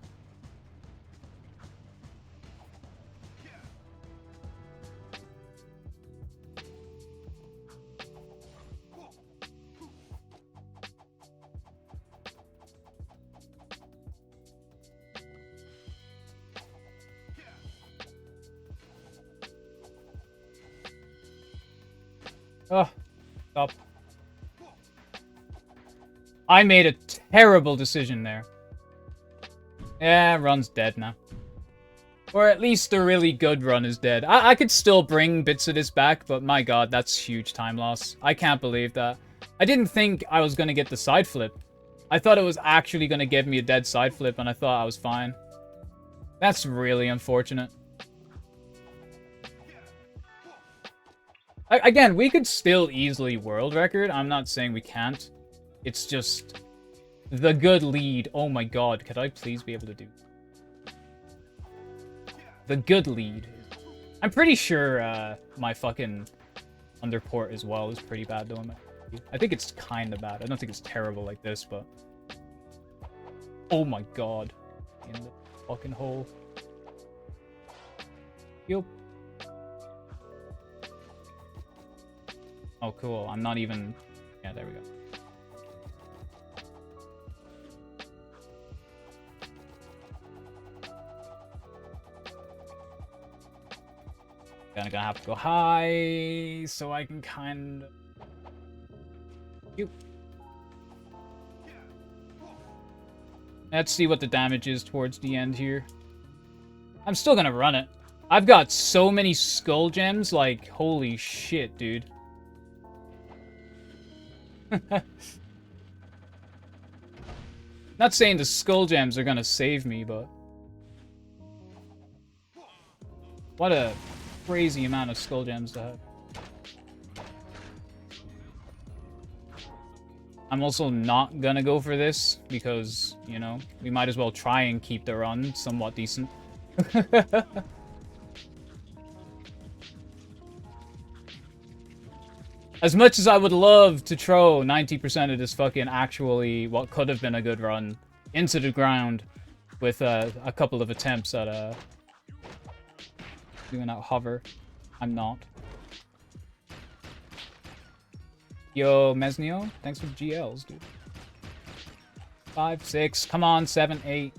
Oh, stop. I made a terrible decision there. Yeah, Run's dead now. Or at least the really good Run is dead. I could still bring bits of this back, but my god, that's huge time loss. I can't believe that. I didn't think I was going to get the side flip. I thought it was actually going to give me a dead side flip, and I thought I was fine. That's really unfortunate. Again, we could still easily world record. I'm not saying we can't. It's just the good lead. Oh my god, could I please be able to do the good lead? I'm pretty sure my fucking underport as well is pretty bad though. I think it's kind of bad. I don't think it's terrible like this, but oh my god, in the fucking hole. Yup. Oh, cool. I'm not even... yeah, there we go. Then I'm gonna have to go high, so I can kind of... Let's see what the damage is towards the end here. I'm still gonna run it. I've got so many skull gems, like, holy shit, dude. Not saying the skull gems are gonna save me, but what a crazy amount of skull gems to have. I'm also not gonna go for this because, you know, we might as well try and keep the run somewhat decent. As much as I would love to throw 90% of this fucking actually what could have been a good run into the ground with a couple of attempts at doing that hover, I'm not. Yo, Mesnio, thanks for the GLs, dude. 5, 6, come on, 7, 8.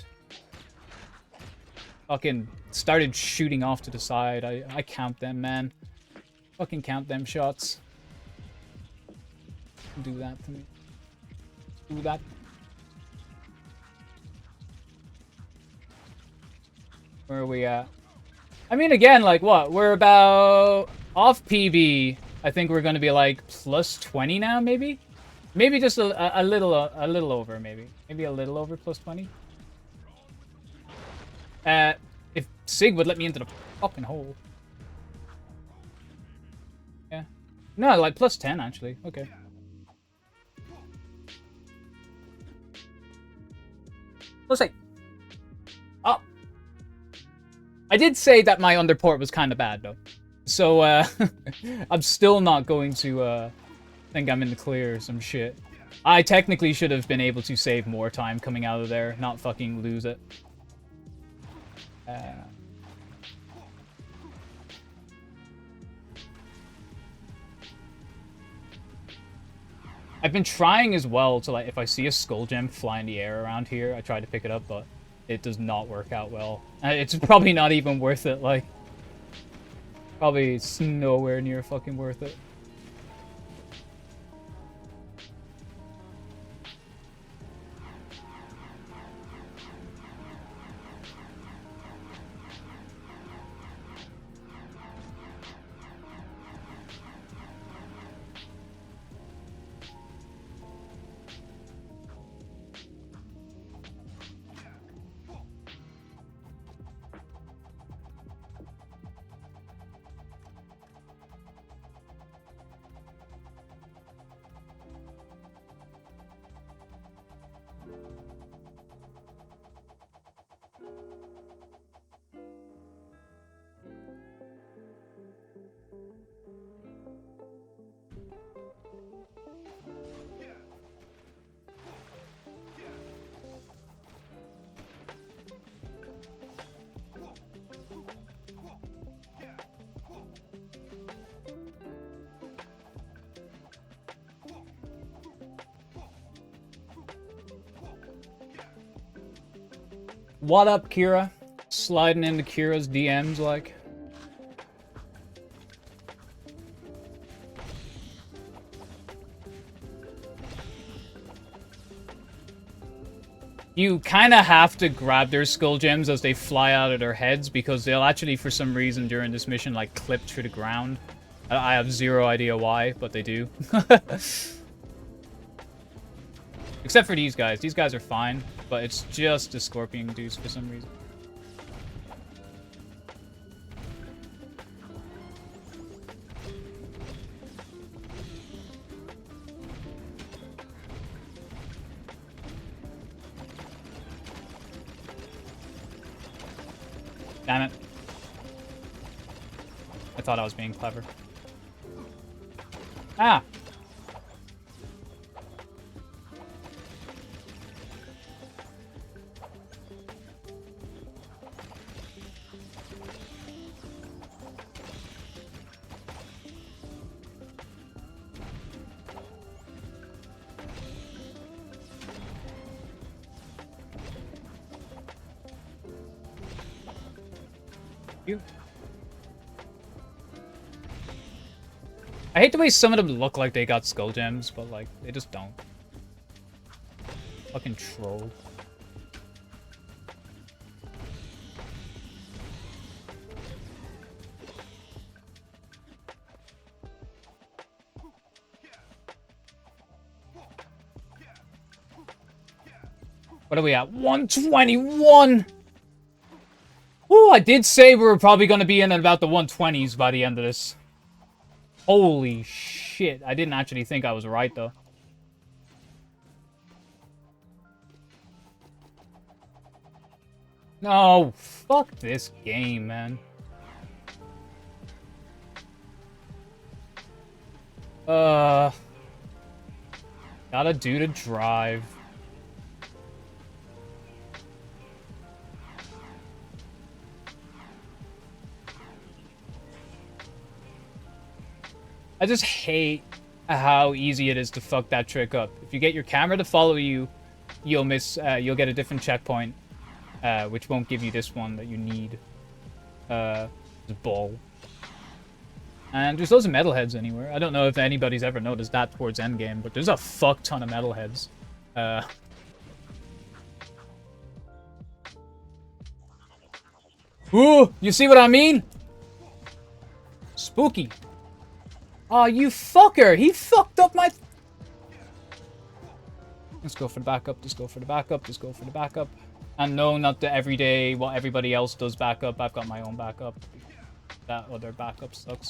Fucking started shooting off to the side. I count them, man. Fucking count them shots. Do that to me. Do that. Where are we at? I mean, again, like, what? We're about... off PB, I think we're going to be, like, plus 20 now, maybe? Maybe just a little over, maybe. Maybe a little over plus 20. If Sig would let me into the fucking hole. No, like plus 10 actually. Okay. Let's say. Oh. I did say that my underport was kind of bad though. So, I'm still not going to, think I'm in the clear or some shit. I technically should have been able to save more time coming out of there, not fucking lose it. I've been trying as well to, like, if I see a skull gem fly in the air around here, I try to pick it up, but it does not work out well. It's probably not even worth it, like. Probably it's nowhere near fucking worth it. What up, Kira? Sliding into Kira's DMs, like. You kind of have to grab their skull gems as they fly out of their heads, because they'll actually, for some reason, during this mission, like, clip through the ground. I have zero idea why, but they do. Except for these guys. These guys are fine, but it's just the scorpion dudes for some reason. Damn it. I thought I was being clever. Ah! You. I hate the way some of them look like they got skull gems, but like they just don't. Fucking troll. What are we at? 121! Ooh, I did say we were probably going to be in at about the 120s by the end of this. Holy shit. I didn't actually think I was right, though. No, fuck this game, man. Gotta do the drive. I just hate how easy it is to fuck that trick up. If you get your camera to follow you, you'll miss. You'll get a different checkpoint, which won't give you this one that you need. Bull. And there's loads of metalheads anywhere. I don't know if anybody's ever noticed that towards endgame, but there's a fuck ton of metalheads. Ooh, you see what I mean? Spooky. Oh, you fucker! He fucked up my... Let's go for the backup, let's go for the backup, let's go for the backup. And no, not the everyday, what everybody else does backup. I've got my own backup. That other backup sucks.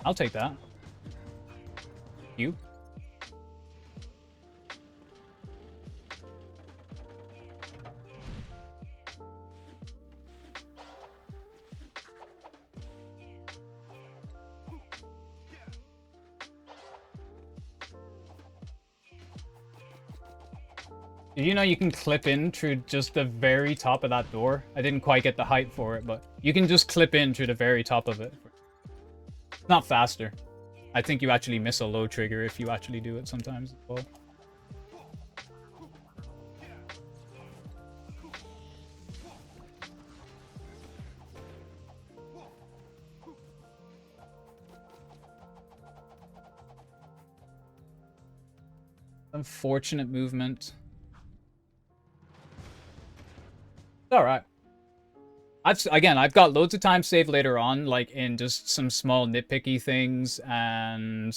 I'll take that. You. Did you know you can clip in through just the very top of that door? I didn't quite get the height for it, but you can just clip in through the very top of it. It's not faster. I think you actually miss a low trigger if you actually do it sometimes as well. Unfortunate movement. Alright. I've got loads of time saved later on, like in just some small nitpicky things, and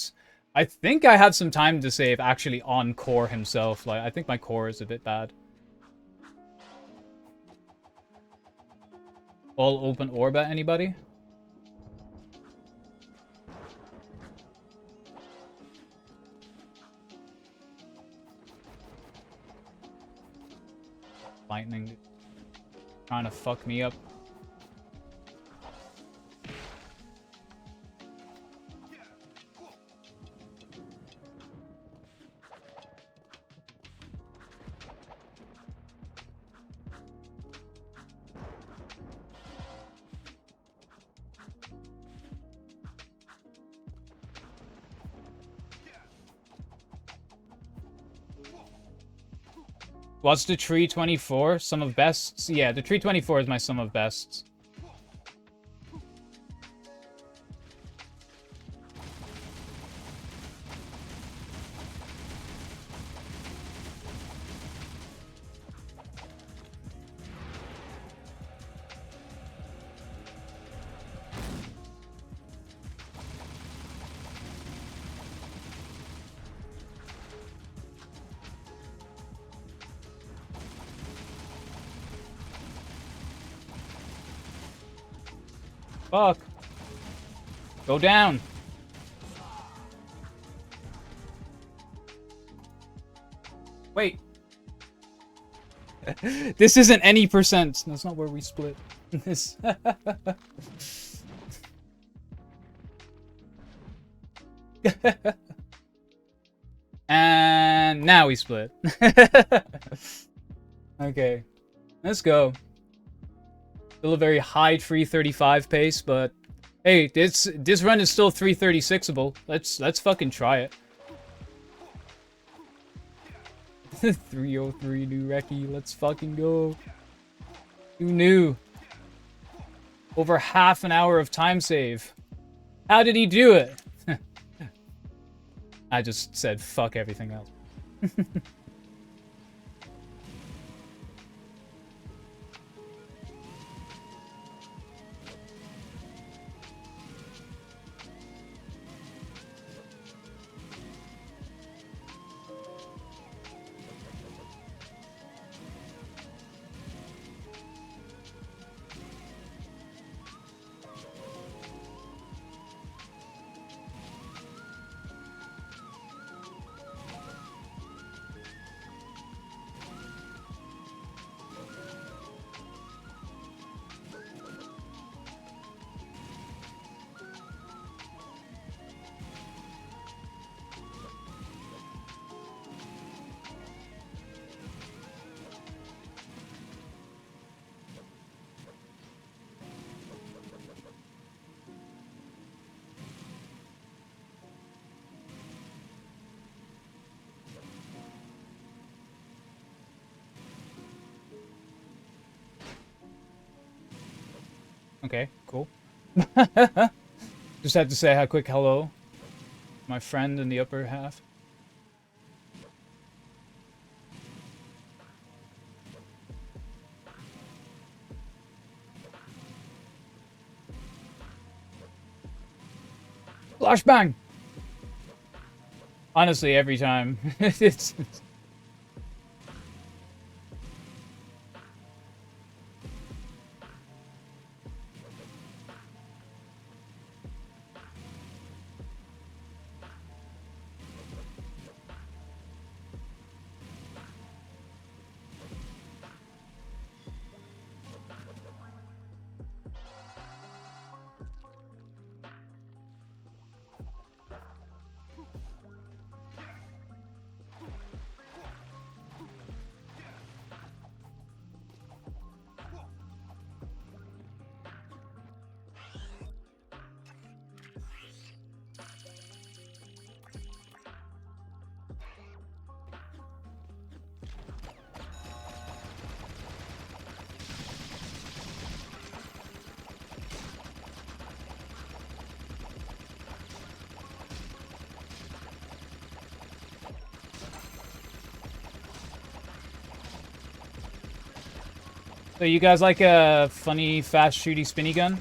I think I have some time to save actually on core himself. Like, I think my core is a bit bad. All open orbit, anybody? Lightning trying to fuck me up. What's the tree 24? Sum of bests? Yeah, the tree 24 is my sum of bests. Fuck. Go down. Wait. This isn't any percent. That's not where we split. This. And now we split. Okay. Let's go. Still a very high 335 pace, but hey, this run is still 336able. Let's fucking try it. 303 new Reki, let's fucking go. Who knew? Over half an hour of time save. How did he do it? I just said fuck everything else. Okay, cool. Just had to say a quick hello. My friend in the upper half. Flashbang! Honestly, every time. it's... So you guys like a funny, fast, shooty, spinny gun?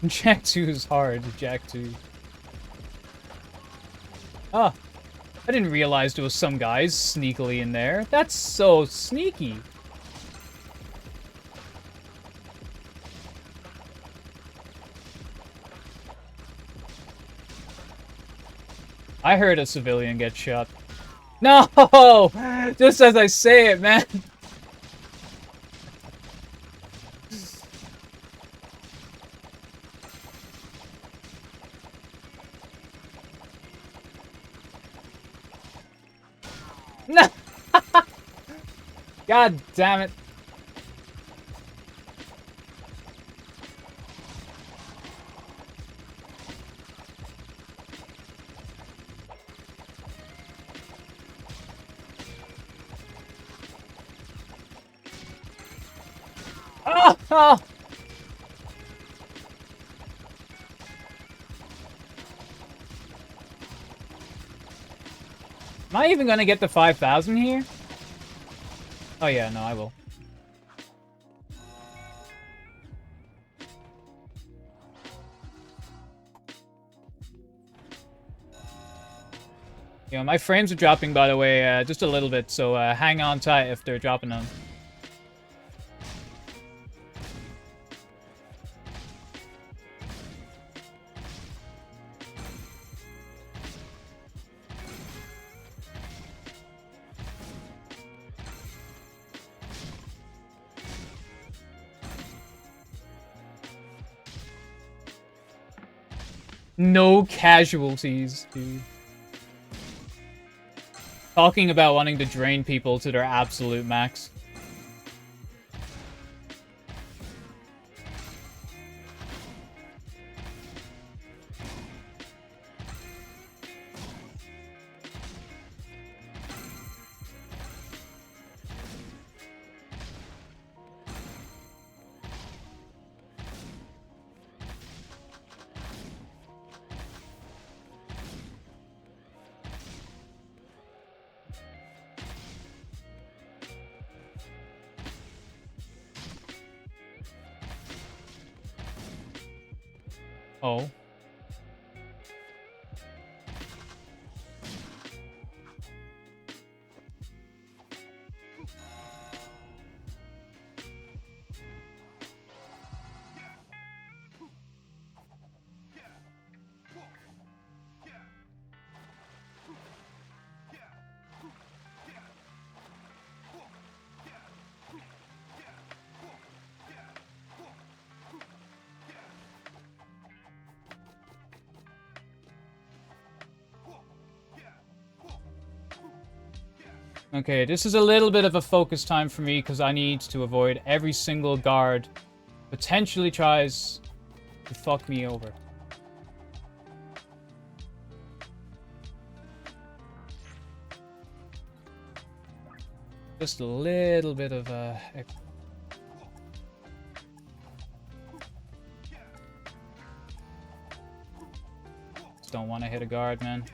Jak II is hard, Jak II. Ah, I didn't realize there was some guys sneakily in there. That's so sneaky. I heard a civilian get shot. No! Just as I say it, man. No! God damn it. Oh! Oh! Am I even gonna get the 5,000 here? Oh yeah, no, I will. Yeah, my frames are dropping, by the way, just a little bit, so hang on tight if they're dropping them. No casualties, dude. Talking about wanting to drain people to their absolute max. Oh. Okay, this is a little bit of a focus time for me because I need to avoid every single guard potentially tries to fuck me over. Just a little bit of just don't want to hit a guard, man.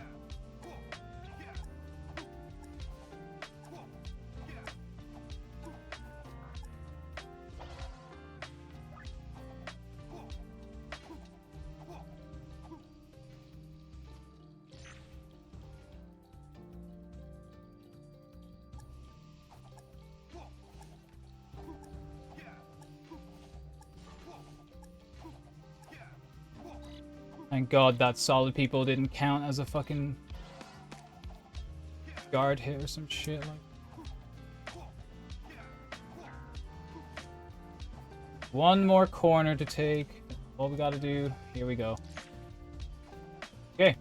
Thank God that solid people didn't count as a fucking guard hit or some shit like. One more corner to take. All we gotta do. Here we go. Okay.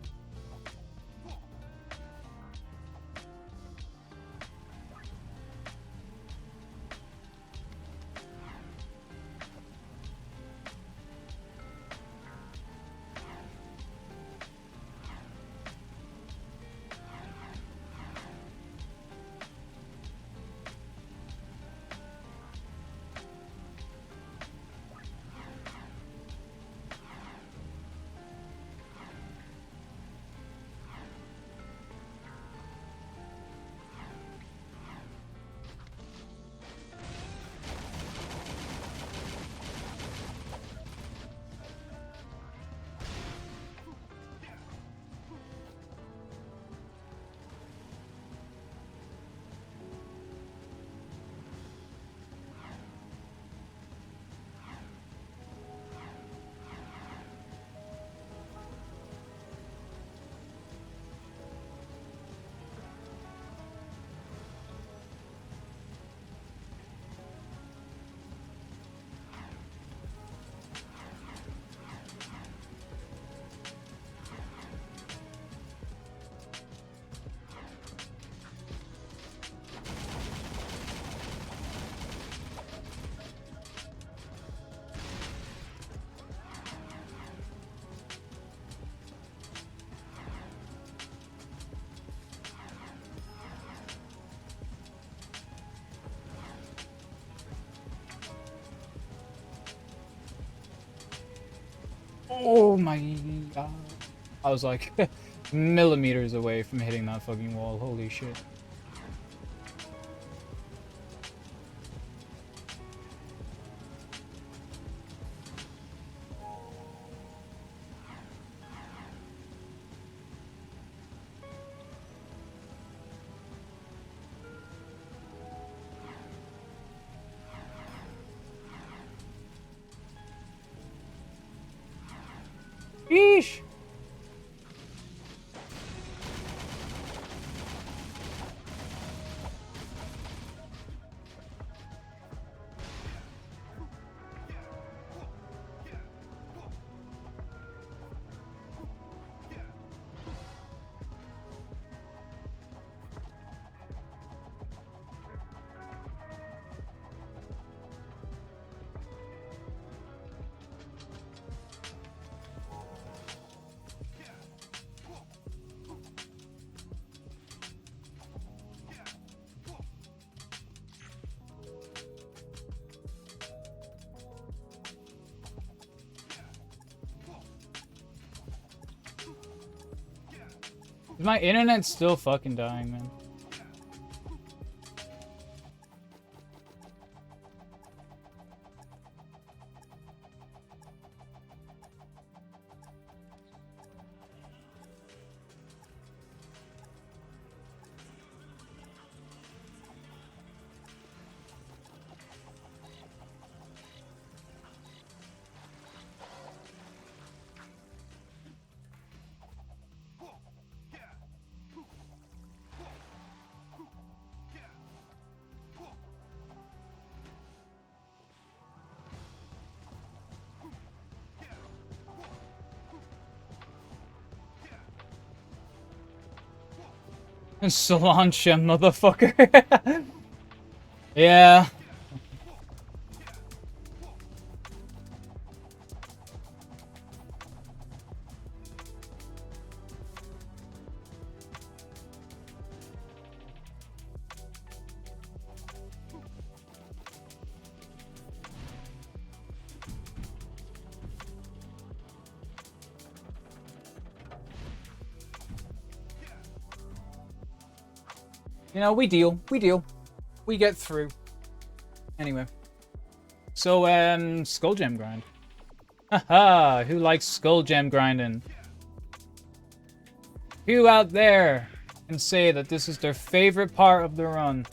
Oh my god. I was like millimeters away from hitting that fucking wall. Holy shit. Yeesh. My internet's still fucking dying, man. Solange, motherfucker. Yeah. You know, we deal. We deal. We get through. Anyway. So, Skull Gem grind. Haha, who likes Skull Gem grinding? Who out there can say that this is their favorite part of the run?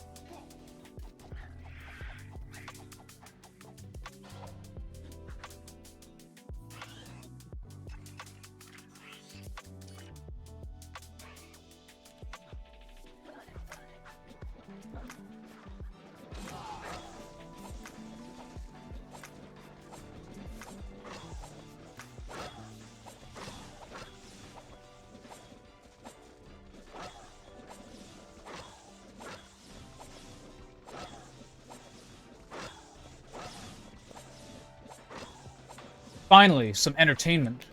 Finally, some entertainment.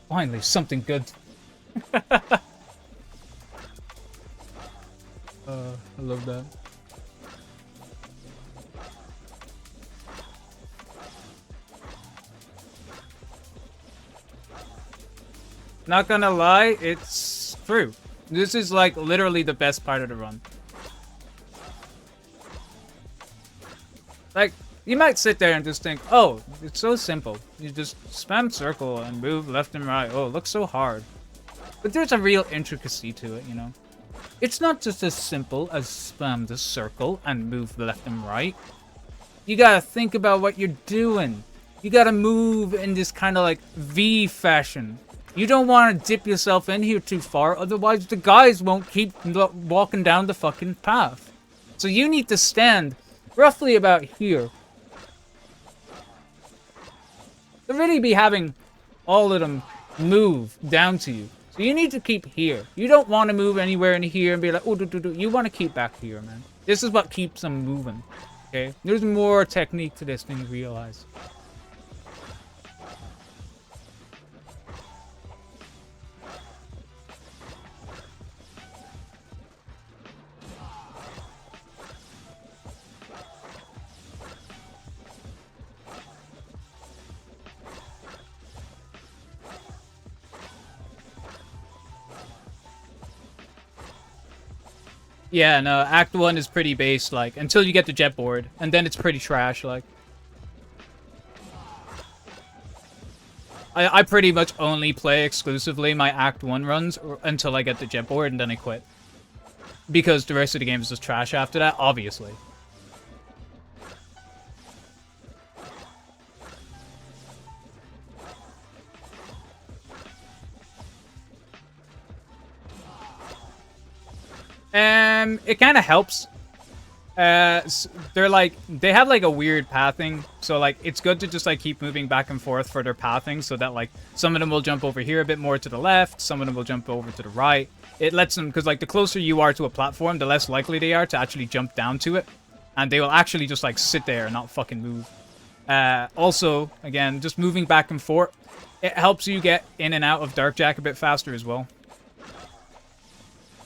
Finally, something good. I love that. Not gonna lie, it's true. This is like literally the best part of the run. Like, you might sit there and just think, oh, it's so simple. You just spam circle and move left and right. Oh, it looks so hard. But there's a real intricacy to it, you know? It's not just as simple as spam the circle and move left and right. You gotta think about what you're doing. You gotta move in this kind of like V fashion. You don't want to dip yourself in here too far, otherwise the guys won't keep walking down the fucking path. So you need to stand roughly about here. To really be having all of them move down to you. So you need to keep here. You don't want to move anywhere in here and be like, oh, you want to keep back here, man. This is what keeps them moving. Okay? There's more technique to this than you realize. Yeah, no, Act 1 is pretty base, like, until you get the jet board, and then it's pretty trash, like. I pretty much only play exclusively my Act 1 runs until I get the jet board, and then I quit. Because the rest of the game is just trash after that, obviously. It kind of helps. They have like a weird pathing, so like it's good to just like keep moving back and forth for their pathing, so that like some of them will jump over here a bit more to the left, some of them will jump over to the right. It lets them, because like the closer you are to a platform, the less likely they are to actually jump down to it, and they will actually just like sit there and not fucking move. Also, again, just moving back and forth, it helps you get in and out of Dark Jak a bit faster as well.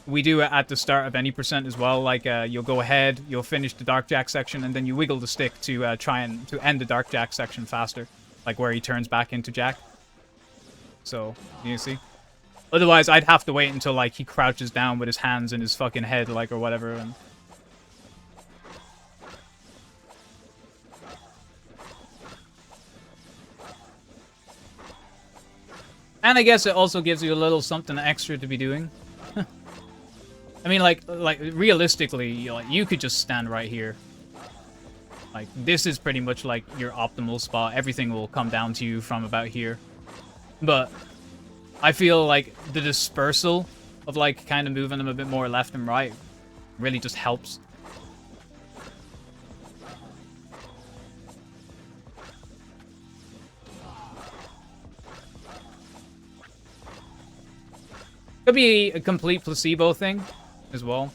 We do it at the start of any percent as well. Like, you'll go ahead, you'll finish the Dark Jak section, and then you wiggle the stick to try and to end the Dark Jak section faster. Like, where he turns back into Jak. So, you see? Otherwise, I'd have to wait until, like, he crouches down with his hands in his fucking head, like, or whatever, and... And I guess it also gives you a little something extra to be doing. I mean, like realistically, you could just stand right here. Like, this is pretty much like your optimal spot. Everything will come down to you from about here. But I feel like the dispersal of like kind of moving them a bit more left and right really just helps. Could be a complete placebo thing as well.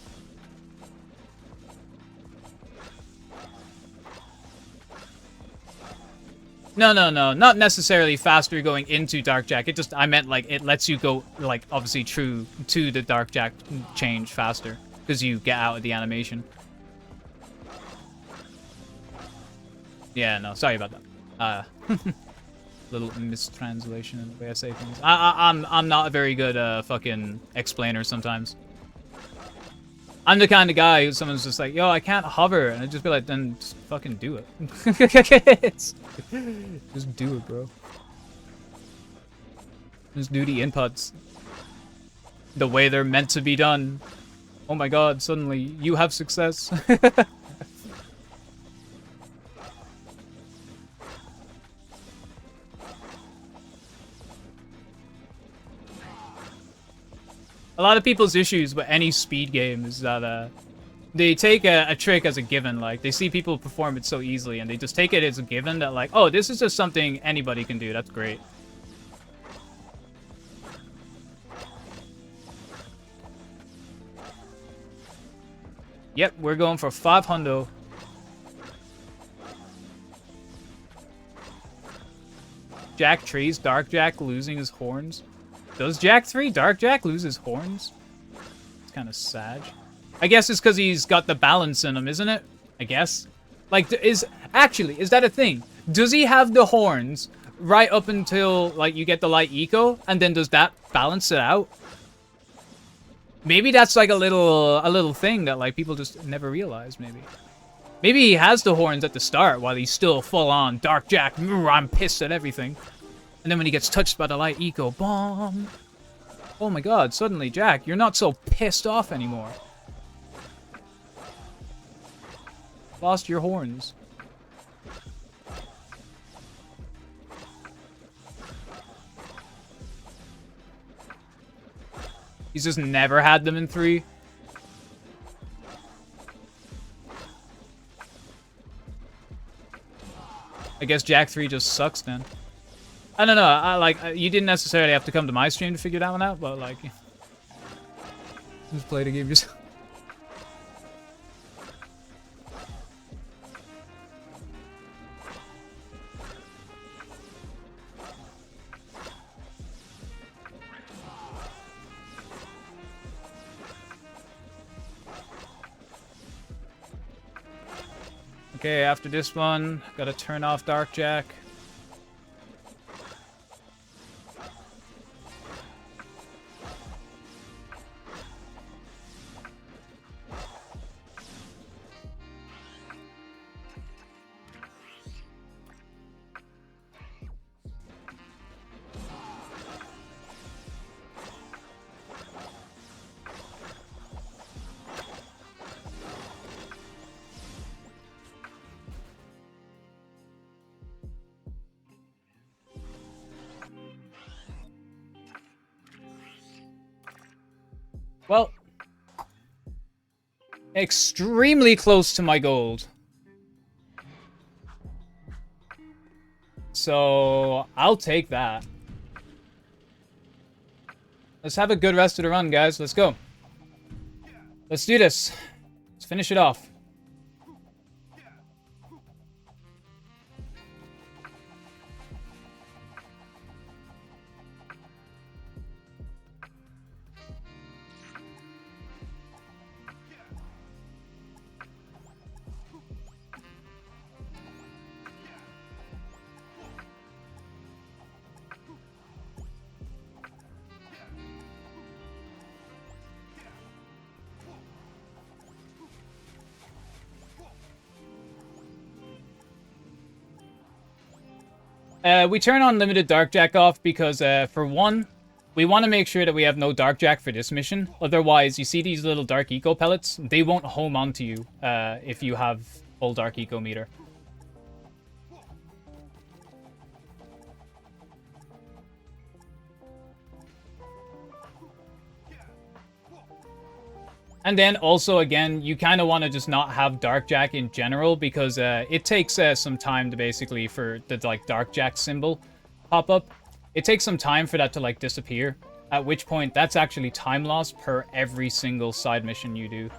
No, not necessarily faster going into Dark Jak. I meant like it lets you go like obviously true to the Dark Jak change faster because you get out of the animation. Yeah, no, sorry about that. Little mistranslation in the way I say things. I'm not a very good fucking explainer sometimes. I'm the kind of guy who someone's just like, yo, I can't hover, and I'd just be like, then just fucking do it. Just do it, bro. Just do the inputs the way they're meant to be done. Oh my god, suddenly you have success. A lot of people's issues with any speed game is that they take a trick as a given. Like, they see people perform it so easily, and they just take it as a given that, like, oh, this is just something anybody can do. That's great. Yep, we're going for 500. Jak III's Dark Jak losing his horns. Does Jak III Dark Jak lose his horns? It's kind of sad. I guess it's because he's got the balance in him, isn't it? I guess. Like, is that a thing? Does he have the horns right up until, like, you get the light eco? And then does that balance it out? Maybe that's, like, a little thing that, like, people just never realize, maybe. Maybe he has the horns at the start while he's still full-on Dark Jak. I'm pissed at everything. And then when he gets touched by the light eco, bomb. Oh my god, suddenly, Jak, you're not so pissed off anymore. Lost your horns. He's just never had them in 3. I guess Jak III just sucks then. I don't know, you didn't necessarily have to come to my stream to figure that one out, but like, just play the game yourself. Okay, after this one, gotta turn off Dark Jak. Well, extremely close to my gold. So, I'll take that. Let's have a good rest of the run, guys. Let's go. Let's do this. Let's finish it off. We turn on limited Darkjack off because, for one, we want to make sure that we have no Darkjack for this mission. Otherwise, you see these little Dark Eco pellets? They won't home onto you if you have full Dark Eco meter. And then also, again, you kind of want to just not have Darkjack in general because it takes some time to basically for the like Darkjack symbol pop up. It takes some time for that to like disappear. At which point, that's actually time loss per every single side mission you do.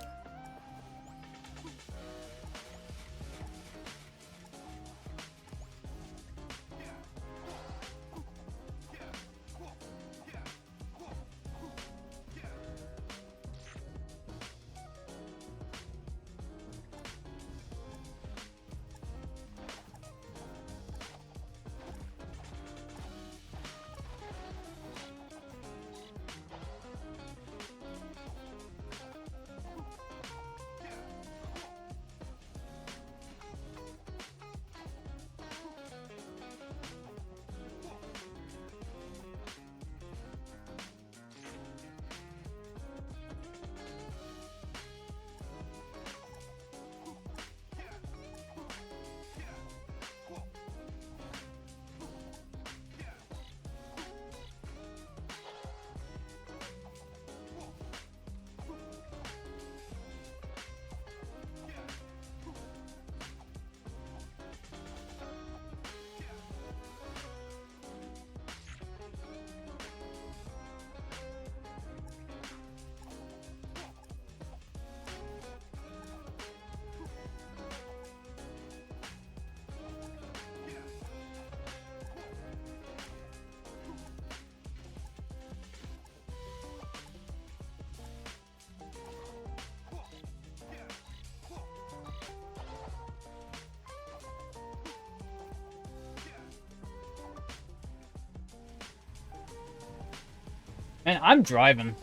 Man, I'm driving.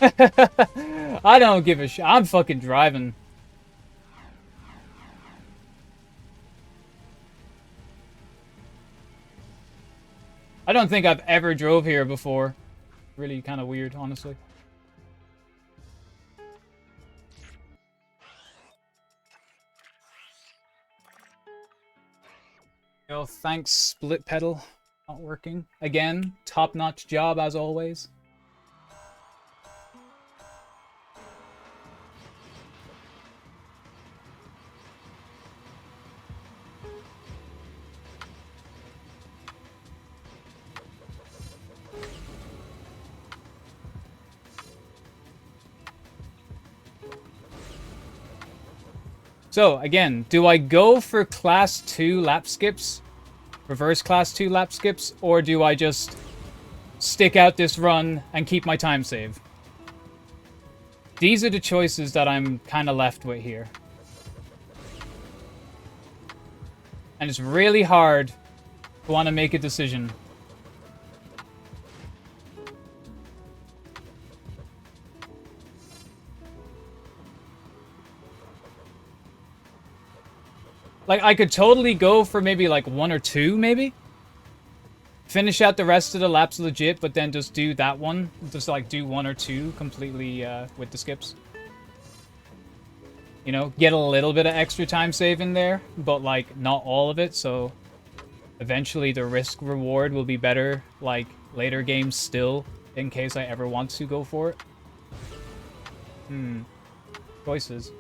I don't give a shit. I'm fucking driving. I don't think I've ever drove here before. Really kind of weird, honestly. Yo, thanks, Split Pedal. Not working. Again, top-notch job as always. So, again, do I go for Class 2 lap skips? Reverse Class 2 lap skips? Or do I just stick out this run and keep my time save? These are the choices that I'm kind of left with here. And it's really hard to want to make a decision. Like, I could totally go for maybe, like, 1 or 2, maybe? Finish out the rest of the laps legit, but then just do that one. Just, like, do 1 or 2 completely with the skips. You know, get a little bit of extra time save in there, but, like, not all of it, so... Eventually the risk-reward will be better, like, later games still, in case I ever want to go for it. Choices.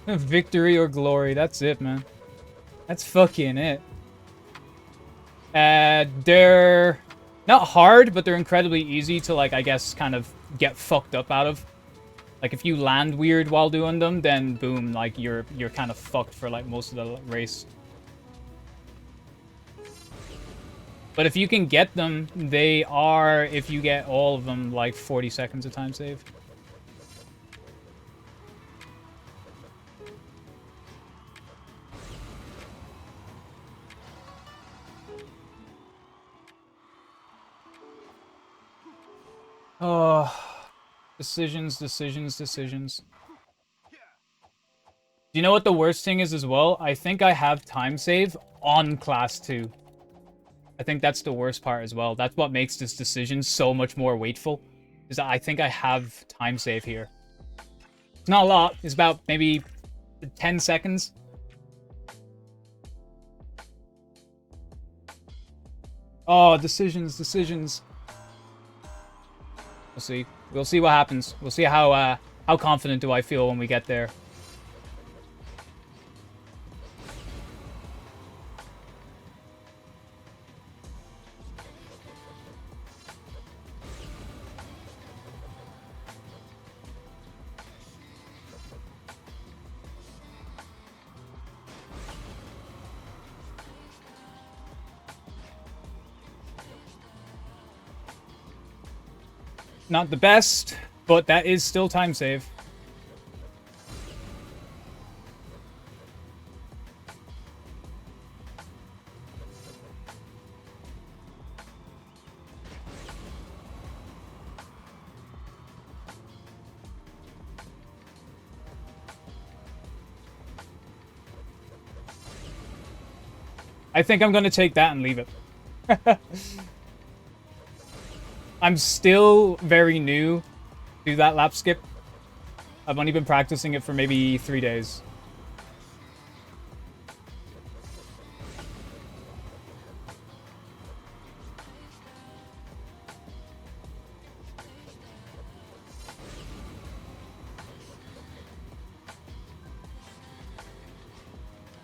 Victory or glory, that's it, man. That's fucking it. They're not hard, but they're incredibly easy to, like, I guess, kind of get fucked up out of. Like, if you land weird while doing them, then boom, like, you're kind of fucked for, like, most of the race. But if you can get them, they are, if you get all of them, like, 40 seconds of time save. Oh, decisions. Do you know what the worst thing is as well? I think I have time save on class 2. I think that's the worst part as well. That's what makes this decision so much more weightful. Is that I think I have time save here. It's not a lot. It's about maybe 10 seconds. Oh, decisions. We'll see. We'll see what happens. We'll see how confident do I feel when we get there. Not the best, but that is still time save. I think I'm going to take that and leave it. I'm still very new to that lap skip. I've only been practicing it for maybe 3 days.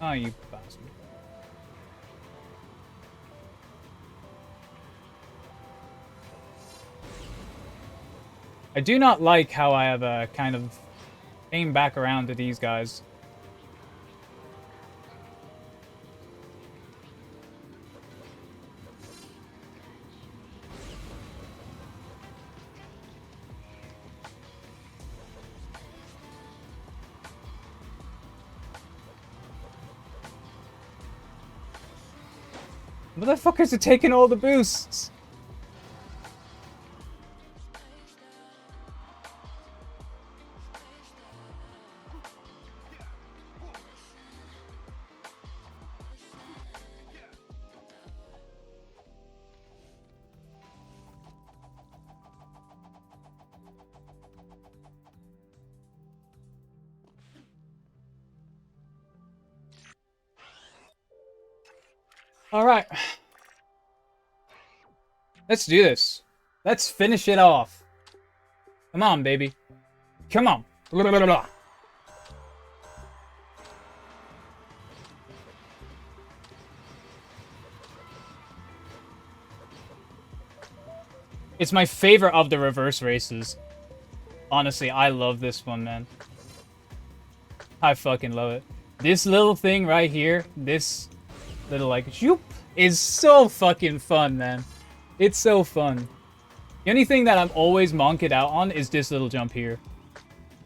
Oh, you bastard. I do not like how I have kind of came back around to these guys. Motherfuckers are taking all the boosts. All right. Let's do this. Let's finish it off. Come on, baby. Come on. Blah, blah, blah, blah. It's my favorite of the reverse races. Honestly, I love this one, man. I fucking love it. This little thing right here, this little, like, shoop, is so fucking fun, man. It's so fun. The only thing that I'm always monked out on is this little jump here.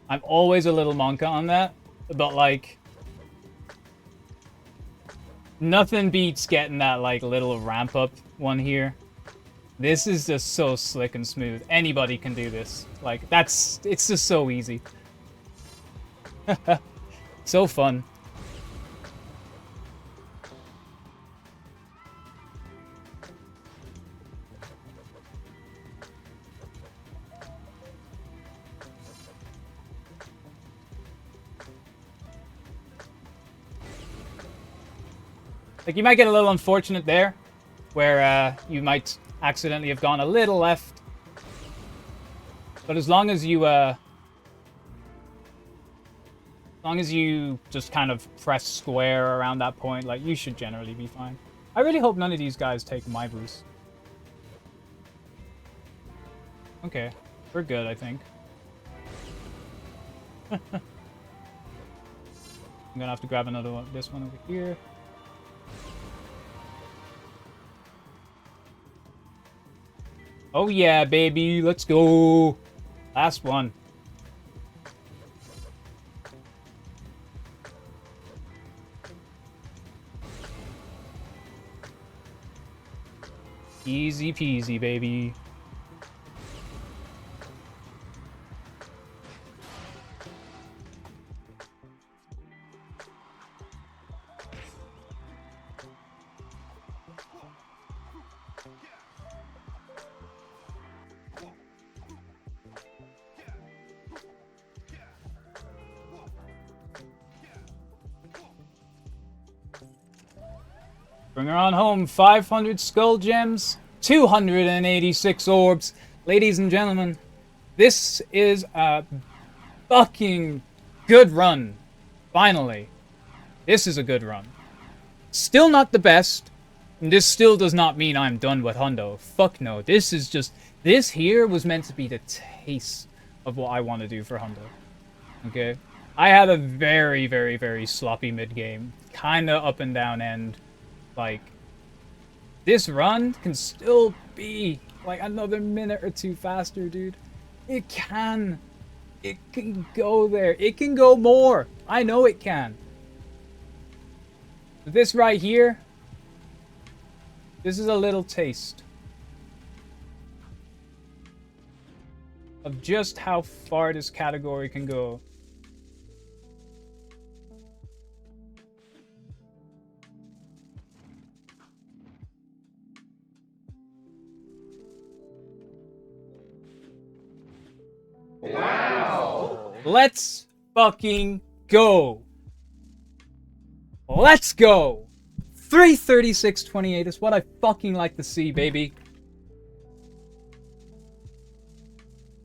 I'm always a little monka on that, but, like, nothing beats getting that, like, little ramp up one here. This is just so slick and smooth. Anybody can do this. Like, it's just so easy. So fun. Like, you might get a little unfortunate there, where you might accidentally have gone a little left. But as long as you just kind of press square around that point, like, you should generally be fine. I really hope none of these guys take my boost. Okay, we're good, I think. I'm gonna have to grab another one, this one over here. Oh yeah, baby, let's go. Last one. Easy peasy, baby. Bring her on home. 500 skull gems, 286 orbs. Ladies and gentlemen, this is a fucking good run. Finally. This is a good run. Still not the best. And this still does not mean I'm done with Hundo. Fuck no. This is just... This here was meant to be the taste of what I want to do for Hundo. Okay? I had a very, very, very sloppy mid-game. Kinda up and down end. Like, this run can still be, like, another minute or two faster, dude. It can. It can go there. It can go more. I know it can. This right here, this is a little taste of just how far this category can go. Wow. Let's fucking go. Let's go. 336.28 is what I fucking like to see, baby.